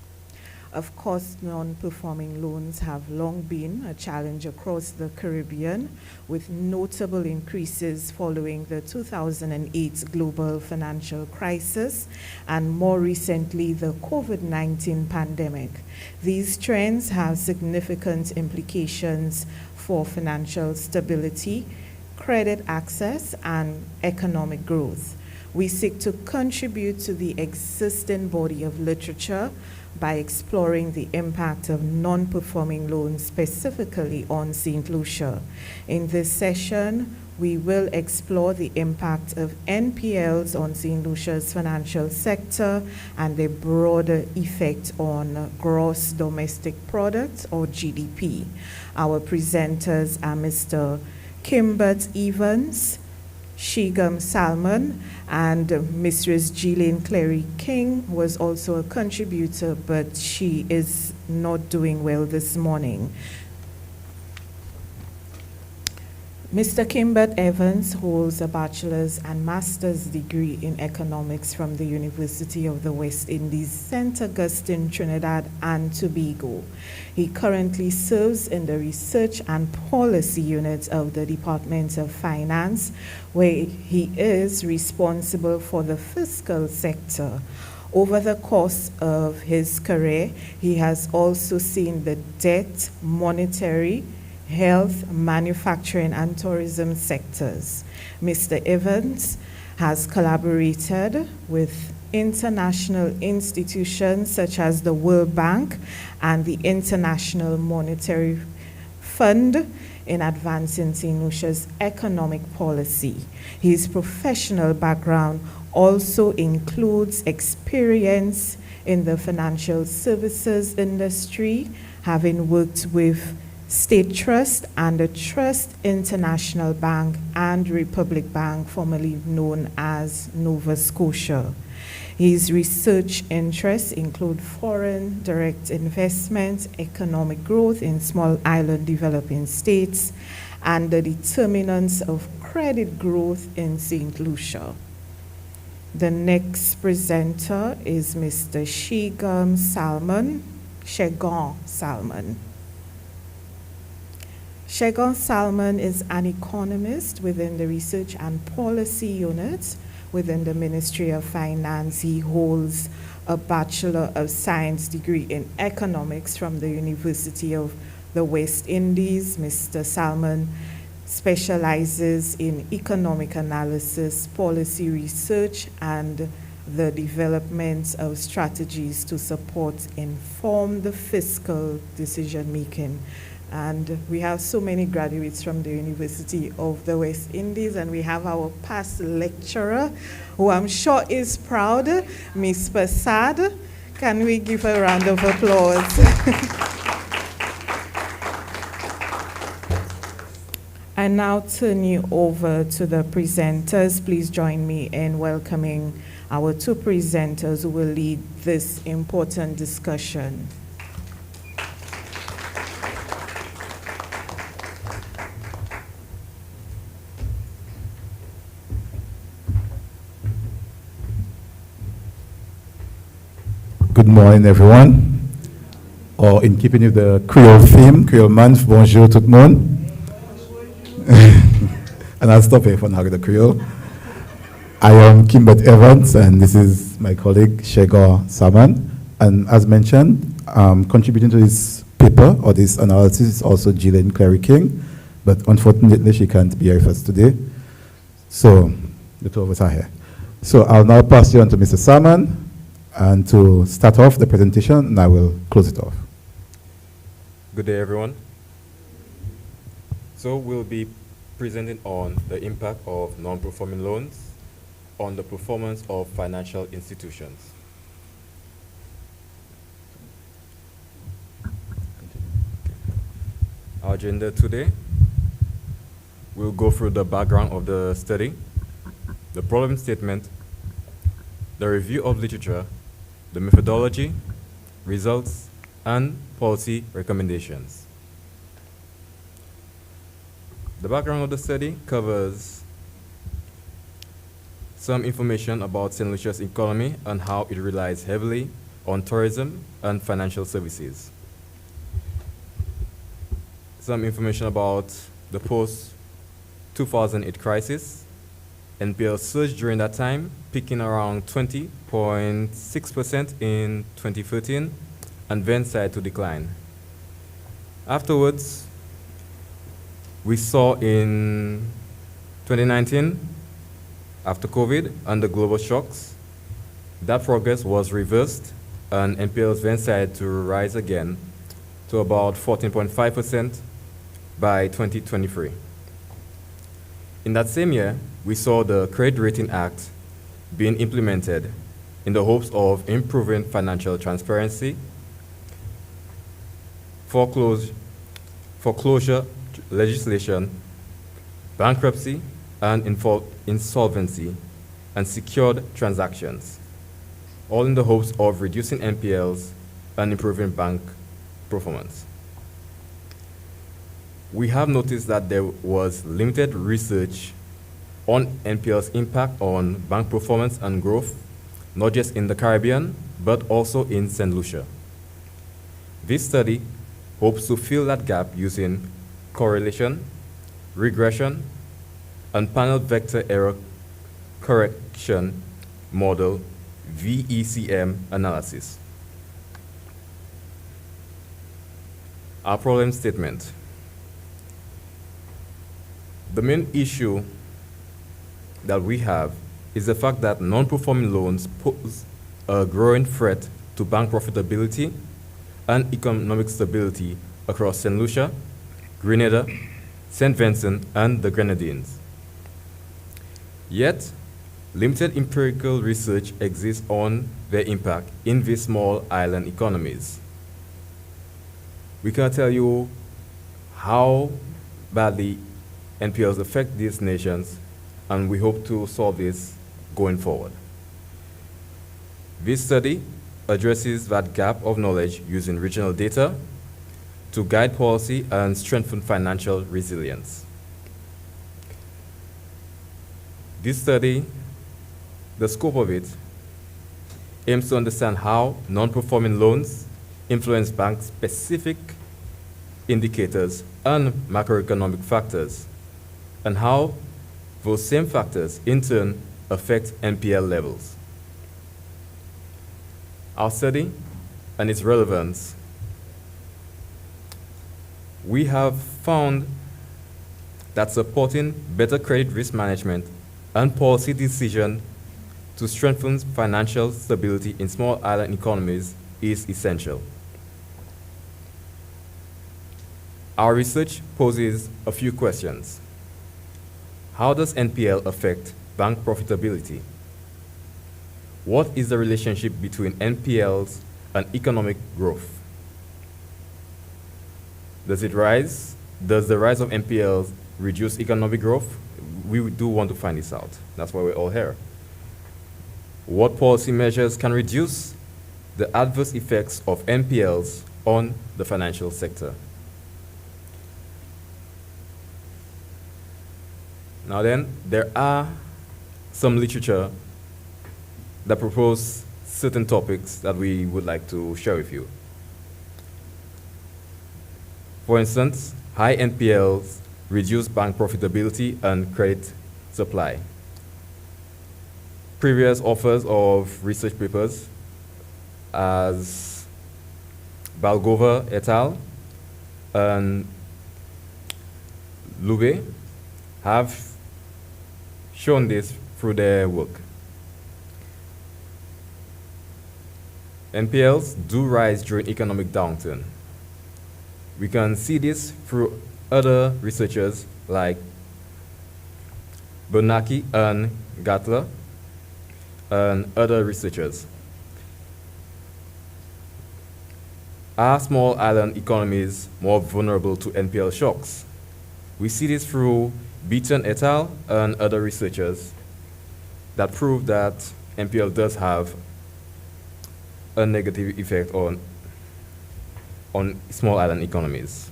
Of course, non-performing loans have long been a challenge across the Caribbean, with notable increases following the 2008 global financial crisis and more recently the COVID-19 pandemic. These trends have significant implications for financial stability, credit access, and economic growth. We seek to contribute to the existing body of literature by exploring the impact of non-performing loans specifically on St. Lucia. In this session, we will explore the impact of NPLs on St. Lucia's financial sector and the broader effect on gross domestic product or GDP. Our presenters are Mr. Kimbert Evans, Shigam Salmon, and Mistress Gillian Clary King was also a contributor, but she is not doing well this morning. Mr. Kimbert Evans holds a bachelor's and master's degree in economics from the University of the West Indies, St. Augustine, Trinidad and Tobago. He currently serves in the Research and Policy Unit of the Department of Finance, where he is responsible for the fiscal sector. Over the course of his career, he has also seen the debt, monetary, health, manufacturing, and tourism sectors. Mr. Evans has collaborated with international institutions such as the World Bank and the International Monetary Fund in advancing St. Lucia's economic policy. His professional background also includes experience in the financial services industry, having worked with State Trust and the Trust International Bank and Republic Bank, formerly known as Nova Scotia. His research interests include foreign direct investment, economic growth in small island developing states, and the determinants of credit growth in St. Lucia. The next presenter is Mr. Shigam Salmon, Shegon Salmon. Shegon Salmon is an economist within the Research and Policy Unit within the Ministry of Finance. He holds a Bachelor of Science degree in economics from the University of the West Indies. Mr. Salmon specializes in economic analysis, policy research, and the development of strategies to support informed fiscal decision making. And we have so many graduates from the University of the West Indies, and we have our past lecturer, who I'm sure is proud, Ms. Prasad. Can we give a round of applause? I now turn you over to the presenters. Please join me in welcoming our two presenters who will lead this important discussion. Good morning, everyone. Or in keeping with the Creole theme, Creole month, bonjour tout le monde. And I'll stop here for now with the Creole. I am Kimbert Evans, and this is my colleague, Shego Saman. And as mentioned, contributing to this paper or this analysis is also Gillian Clary King, but unfortunately she can't be here with us today. So the two of us are here. So I'll now pass you on to Mr. Saman, and to start off the presentation, and I will close it off. Good day, everyone. So we'll be presenting on the impact of non-performing loans on the performance of financial institutions. Our agenda today, we'll go through the background of the study, the problem statement, the review of literature, the methodology, results, and policy recommendations. The background of the study covers some information about St. Lucia's economy and how it relies heavily on tourism and financial services. Some information about the post-2008 crisis. NPL surged during that time, peaking around 20.6% in 2013, and then started to decline. Afterwards, we saw in 2019, after COVID and the global shocks, that progress was reversed, and NPLs then started to rise again to about 14.5% by 2023. In that same year, we saw the Credit Rating Act being implemented in the hopes of improving financial transparency, foreclosure legislation, bankruptcy and insolvency, and secured transactions, all in the hopes of reducing NPLs and improving bank performance. We have noticed that there was limited research on NPL's impact on bank performance and growth, not just in the Caribbean, but also in St. Lucia. This study hopes to fill that gap using correlation, regression, and panel vector error correction model VECM analysis. Our problem statement. The main issue that we have is the fact that non-performing loans pose a growing threat to bank profitability and economic stability across St. Lucia, Grenada, St. Vincent, and the Grenadines. Yet, limited empirical research exists on their impact in these small island economies. We cannot tell you how badly NPLs affect these nations, and we hope to solve this going forward. This study addresses that gap of knowledge using regional data to guide policy and strengthen financial resilience. This study, the scope of it, aims to understand how non-performing loans influence bank-specific indicators and macroeconomic factors, and how those same factors in turn affect NPL levels. Our study and its relevance. We have found that supporting better credit risk management and policy decision to strengthen financial stability in small island economies is essential. Our research poses a few questions. How does NPL affect bank profitability? What is the relationship between NPLs and economic growth? Does it rise? Does the rise of NPLs reduce economic growth? We do want to find this out. That's why we're all here. What policy measures can reduce the adverse effects of NPLs on the financial sector? Now then, there are some literature that propose certain topics that we would like to share with you. For instance, high NPLs reduce bank profitability and credit supply. Previous authors of research papers, as Balgova et al. And Lube, have shown this through their work. NPLs do rise during economic downturn. We can see this through other researchers like Bernanke and Gatler and other researchers. Are small island economies more vulnerable to NPL shocks? We see this through Beaton et al. And other researchers that prove that NPL does have a negative effect on small island economies.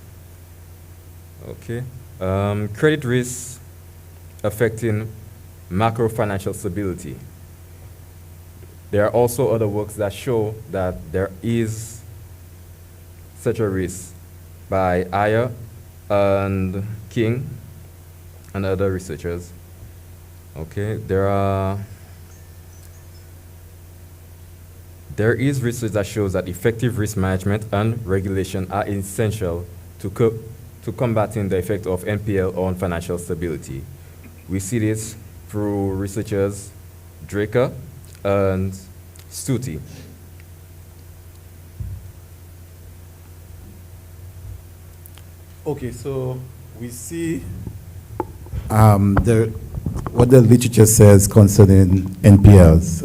Okay. Credit risks affecting macro financial stability. There are also other works that show that there is such a risk by Ayer and King and other researchers. Okay, there is research that shows that effective risk management and regulation are essential to combating the effect of NPL on financial stability. We see this through researchers Draker and Stuti. Okay, so we see what the literature says concerning NPLs,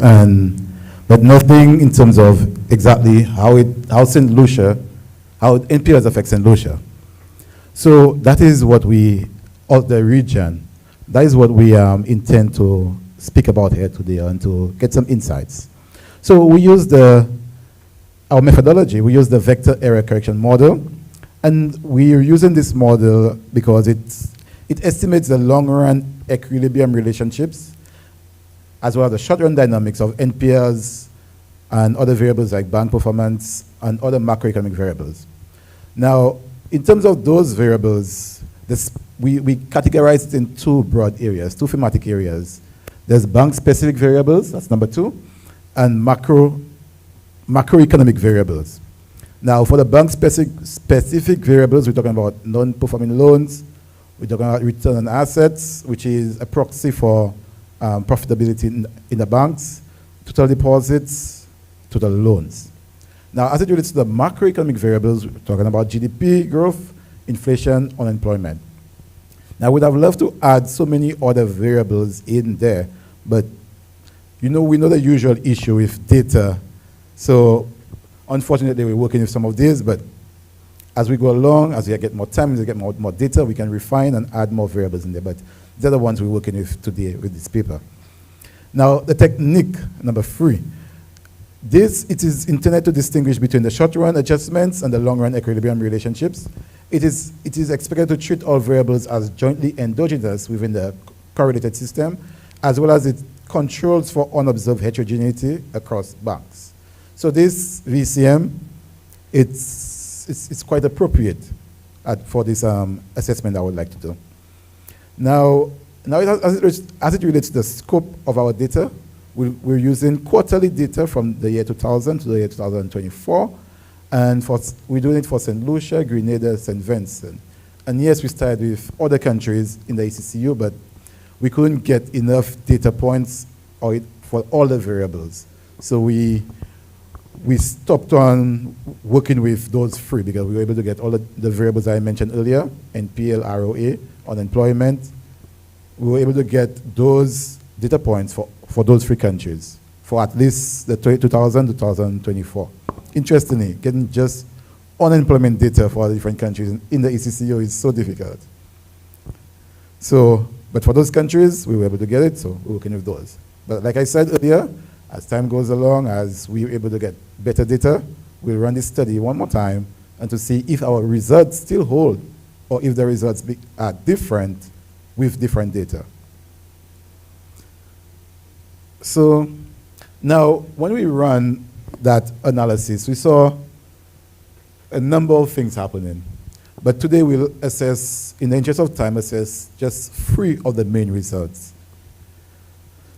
but nothing in terms of exactly how NPLs affect St. Lucia. So that is what the region, that is what we intend to speak about here today and to get some insights. So we use our methodology, we use the vector error correction model, and we are using this model because it estimates the long-run equilibrium relationships as well as the short-run dynamics of NPLs and other variables like bank performance and other macroeconomic variables. Now, in terms of those variables, we categorize it in two broad areas, two thematic areas. There's bank-specific variables, that's number 2, and macroeconomic variables. Now, for the bank-specific variables, we're talking about non-performing loans, we're talking about return on assets, which is a proxy for profitability in the banks, total deposits, total loans. Now, as it relates to the macroeconomic variables, we're talking about GDP growth, inflation, unemployment. Now, I would have loved to add so many other variables in there, but we know the usual issue with data. So, unfortunately, we're working with some of these, but as we go along, as we get more time, as we get more data, we can refine and add more variables in there. But they're the ones we're working with today with this paper. Now, the technique, number 3. It is intended to distinguish between the short-run adjustments and the long-run equilibrium relationships. It is expected to treat all variables as jointly endogenous within the correlated system, as well as it controls for unobserved heterogeneity across banks. So this VCM, it's quite appropriate for this assessment I would like to do. Now as it relates to the scope of our data, we're using quarterly data from the year 2000 to the year 2024, and we're doing it for St. Lucia, Grenada, St. Vincent. And yes, we started with other countries in the ECCU, but we couldn't get enough data points for all the variables. So we stopped on working with those 3 because we were able to get all the variables I mentioned earlier, NPL, ROA, unemployment. We were able to get those data points for those 3 countries for at least the 2000 to 2024. Interestingly, getting just unemployment data for the different countries in the ECCO is so difficult. So, but for those countries, we were able to get it, so we're working with those. But like I said earlier, as time goes along, as we're able to get better data, we'll run this study one more time and to see if our results still hold or if the results are different with different data. So now, when we run that analysis, we saw a number of things happening. But today we'll assess, in the interest of time, assess just 3 of the main results.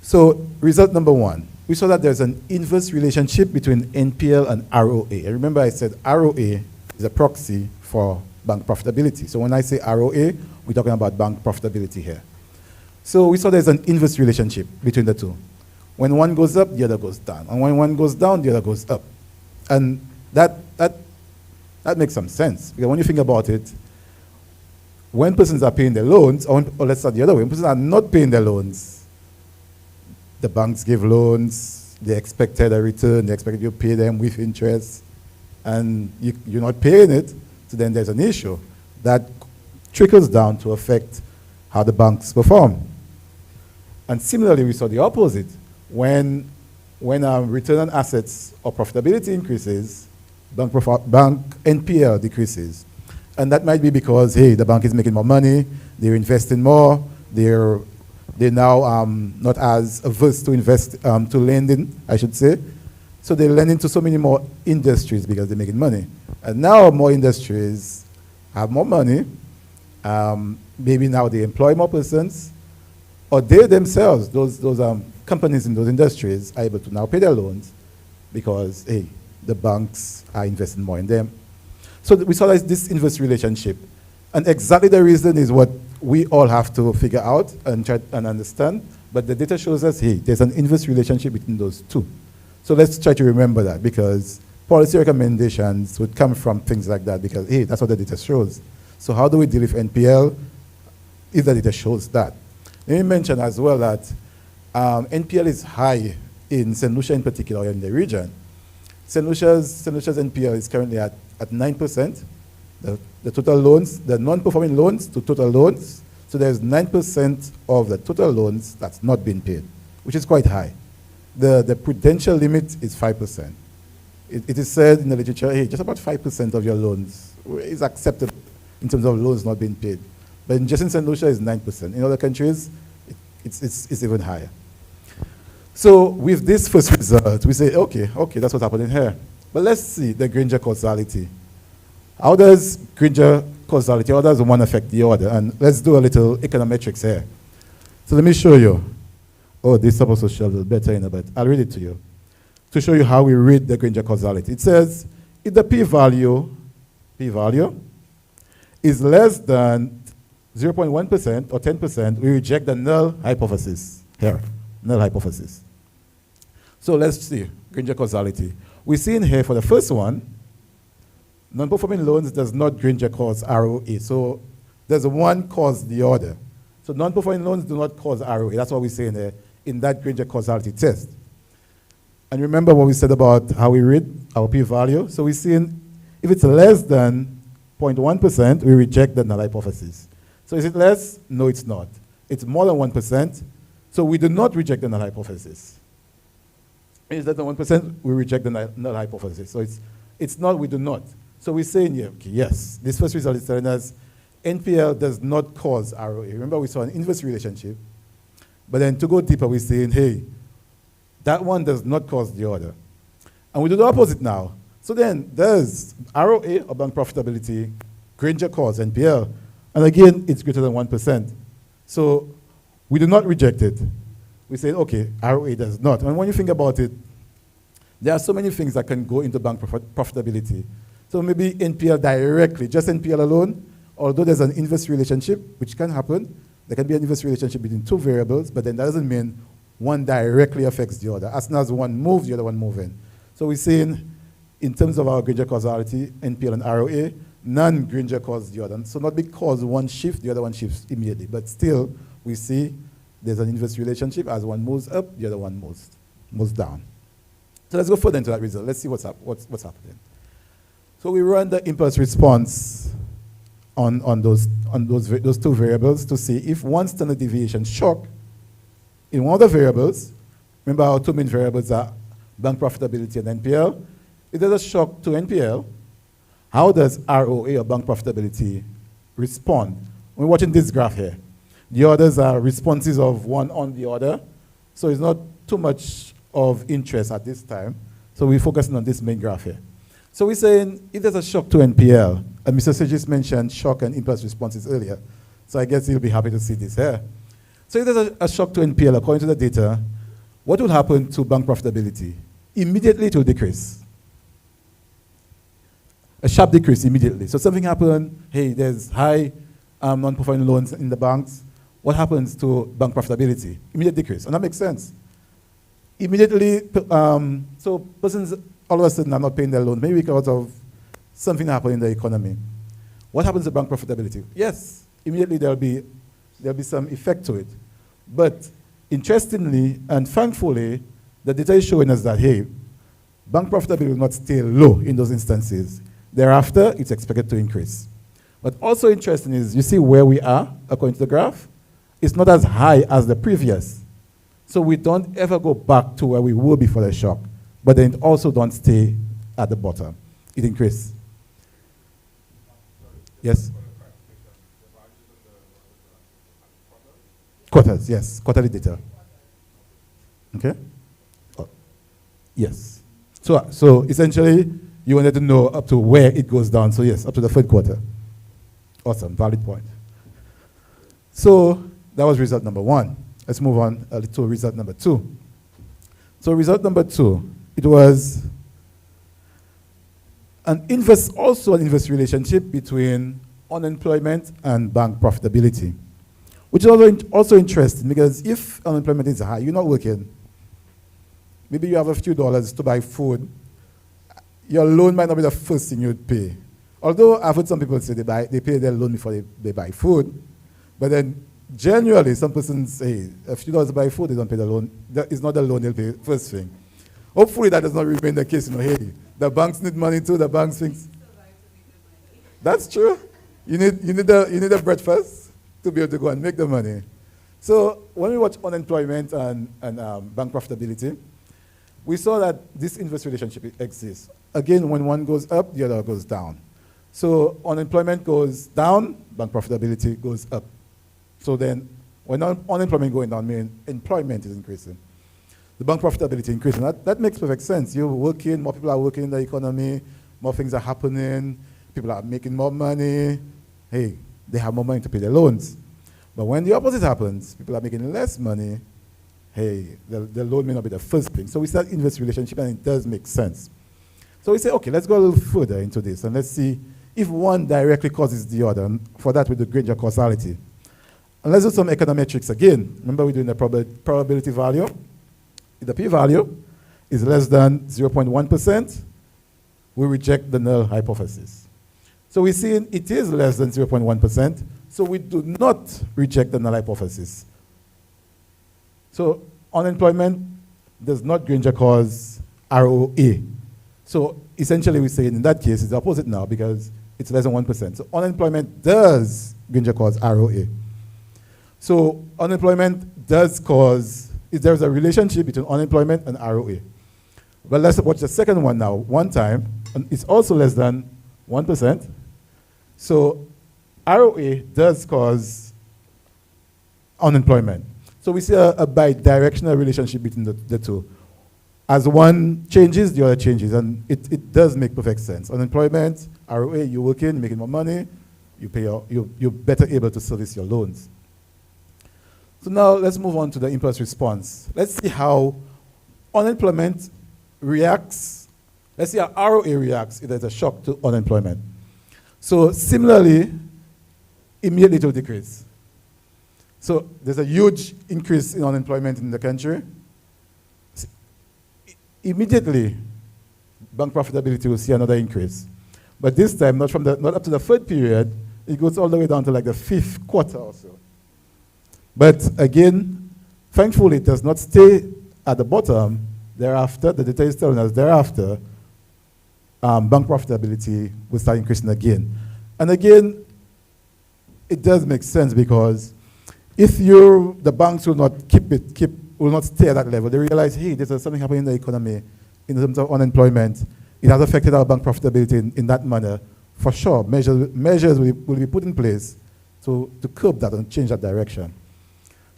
So result number 1, we saw that there's an inverse relationship between NPL and ROA. And remember I said ROA is a proxy for bank profitability. So when I say ROA, we're talking about bank profitability here. So we saw there's an inverse relationship between the two. When one goes up, the other goes down. And when one goes down, the other goes up. And that makes some sense. Because when you think about it, when persons are paying their loans, or let's start the other way, when persons are not paying their loans, the banks give loans, they expected a return, they expected you to pay them with interest, and you're not paying it, so then there's an issue that trickles down to affect how the banks perform. And similarly, we saw the opposite. When return on assets or profitability increases, bank NPL decreases. And that might be because, hey, the bank is making more money, they're investing more, they're now not as averse to invest, to lending, I should say. So they're lending to so many more industries because they're making money. And now more industries have more money. Maybe now they employ more persons, or they themselves, those companies in those industries, are able to now pay their loans because, hey, the banks are investing more in them. So we saw this inverse relationship. And exactly the reason is what we all have to figure out and try and understand. But the data shows us, hey, there's an inverse relationship between those two. So let's try to remember that, because policy recommendations would come from things like that, because, hey, that's what the data shows. So how do we deal with NPL if the data shows that? Let me mention as well that NPL is high in St. Lucia in particular, in the region. St. Lucia's NPL is currently at 9%. The total loans, the non-performing loans to total loans, so there's 9% of the total loans that's not being paid, which is quite high. The prudential limit is 5%. It is said in the literature, hey, just about 5% of your loans is acceptable in terms of loans not being paid. But just in St. Lucia, it's 9%. In other countries, it's even higher. So with this first result, we say, okay, that's what's happening here. But let's see the Granger causality. How does Granger causality, how does one affect the other? And let's do a little econometrics here. So let me show you. Oh, this is supposed to show a little better, but I'll read it to you to show you how we read the Granger causality. It says, if the p-value is less than 0.1% or 10%, we reject the null hypothesis here, null hypothesis. So let's see, Granger causality. We see in here for the first one, non-performing loans does not Granger cause ROA. So there's one cause the other. So non-performing loans do not cause ROA. That's what we say in there, in that Granger causality test. And remember what we said about how we read our p-value. So we see if it's less than 0.1%, we reject the null hypothesis. So is it less? No, it's not. It's more than 1%, so we do not reject the null hypothesis. Is that the 1%? We reject the null hypothesis. So it's not, we do not. So we say in here, okay, yes, this first result is telling us NPL does not cause ROA. Remember, we saw an inverse relationship. But then to go deeper, we're saying, hey, that one does not cause the other. And we do the opposite now. So then, does ROA or bank profitability Granger cause NPL? And again, it's greater than 1%. So we do not reject it. We say, okay, ROA does not. And when you think about it, there are so many things that can go into bank profitability. So maybe NPL directly, just NPL alone, although there's an inverse relationship, which can happen, there can be an inverse relationship between two variables, but then that doesn't mean one directly affects the other. As soon as one moves, the other one moves in. So we're saying, in terms of our Granger causality, NPL and ROA, none Granger cause the other. So not because one shifts, the other one shifts immediately, but still we see there's an inverse relationship. As one moves up, the other one moves down. So let's go further into that result. Let's see what's happening. So we run the impulse response on those two variables to see if one standard deviation shock in one of the variables. Remember our two main variables are bank profitability and NPL. If there's a shock to NPL, how does ROA or bank profitability respond? We're watching this graph here. The others are responses of one on the other. So it's not too much of interest at this time. So we're focusing on this main graph here. So we're saying if there's a shock to NPL, and Mr. Segis mentioned shock and impulse responses earlier. So I guess you'll be happy to see this here. So if there's a shock to NPL, according to the data, what will happen to bank profitability? Immediately it will decrease. A sharp decrease immediately. So something happened, hey, there's high non-performing loans in the banks. What happens to bank profitability? Immediate decrease, and that makes sense. Immediately, so persons all of a sudden are not paying their loan, maybe because of something happened in the economy. What happens to bank profitability? Yes, immediately there'll be some effect to it. But interestingly and thankfully, the data is showing us that, hey, bank profitability will not stay low in those instances. Thereafter, it's expected to increase. But also interesting is, you see where we are, according to the graph? It's not as high as the previous. So we don't ever go back to where we were before the shock, but then it also don't stay at the bottom. It increases. Yes? Quarters, yes, quarterly data. Okay? Oh, yes. So essentially, you wanted to know up to where it goes down. So yes, up to the third quarter. Awesome, valid point. So that was result number one. Let's move on to result number two. So result number two, it was an inverse relationship between unemployment and bank profitability, which is also interesting because if unemployment is high, you're not working. Maybe you have a few dollars to buy food. Your loan might not be the first thing you'd pay. Although I've heard some people say they pay their loan before they buy food, but then generally some persons say a few dollars to buy food, they don't pay the loan. It's not the loan they'll pay first thing. Hopefully that does not remain the case. Hey, the banks need money too. The banks think that's true. You need a breakfast to be able to go and make the money. So when we watch unemployment and bank profitability, we saw that this inverse relationship exists. Again, when one goes up, the other goes down. So unemployment goes down, bank profitability goes up. So then when unemployment going down, meaning employment is increasing. The bank profitability increasing. That makes perfect sense. You're working, more people are working in the economy, more things are happening, people are making more money. Hey, they have more money to pay their loans. But when the opposite happens, people are making less money, hey, the loan may not be the first thing. So we start inverse relationship and it does make sense. So we say, okay, let's go a little further into this and let's see if one directly causes the other. And for that, we do Granger causality. And let's do some econometrics again. Remember, we're doing the probability value. If the p-value is less than 0.1%, we reject the null hypothesis. So we see it is less than 0.1%, so we do not reject the null hypothesis. So unemployment does not Granger cause ROA. So essentially we say in that case it's the opposite now because it's less than 1%. So unemployment does Granger cause ROA. So unemployment does cause, there's a relationship between unemployment and ROA. But let's watch the second one now, one time, and it's also less than 1%. So ROA does cause unemployment. So we see a bidirectional relationship between the two. As one changes, the other changes, and it does make perfect sense. Unemployment, ROA, you're working, making more money, you're better able to service your loans. So now let's move on to the impulse response. Let's see how unemployment reacts. Let's see how ROA reacts if there's a shock to unemployment. So similarly, immediately it will decrease. So there's a huge increase in unemployment in the country. Immediately, bank profitability will see another increase. But this time, not up to the third period, it goes all the way down to like the fifth quarter or so. But again, thankfully, it does not stay at the bottom. Thereafter, the data is telling us thereafter, bank profitability will start increasing again. And again, it does make sense because if the banks will not will not stay at that level, they realize, hey, there's something happening in the economy in terms of unemployment. It has affected our bank profitability in that manner. For sure, measures will be put in place to curb that and change that direction.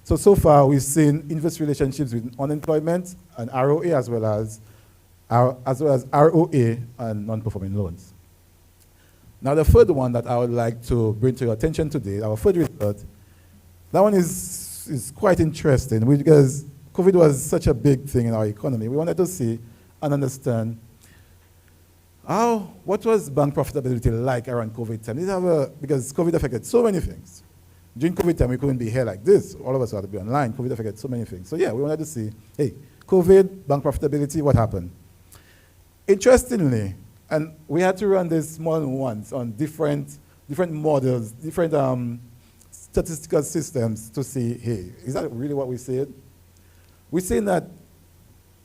So far, we've seen inverse relationships with unemployment and ROA as well as ROA and non-performing loans. Now, the third one that I would like to bring to your attention today, our third result, that one is quite interesting because COVID was such a big thing in our economy. We wanted to see and understand what was bank profitability like around COVID time. Because COVID affected so many things. During COVID time, we couldn't be here like this. All of us had to be online. COVID affected so many things. So yeah, we wanted to see, hey, COVID, bank profitability, what happened? Interestingly, and we had to run this more than once on different models, different statistical systems to see, hey, is that really what we said? We're saying that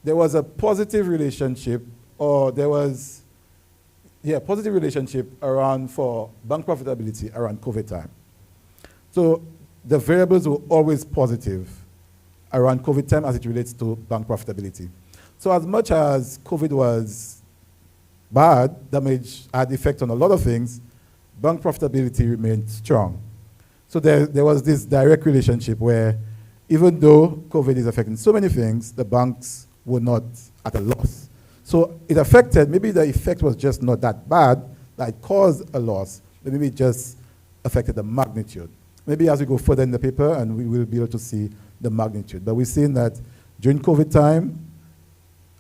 there was a positive relationship, or there was, positive relationship around for bank profitability around COVID time. So the variables were always positive around COVID time as it relates to bank profitability. So as much as COVID was bad, damage had effect on a lot of things, bank profitability remained strong. So there was this direct relationship where even though COVID is affecting so many things, the banks were not at a loss. So it affected, maybe the effect was just not that bad, that it caused a loss, but maybe it just affected the magnitude. Maybe as we go further in the paper, and we will be able to see the magnitude. But we've seen that during COVID time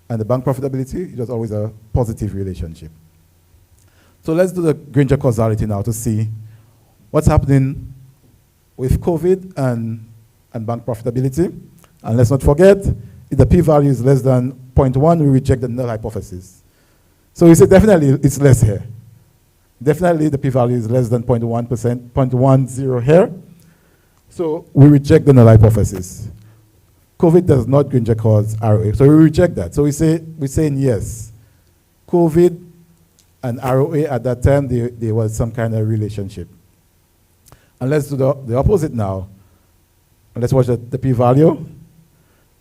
and the bank profitability, it was always a positive relationship. So let's do the Granger causality now to see what's happening with COVID and bank profitability. And let's not forget, if the p-value is less than 0.1, we reject the null hypothesis. So we say definitely it's less here. Definitely the p-value is less than 0.1%, 0.10 here. So we reject the null hypothesis. COVID does not Granger cause ROA, so we reject that. So we're saying yes. COVID and ROA at that time, there was some kind of relationship. And let's do the opposite now. And let's watch the p-value.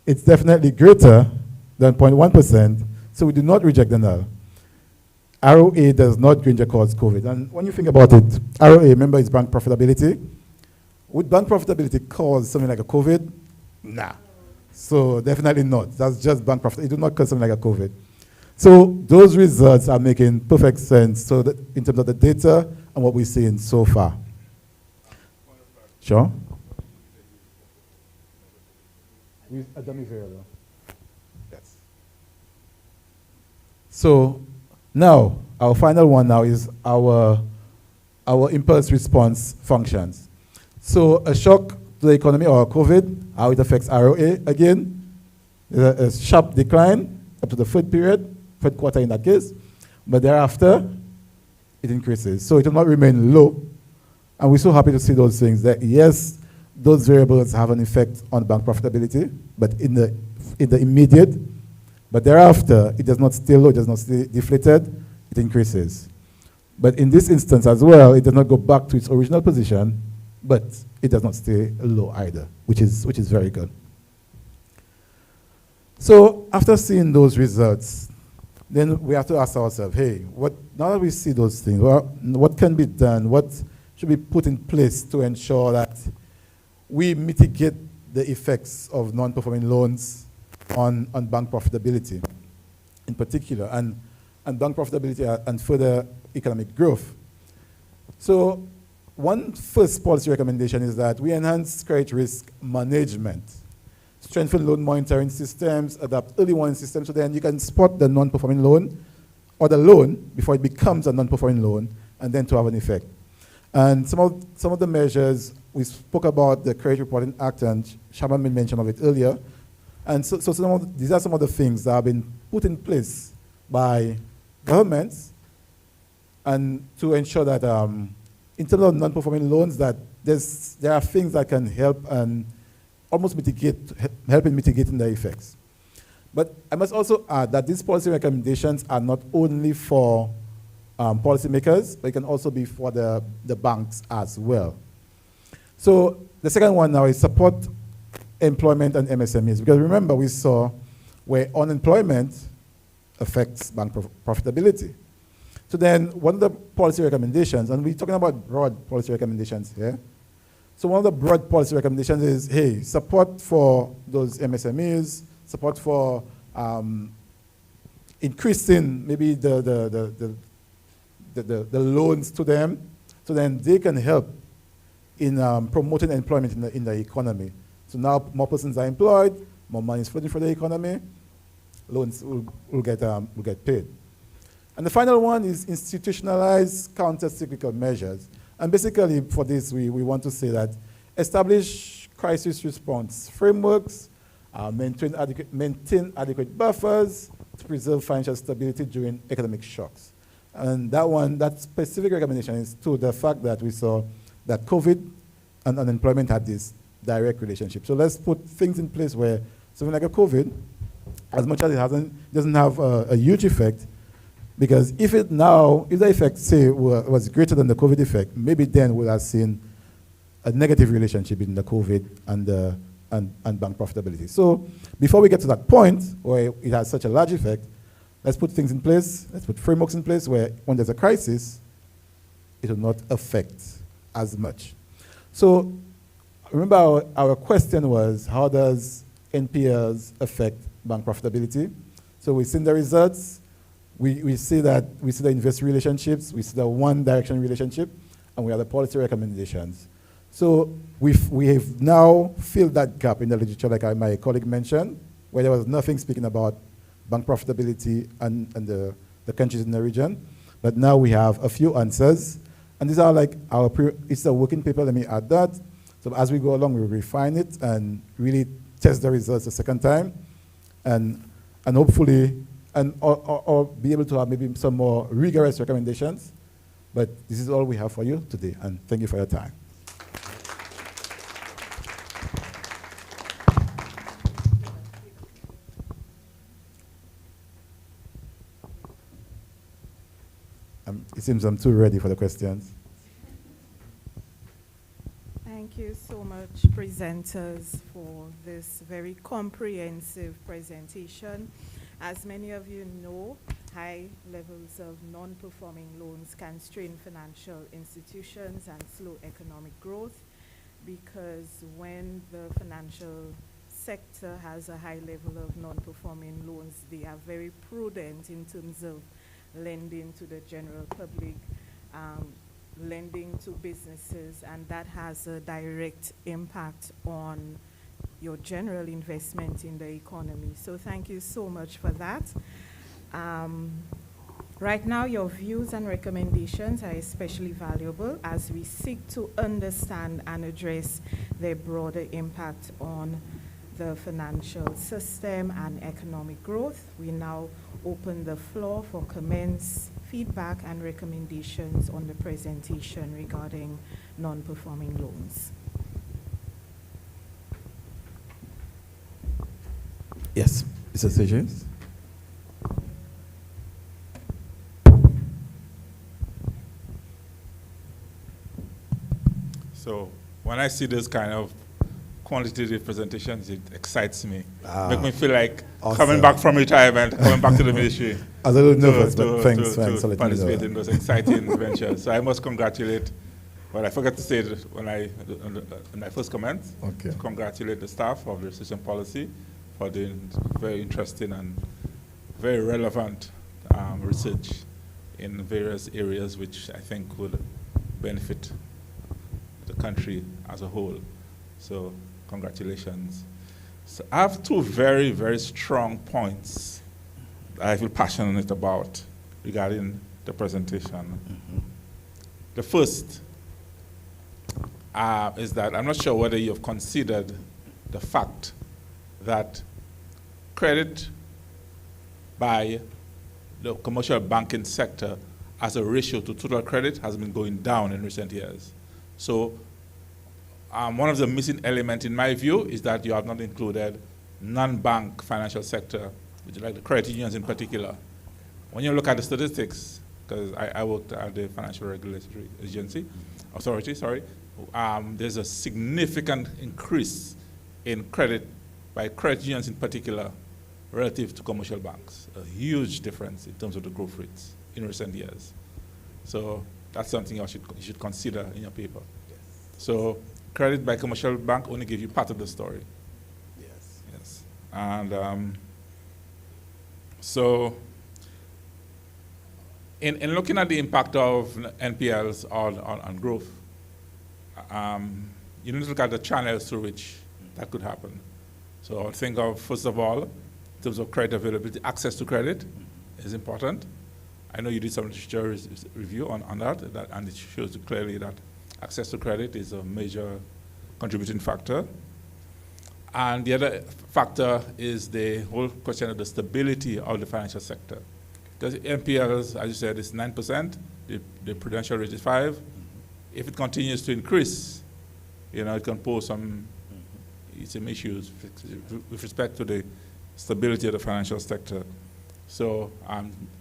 It's definitely greater than 0.1%, so we do not reject the null. ROA does not Granger cause COVID. And when you think about it, ROA, remember, is bank profitability. Would bank profitability cause something like a COVID? Nah. So definitely not. That's just bank profitability. It do not cause something like a COVID. So those results are making perfect sense so that in terms of the data and what we're seeing so far. Sure? With a dummy variable. Yes. So now, our final one now is our impulse response functions. So a shock to the economy or COVID, how it affects ROA again, there's a sharp decline up to the third quarter in that case, but thereafter it increases. So it will not remain low. And we're so happy to see those things that yes, those variables have an effect on bank profitability, but in the immediate, but thereafter it does not stay low, it does not stay deflated, it increases. But in this instance as well, it does not go back to its original position, but it does not stay low either, which is very good. So after seeing those results, then we have to ask ourselves, hey, now that we see those things, what can be done? What should be put in place to ensure that we mitigate the effects of non-performing loans on bank profitability in particular, and bank profitability and further economic growth? So one first policy recommendation is that we enhance credit risk management, strengthen loan monitoring systems, adapt early warning systems, so then you can spot the non-performing loan or the loan before it becomes a non-performing loan, and then to have an effect. And some of the measures, we spoke about the Credit Reporting Act, and Shaman made mention of it earlier. And so these are some of the things that have been put in place by governments, and to ensure that in terms of non-performing loans, that there are things that can help and almost help in mitigating the effects. But I must also add that these policy recommendations are not only for policymakers, but it can also be for the banks as well. So the second one now is support employment and MSMEs, because remember we saw where unemployment affects bank profitability. So then one of the policy recommendations, and we're talking about broad policy recommendations here. So one of the broad policy recommendations is, hey, support for those MSMEs, support for increasing maybe the loans to them, so then they can help in promoting employment in the economy. So now more persons are employed, more money is flowing for the economy, loans will get paid. And the final one is institutionalized counter-cyclical measures. And basically for this, we want to say that establish crisis response frameworks, maintain adequate buffers to preserve financial stability during economic shocks. And that specific recommendation is to the fact that we saw that COVID and unemployment had this direct relationship. So let's put things in place where something like a COVID, as much as it doesn't have a huge effect, because if the effect, say, was greater than the COVID effect, maybe then we'll have seen a negative relationship between the COVID and bank profitability. So before we get to that point where it has such a large effect, let's put things in place, let's put frameworks in place where when there's a crisis, it will not affect as much. So remember our question was, how does NPLs affect bank profitability? So we've seen the results. We see the investor relationships, we see the one direction relationship, and we have the policy recommendations. So we have now filled that gap in the literature, like my colleague mentioned, where there was nothing speaking about bank profitability and the countries in the region. But now we have a few answers. And these are like it's a working paper, let me add that. So as we go along, we'll refine it and really test the results a second time. And hopefully, or be able to have maybe some more rigorous recommendations. But this is all we have for you today, and thank you for your time. It seems I'm too ready for the questions. Thank you so much, presenters, for this very comprehensive presentation. As many of you know, high levels of non-performing loans can strain financial institutions and slow economic growth, because when the financial sector has a high level of non-performing loans, they are very prudent in terms of lending to the general public, lending to businesses, and that has a direct impact on your general investment in the economy. So thank you so much for that. Right now, your views and recommendations are especially valuable as we seek to understand and address their broader impact on the financial system and economic growth. We now open the floor for comments, feedback, and recommendations on the presentation regarding non-performing loans. Yes, Mr. Sejers. So when I see this kind of quantitative presentations, it excites me. Make me feel like awesome. Coming back from retirement, coming back to the ministry. I was a little nervous, but thanks to for letting me participate know. in those exciting ventures. So I must congratulate, well, I forgot to say it when I first comment, Okay. to congratulate the staff of the Research and Policy for doing very interesting and very relevant research in various areas which I think would benefit the country as a whole. So congratulations. So I have two very, very strong points that I feel passionate about regarding the presentation. Mm-hmm. The first is that I'm not sure whether you have considered the fact that credit by the commercial banking sector as a ratio to total credit has been going down in recent years. So one of the missing elements in my view is that you have not included non-bank financial sector, which is like the credit unions in particular. When you look at the statistics, because I worked at the Financial Regulatory Authority, there's a significant increase in credit by credit unions in particular relative to commercial banks. A huge difference in terms of the growth rates in recent years. So that's something you should consider in your paper. Yes. So credit by commercial bank only gives you part of the story. Yes. Yes. And so in looking at the impact of NPLs on growth, you need to look at the channels through which that could happen. So think of, first of all, in terms of credit availability, access to credit is important. I know you did some literature review on that, and it shows clearly that access to credit is a major contributing factor. And the other factor is the whole question of the stability of the financial sector. Because NPLs, as you said, is 9%, the prudential rate is 5%. If it continues to increase, It can pose some issues with respect to the stability of the financial sector. So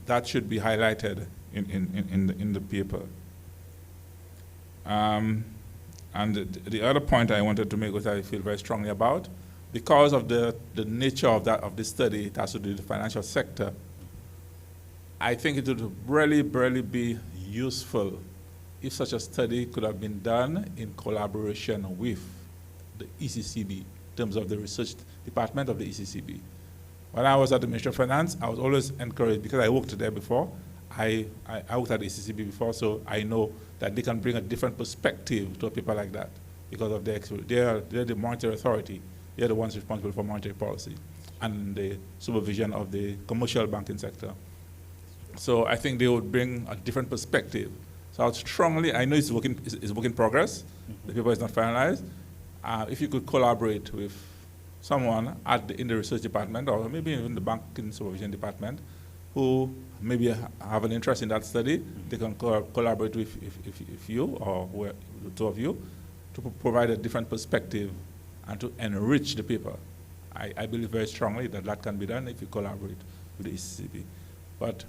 that should be highlighted in the paper. And the other point I wanted to make, which I feel very strongly about, because of the nature of this study, it has to do with the financial sector. I think it would really be useful if such a study could have been done in collaboration with the ECCB, in terms of the research department of the ECCB. When I was at the Ministry of Finance, I was always encouraged, because I worked there before, I worked at the ECCB before, so I know that they can bring a different perspective to a paper like that, because of they're the monetary authority. They're the ones responsible for monetary policy and the supervision of the commercial banking sector. So I think they would bring a different perspective. So I know it's work in progress. The paper is not finalized. If you could collaborate with someone in the research department, or maybe even the banking supervision department, who maybe have an interest in that study, they can collaborate with if you or the two of you to provide a different perspective and to enrich the paper. I believe very strongly that can be done if you collaborate with the ECCB. But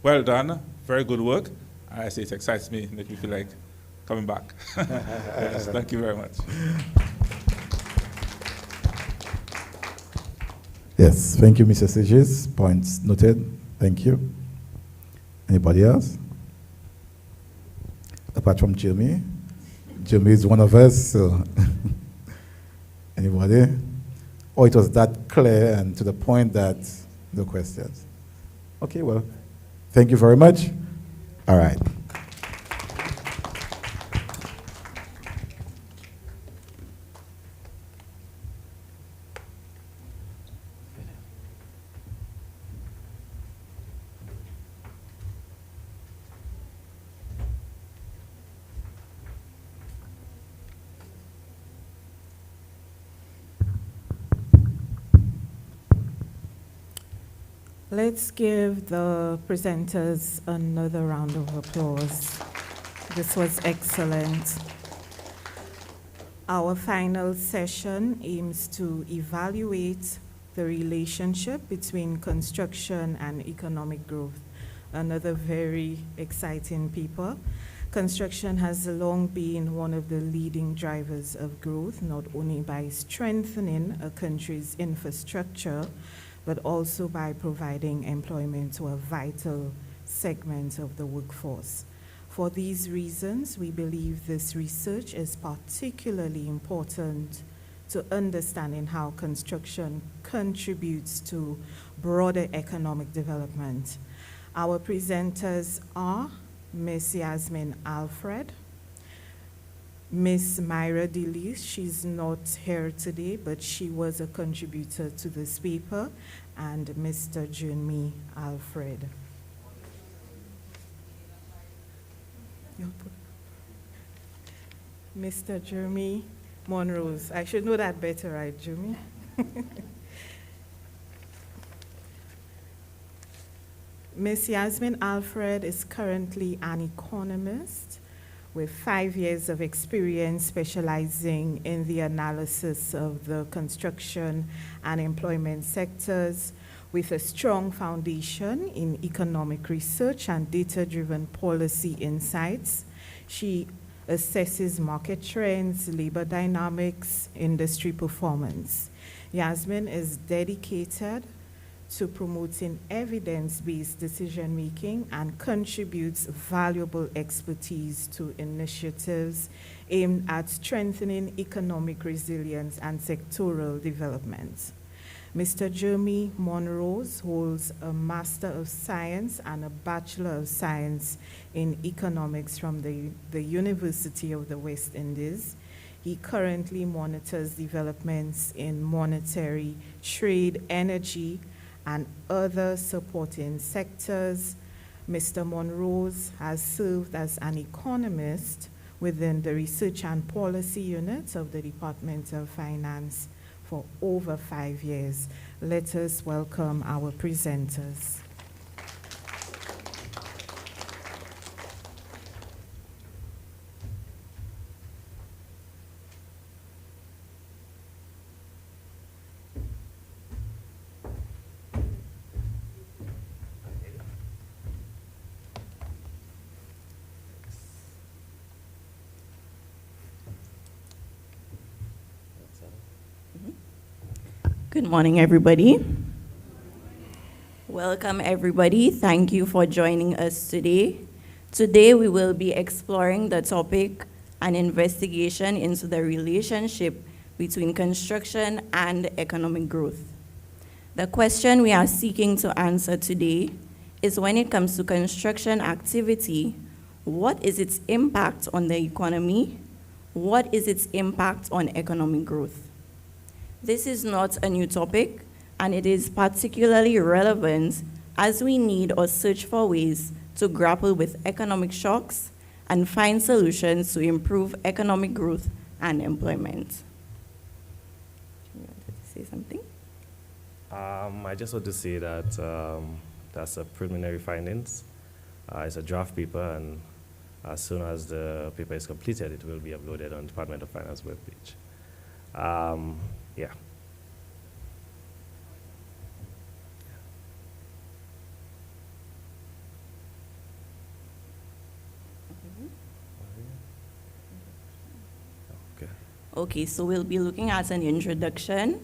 well done, very good work. I say it excites me, makes me feel like coming back. Yes, thank you very much. Yes, thank you, Mr. Sages. Points noted. Thank you. Anybody else? Apart from Jimmy. Jimmy is one of us, so anybody? Or it was that clear and to the point that no questions? Okay, well, thank you very much. All right. Let's give the presenters another round of applause. This was excellent. Our final session aims to evaluate the relationship between construction and economic growth. Another very exciting paper. Construction has long been one of the leading drivers of growth, not only by strengthening a country's infrastructure, but also by providing employment to a vital segment of the workforce. For these reasons, we believe this research is particularly important to understanding how construction contributes to broader economic development. Our presenters are Ms. Yasmin Alfred, Ms. Myra Delis. She's not here today, but she was a contributor to this paper, and Mr. Jeremy Alfred. Mr. Jeremy Monrose. I should know that better, right, Jeremy? Ms. Yasmin Alfred is currently an economist with 5 years of experience specializing in the analysis of the construction and employment sectors, with a strong foundation in economic research and data-driven policy insights. She assesses market trends, labor dynamics, industry performance. Yasmin is dedicated to promoting evidence-based decision-making and contributes valuable expertise to initiatives aimed at strengthening economic resilience and sectoral development. Mr. Jeremy Monrose holds a Master of Science and a Bachelor of Science in Economics from the University of the West Indies. He currently monitors developments in monetary, trade, energy, and other supporting sectors. Mr. Monrose has served as an economist within the Research and Policy Unit of the Department of Finance for over 5 years. Let us welcome our presenters. Good morning, everybody. Welcome, everybody. Thank you for joining us today. Today, we will be exploring the topic, an investigation into the relationship between construction and economic growth. The question we are seeking to answer today is, when it comes to construction activity, what is its impact on the economy? What is its impact on economic growth? This is not a new topic, and it is particularly relevant as we need or search for ways to grapple with economic shocks and find solutions to improve economic growth and employment. You wanted to say something? I just want to say that that's a preliminary findings. It's a draft paper, and as soon as the paper is completed, it will be uploaded on Department of Finance webpage. Yeah. Okay, so we'll be looking at an introduction.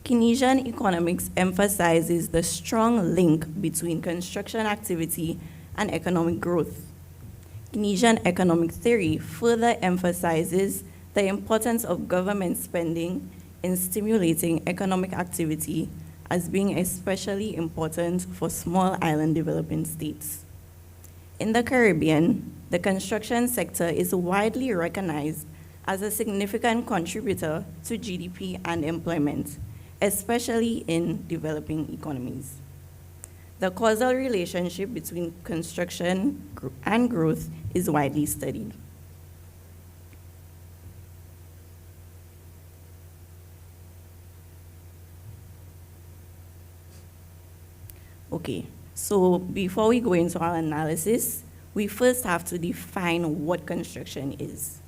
Keynesian economics emphasizes the strong link between construction activity and economic growth. Keynesian economic theory further emphasizes the importance of government spending in stimulating economic activity as being especially important for small island developing states. In the Caribbean, the construction sector is widely recognized as a significant contributor to GDP and employment, especially in developing economies. The causal relationship between construction and growth is widely studied. Okay, so before we go into our analysis, we first have to define what construction is.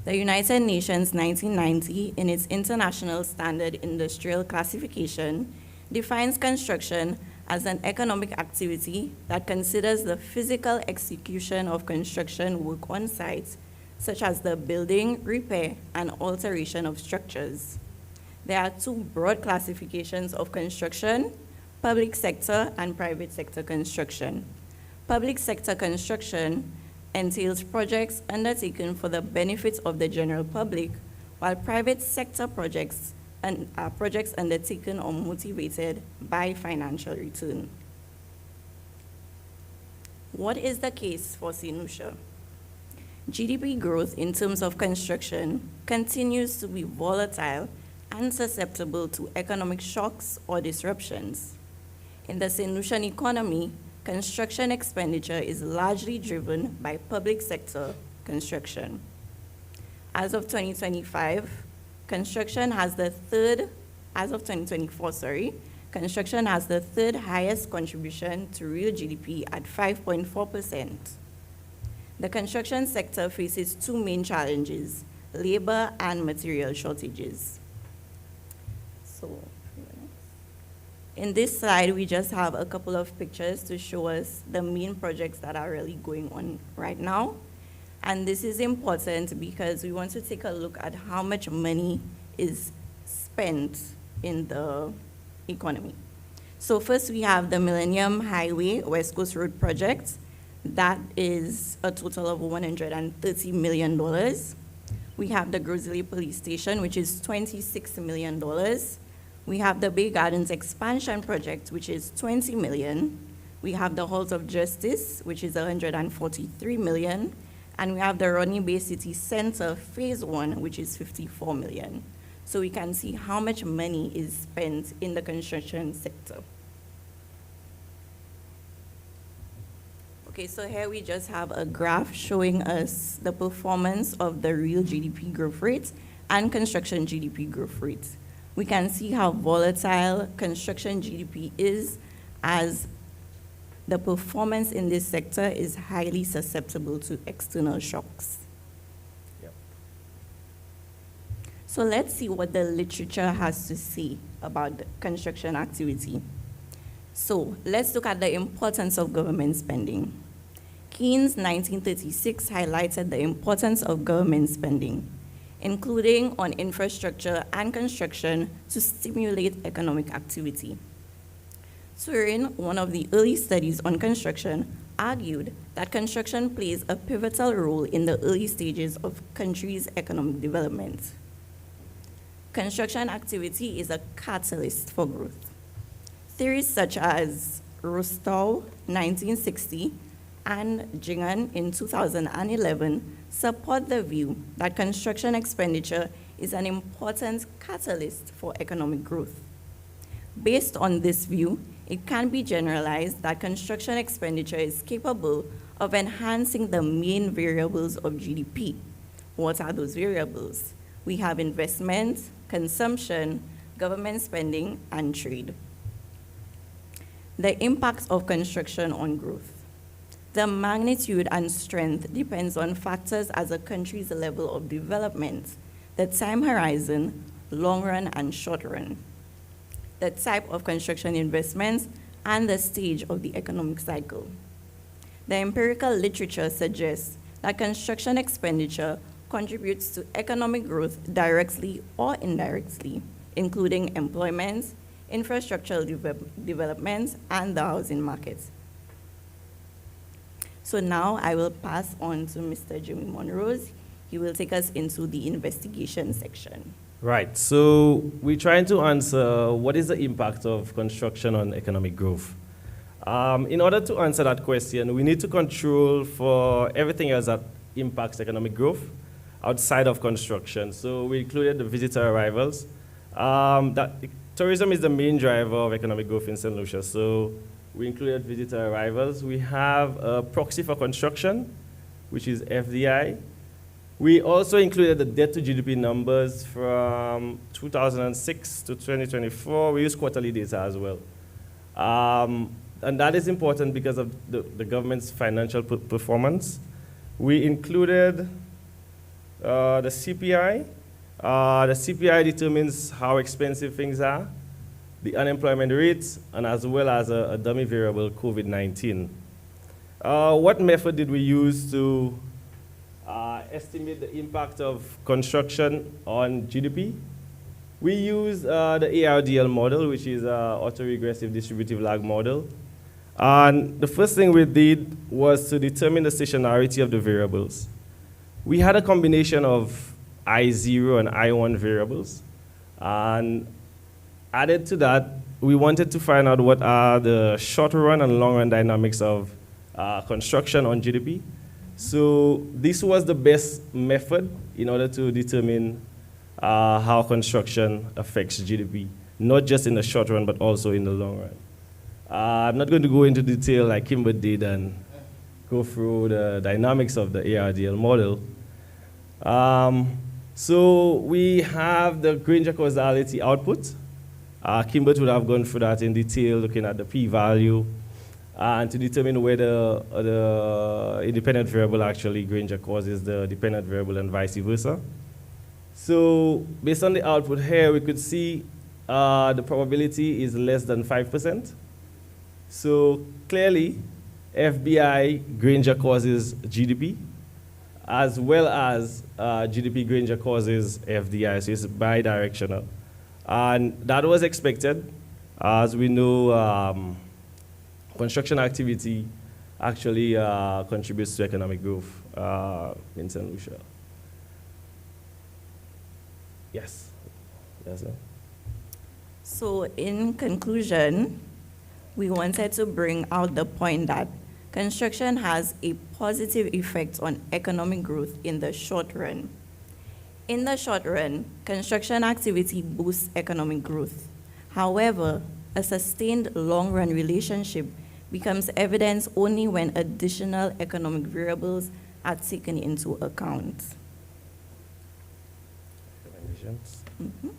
The United Nations 1990, in its International Standard Industrial Classification, defines construction as an economic activity that considers the physical execution of construction work on site, such as the building, repair, and alteration of structures. There are two broad classifications of construction: public sector and private sector construction. Public sector construction entails projects undertaken for the benefit of the general public, while private sector projects are projects undertaken or motivated by financial return. What is the case for Sinusha? GDP growth in terms of construction continues to be volatile and susceptible to economic shocks or disruptions. In the Saint-Lucian economy, construction expenditure is largely driven by public sector construction. As of 2025, construction has the third, as of 2024, construction has the third highest contribution to real GDP at 5.4%. The construction sector faces two main challenges: labor and material shortages. So, in this slide, we just have a couple of pictures to show us the main projects that are really going on right now. And this is important because we want to take a look at how much money is spent in the economy. So first, we have the Millennium Highway West Coast Road project. That is a total of $130 million. We have the Grizzly Police Station, which is $26 million. We have the Bay Gardens Expansion Project, which is $20 million. We have the Halls of Justice, which is $143 million. And we have the Ronnie Bay City Center Phase 1, which is $54 million. So we can see how much money is spent in the construction sector. Okay, so here we just have a graph showing us the performance of the real GDP growth rate and construction GDP growth rate. We can see how volatile construction GDP is, as the performance in this sector is highly susceptible to external shocks. Yep. So let's see what the literature has to say about the construction activity. So let's look at the importance of government spending. Keynes 1936 highlighted the importance of government spending. including on infrastructure and construction to stimulate economic activity. Turin, one of the early studies on construction, argued that construction plays a pivotal role in the early stages of countries' economic development. Construction activity is a catalyst for growth. Theories such as Rostow, 1960, and Jingan in 2011 support the view that construction expenditure is an important catalyst for economic growth. Based on this view, it can be generalized that construction expenditure is capable of enhancing the main variables of GDP. What are those variables? We have investment, consumption, government spending, and trade. The impact of construction on growth. The magnitude and strength depends on factors as a country's level of development, the time horizon, long run and short run, the type of construction investments, and the stage of the economic cycle. The empirical literature suggests that construction expenditure contributes to economic growth directly or indirectly, including employment, infrastructural development, and the housing market. So now I will pass on to Mr. Jimmy Monrose. He will take us into the investigation section. Right, so we're trying to answer what is the impact of construction on economic growth. In order to answer that question, we need to control for everything else that impacts economic growth outside of construction. So we included the visitor arrivals. Tourism is the main driver of economic growth in St. Lucia. So we included visitor arrivals. We have a proxy for construction, which is FDI. We also included the debt to GDP numbers from 2006 to 2024. We use quarterly data as well. And that is important because of the government's financial performance. We included the CPI. The CPI determines how expensive things are, the unemployment rates, and as well as a dummy variable, COVID-19. What method did we use to estimate the impact of construction on GDP? We used the ARDL model, which is an autoregressive distributive lag model. And the first thing we did was to determine the stationarity of the variables. We had a combination of I0 and I1 variables. And added to that, we wanted to find out what are the short-run and long-run dynamics of construction on GDP. So this was the best method in order to determine how construction affects GDP, not just in the short run, but also in the long run. I'm not going to go into detail like Kimber did and go through the dynamics of the ARDL model. So we have the Granger causality output. Kimber would have gone through that in detail, looking at the p-value, and to determine whether the independent variable actually Granger causes the dependent variable and vice versa. So based on the output here, we could see the probability is less than 5%. So clearly, FBI Granger causes GDP, as well as GDP Granger causes FDI, so it's bidirectional. And that was expected. As we know, construction activity actually contributes to economic growth in St. Lucia. Yes. Yes, sir. So in conclusion, we wanted to bring out the point that construction has a positive effect on economic growth in the short run. In the short run, construction activity boosts economic growth. However, a sustained long-run relationship becomes evident only when additional economic variables are taken into account. Recommendations? Mm-hmm.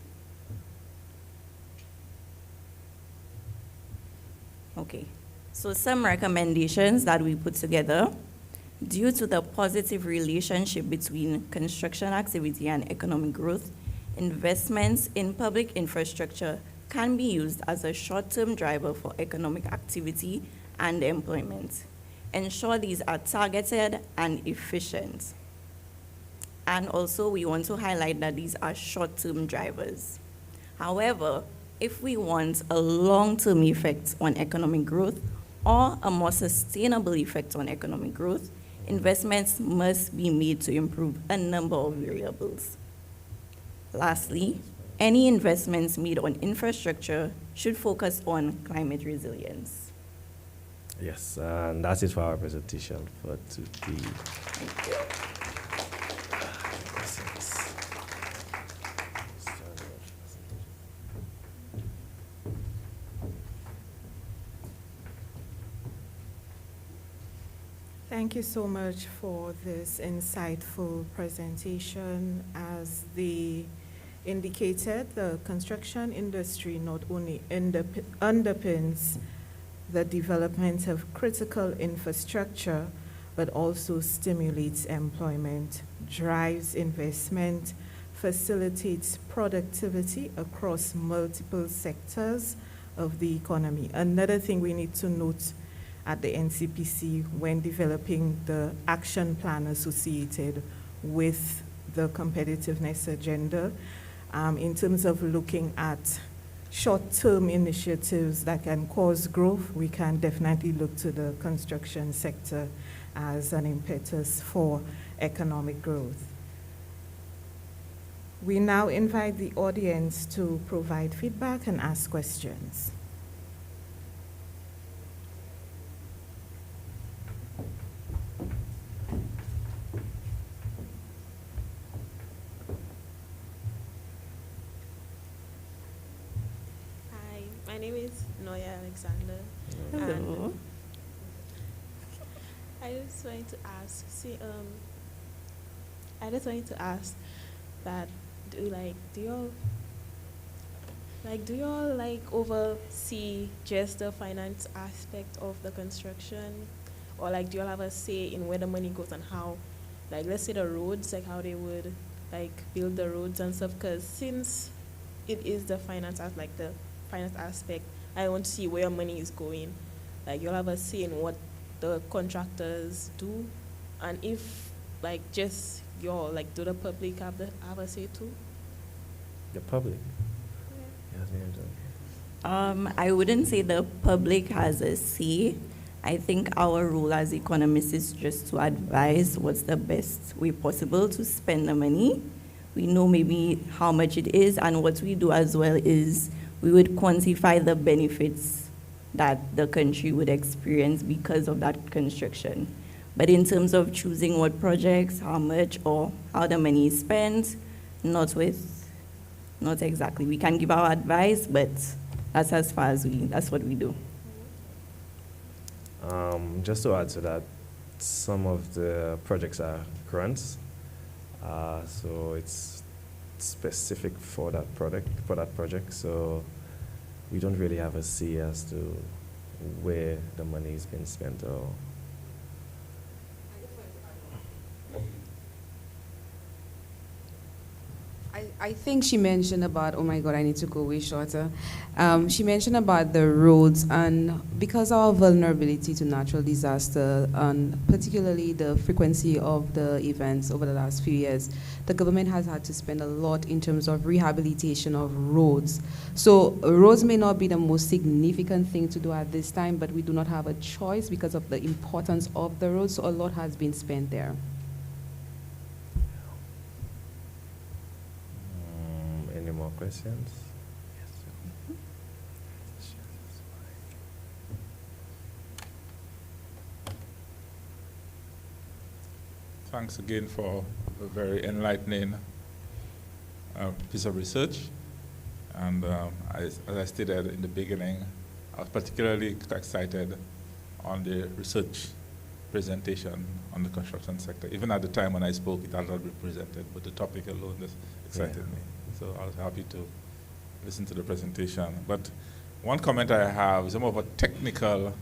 Okay, so some recommendations that we put together. Due to the positive relationship between construction activity and economic growth, investments in public infrastructure can be used as a short-term driver for economic activity and employment. Ensure these are targeted and efficient. And also, we want to highlight that these are short-term drivers. However, if we want a long-term effect on economic growth or a more sustainable effect on economic growth, investments must be made to improve a number of variables. Lastly, any investments made on infrastructure should focus on climate resilience. Yes, and that's it for our presentation for today. Thank you. Thank you so much for this insightful presentation. As the indicated, the construction industry not only underpins the development of critical infrastructure, but also stimulates employment, drives investment, facilitates productivity across multiple sectors of the economy. Another thing we need to note at the NCPC when developing the action plan associated with the competitiveness agenda, in terms of looking at short-term initiatives that can cause growth, we can definitely look to the construction sector as an impetus for economic growth. We now invite the audience to provide feedback and ask questions. My name is Noya Alexander. Hello. And I just wanted to ask, that do y'all oversee just the finance aspect of the construction, or do y'all have a say in where the money goes and how, let's say the roads, how they would build the roads and stuff? Because since it is the finance aspect, I want to see where your money is going. You'll have a say in what the contractors do, and if just y'all do the public have a say too? The public? Yeah. I wouldn't say the public has a say. I think our role as economists is just to advise what's the best way possible to spend the money. We know maybe how much it is, and what we do as well is we would quantify the benefits that the country would experience because of that construction. But in terms of choosing what projects, how much, or how the money is spent, not exactly. We can give our advice, but that's as far as that's what we do. Just to add to that, some of the projects are grants, so it's specific for that project. So we don't really have a say as to where the money is being spent or. I think she mentioned about, oh my God, I need to go way shorter. She mentioned about the roads, and because of our vulnerability to natural disaster, and particularly the frequency of the events over the last few years, the government has had to spend a lot in terms of rehabilitation of roads. So roads may not be the most significant thing to do at this time, but we do not have a choice because of the importance of the roads, so a lot has been spent there. Any more questions? Thanks again for a very enlightening piece of research. And as I stated in the beginning, I was particularly excited on the research presentation on the construction sector. Even at the time when I spoke, it had not been presented, but the topic alone just excited me. So I was happy to listen to the presentation. But one comment I have is more of a technical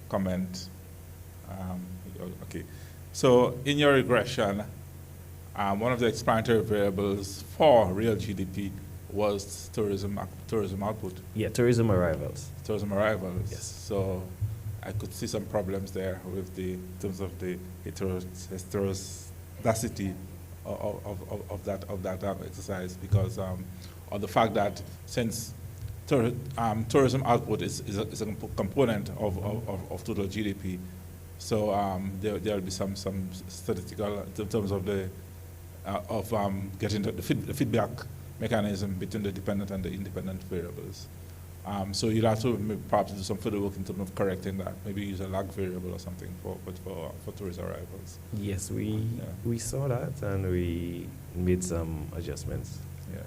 comment. Okay. So in your regression, one of the explanatory variables for real GDP was tourism output. Yeah, tourism arrivals. Tourism arrivals. Yes. So I could see some problems there with in terms of the heterogeneity of that exercise, because of the fact that since tourism output is a component of total GDP, so there will be some statistical in terms of the getting the feedback mechanism between the dependent and the independent variables. So you'll have to perhaps do some further work in terms of correcting that. Maybe use a lag variable or something for tourist arrivals. Yes, we saw that and we made some adjustments. Yes.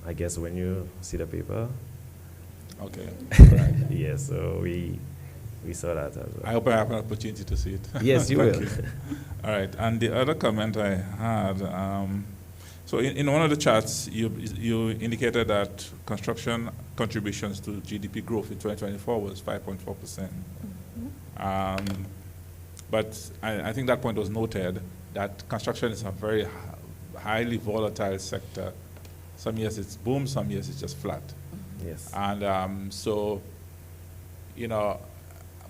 I guess when you see the paper. Okay. Right. Yes, so we saw that as well. I hope I have an opportunity to see it. Yes, you will. You. All right. And the other comment I had, so in one of the charts, you indicated that construction contributions to GDP growth in 2024 was 5.4%. But I think that point was noted that construction is a very highly volatile sector. Some years it's boom, some years it's just flat. Yes. And so, you know,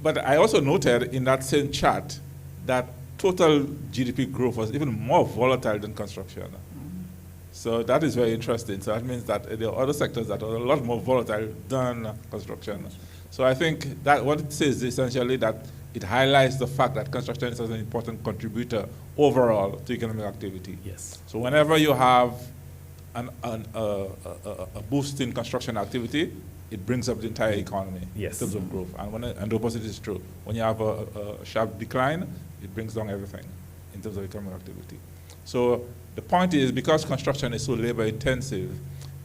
but I also noted in that same chart that total GDP growth was even more volatile than construction. So that is very interesting. So that means that there are other sectors that are a lot more volatile than construction. So I think that what it says is essentially that it highlights the fact that construction is an important contributor overall to economic activity. Yes. So whenever you have a boost in construction activity, it brings up the entire economy Yes. in terms of growth. And the opposite is true. When you have a sharp decline, it brings down everything in terms of economic activity. So the point is, because construction is so labor intensive,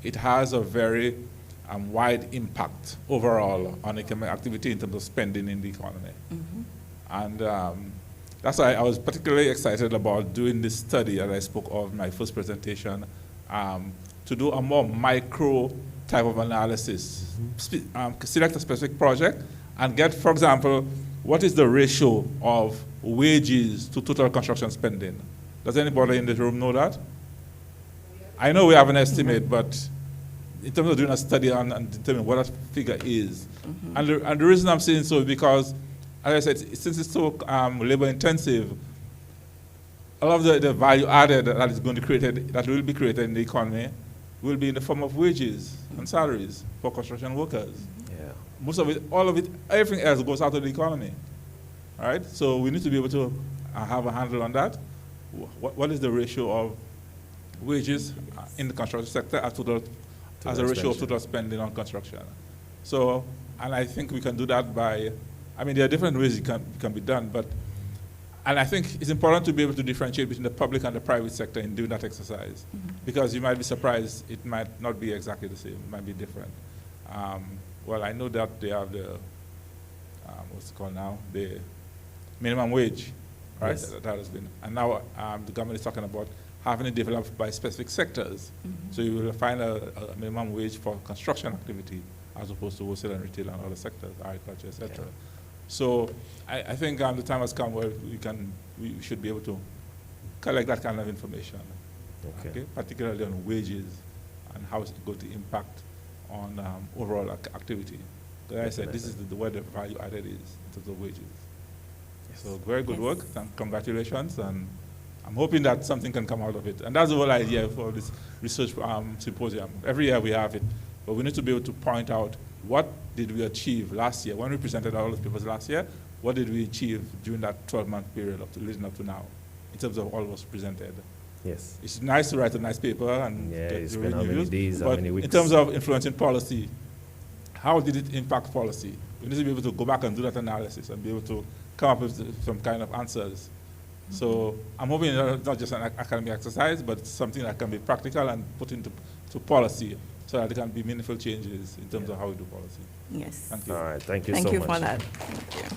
it has a very wide impact overall on economic activity in terms of spending in the economy. And that's why I was particularly excited about doing this study, as I spoke of in my first presentation, to do a more micro type of analysis, select a specific project and get, for example, what is the ratio of wages to total construction spending? Does anybody in the room know that? I know we have an estimate, but in terms of doing a study and determining what that figure is. And the reason I'm saying so is because, as I said, since it's so labor intensive, a lot of the value added that is going to be created, that will be created in the economy, will be in the form of wages and salaries for construction workers. Yeah. Most of it, all of it, everything else goes out of the economy, right? So we need to be able to have a handle on that. What is the ratio of wages in the construction sector as a ratio of total spending on construction? So, and I think we can do that by, I mean, there are different ways it can be done, but, and I think it's important to be able to differentiate between the public and the private sector in doing that exercise, because you might be surprised, it might not be exactly the same, it might be different. Well, I know that they have the, what's it called now, the minimum wage, right? Yes. That has been, and now the government is talking about having it developed by specific sectors. So you will find a minimum wage for construction activity as opposed to wholesale and retail and other sectors, agriculture, etc. Yeah. So I think the time has come where we should be able to collect that kind of information, Okay. particularly on wages and how it's going to impact on overall activity. Like I said, this is where the value added is in terms of wages. So very good work, and congratulations, and I'm hoping that something can come out of it. And that's the whole idea for this research symposium. Every year we have it, but we need to be able to point out what did we achieve last year. When we presented all those papers last year, what did we achieve during that 12-month period leading up to now, in terms of all was presented. Yes. It's nice to write a nice paper and Yeah, get it's the been how many reviews, days, how but many weeks? in terms of influencing policy, how did it impact policy? We need to be able to go back and do that analysis and be able to come up with some kind of answers. So I'm hoping it's not just an academic exercise, but something that can be practical and put into policy so that there can be meaningful changes in terms of how we do policy. Yes. Thank you. All right, thank you Thank so you much. for that. Thank you.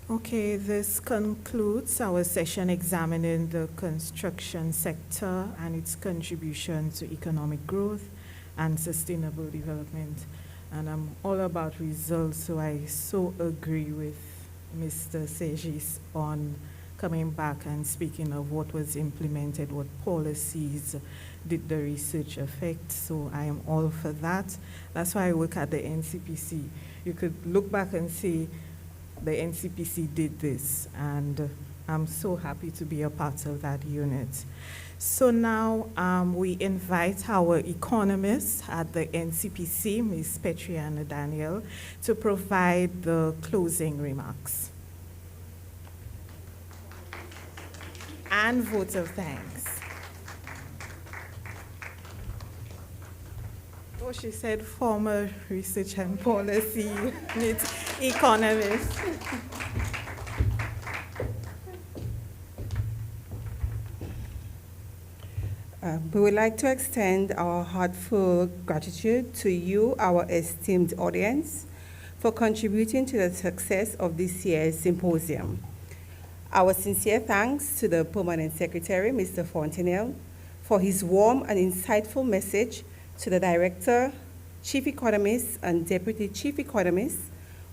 Okay, this concludes our session examining the construction sector and its contribution to economic growth. and sustainable development. And I'm all about results, so I so agree with Mr. Segis on coming back and speaking of what was implemented, what policies did the research affect. So I am all for that. That's why I work at the NCPC. You could look back and say, the NCPC did this, and I'm so happy to be a part of that unit. So now we invite our economist at the NCPC, Ms. Petriana Daniel, to provide the closing remarks. And vote of thanks. Oh, she said former research and policy unit economist. We would like to extend our heartfelt gratitude to you, our esteemed audience, for contributing to the success of this year's symposium. Our sincere thanks to the Permanent Secretary, Mr. Fontenelle, for his warm and insightful message to the Director, Chief Economist, and Deputy Chief Economist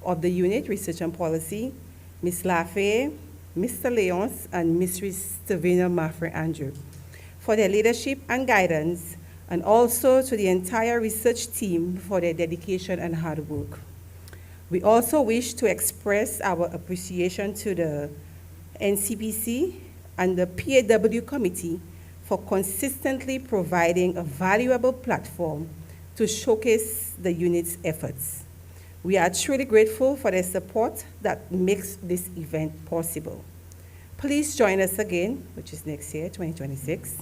of the Unit Research and Policy, Ms. Lafayette, Mr. Leons, and Ms. Stavina Maffrey Andrew, for their leadership and guidance, and also to the entire research team for their dedication and hard work. We also wish to express our appreciation to the NCPC and the PAW Committee for consistently providing a valuable platform to showcase the unit's efforts. We are truly grateful for their support that makes this event possible. Please join us again, which is next year, 2026.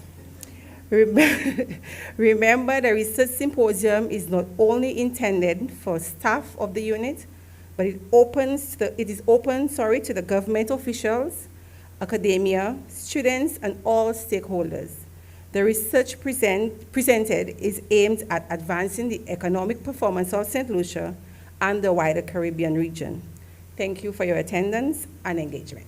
Remember, the Research Symposium is not only intended for staff of the unit, but it is open to the government officials, academia, students, and all stakeholders. The research presented is aimed at advancing the economic performance of St. Lucia and the wider Caribbean region. Thank you for your attendance and engagement.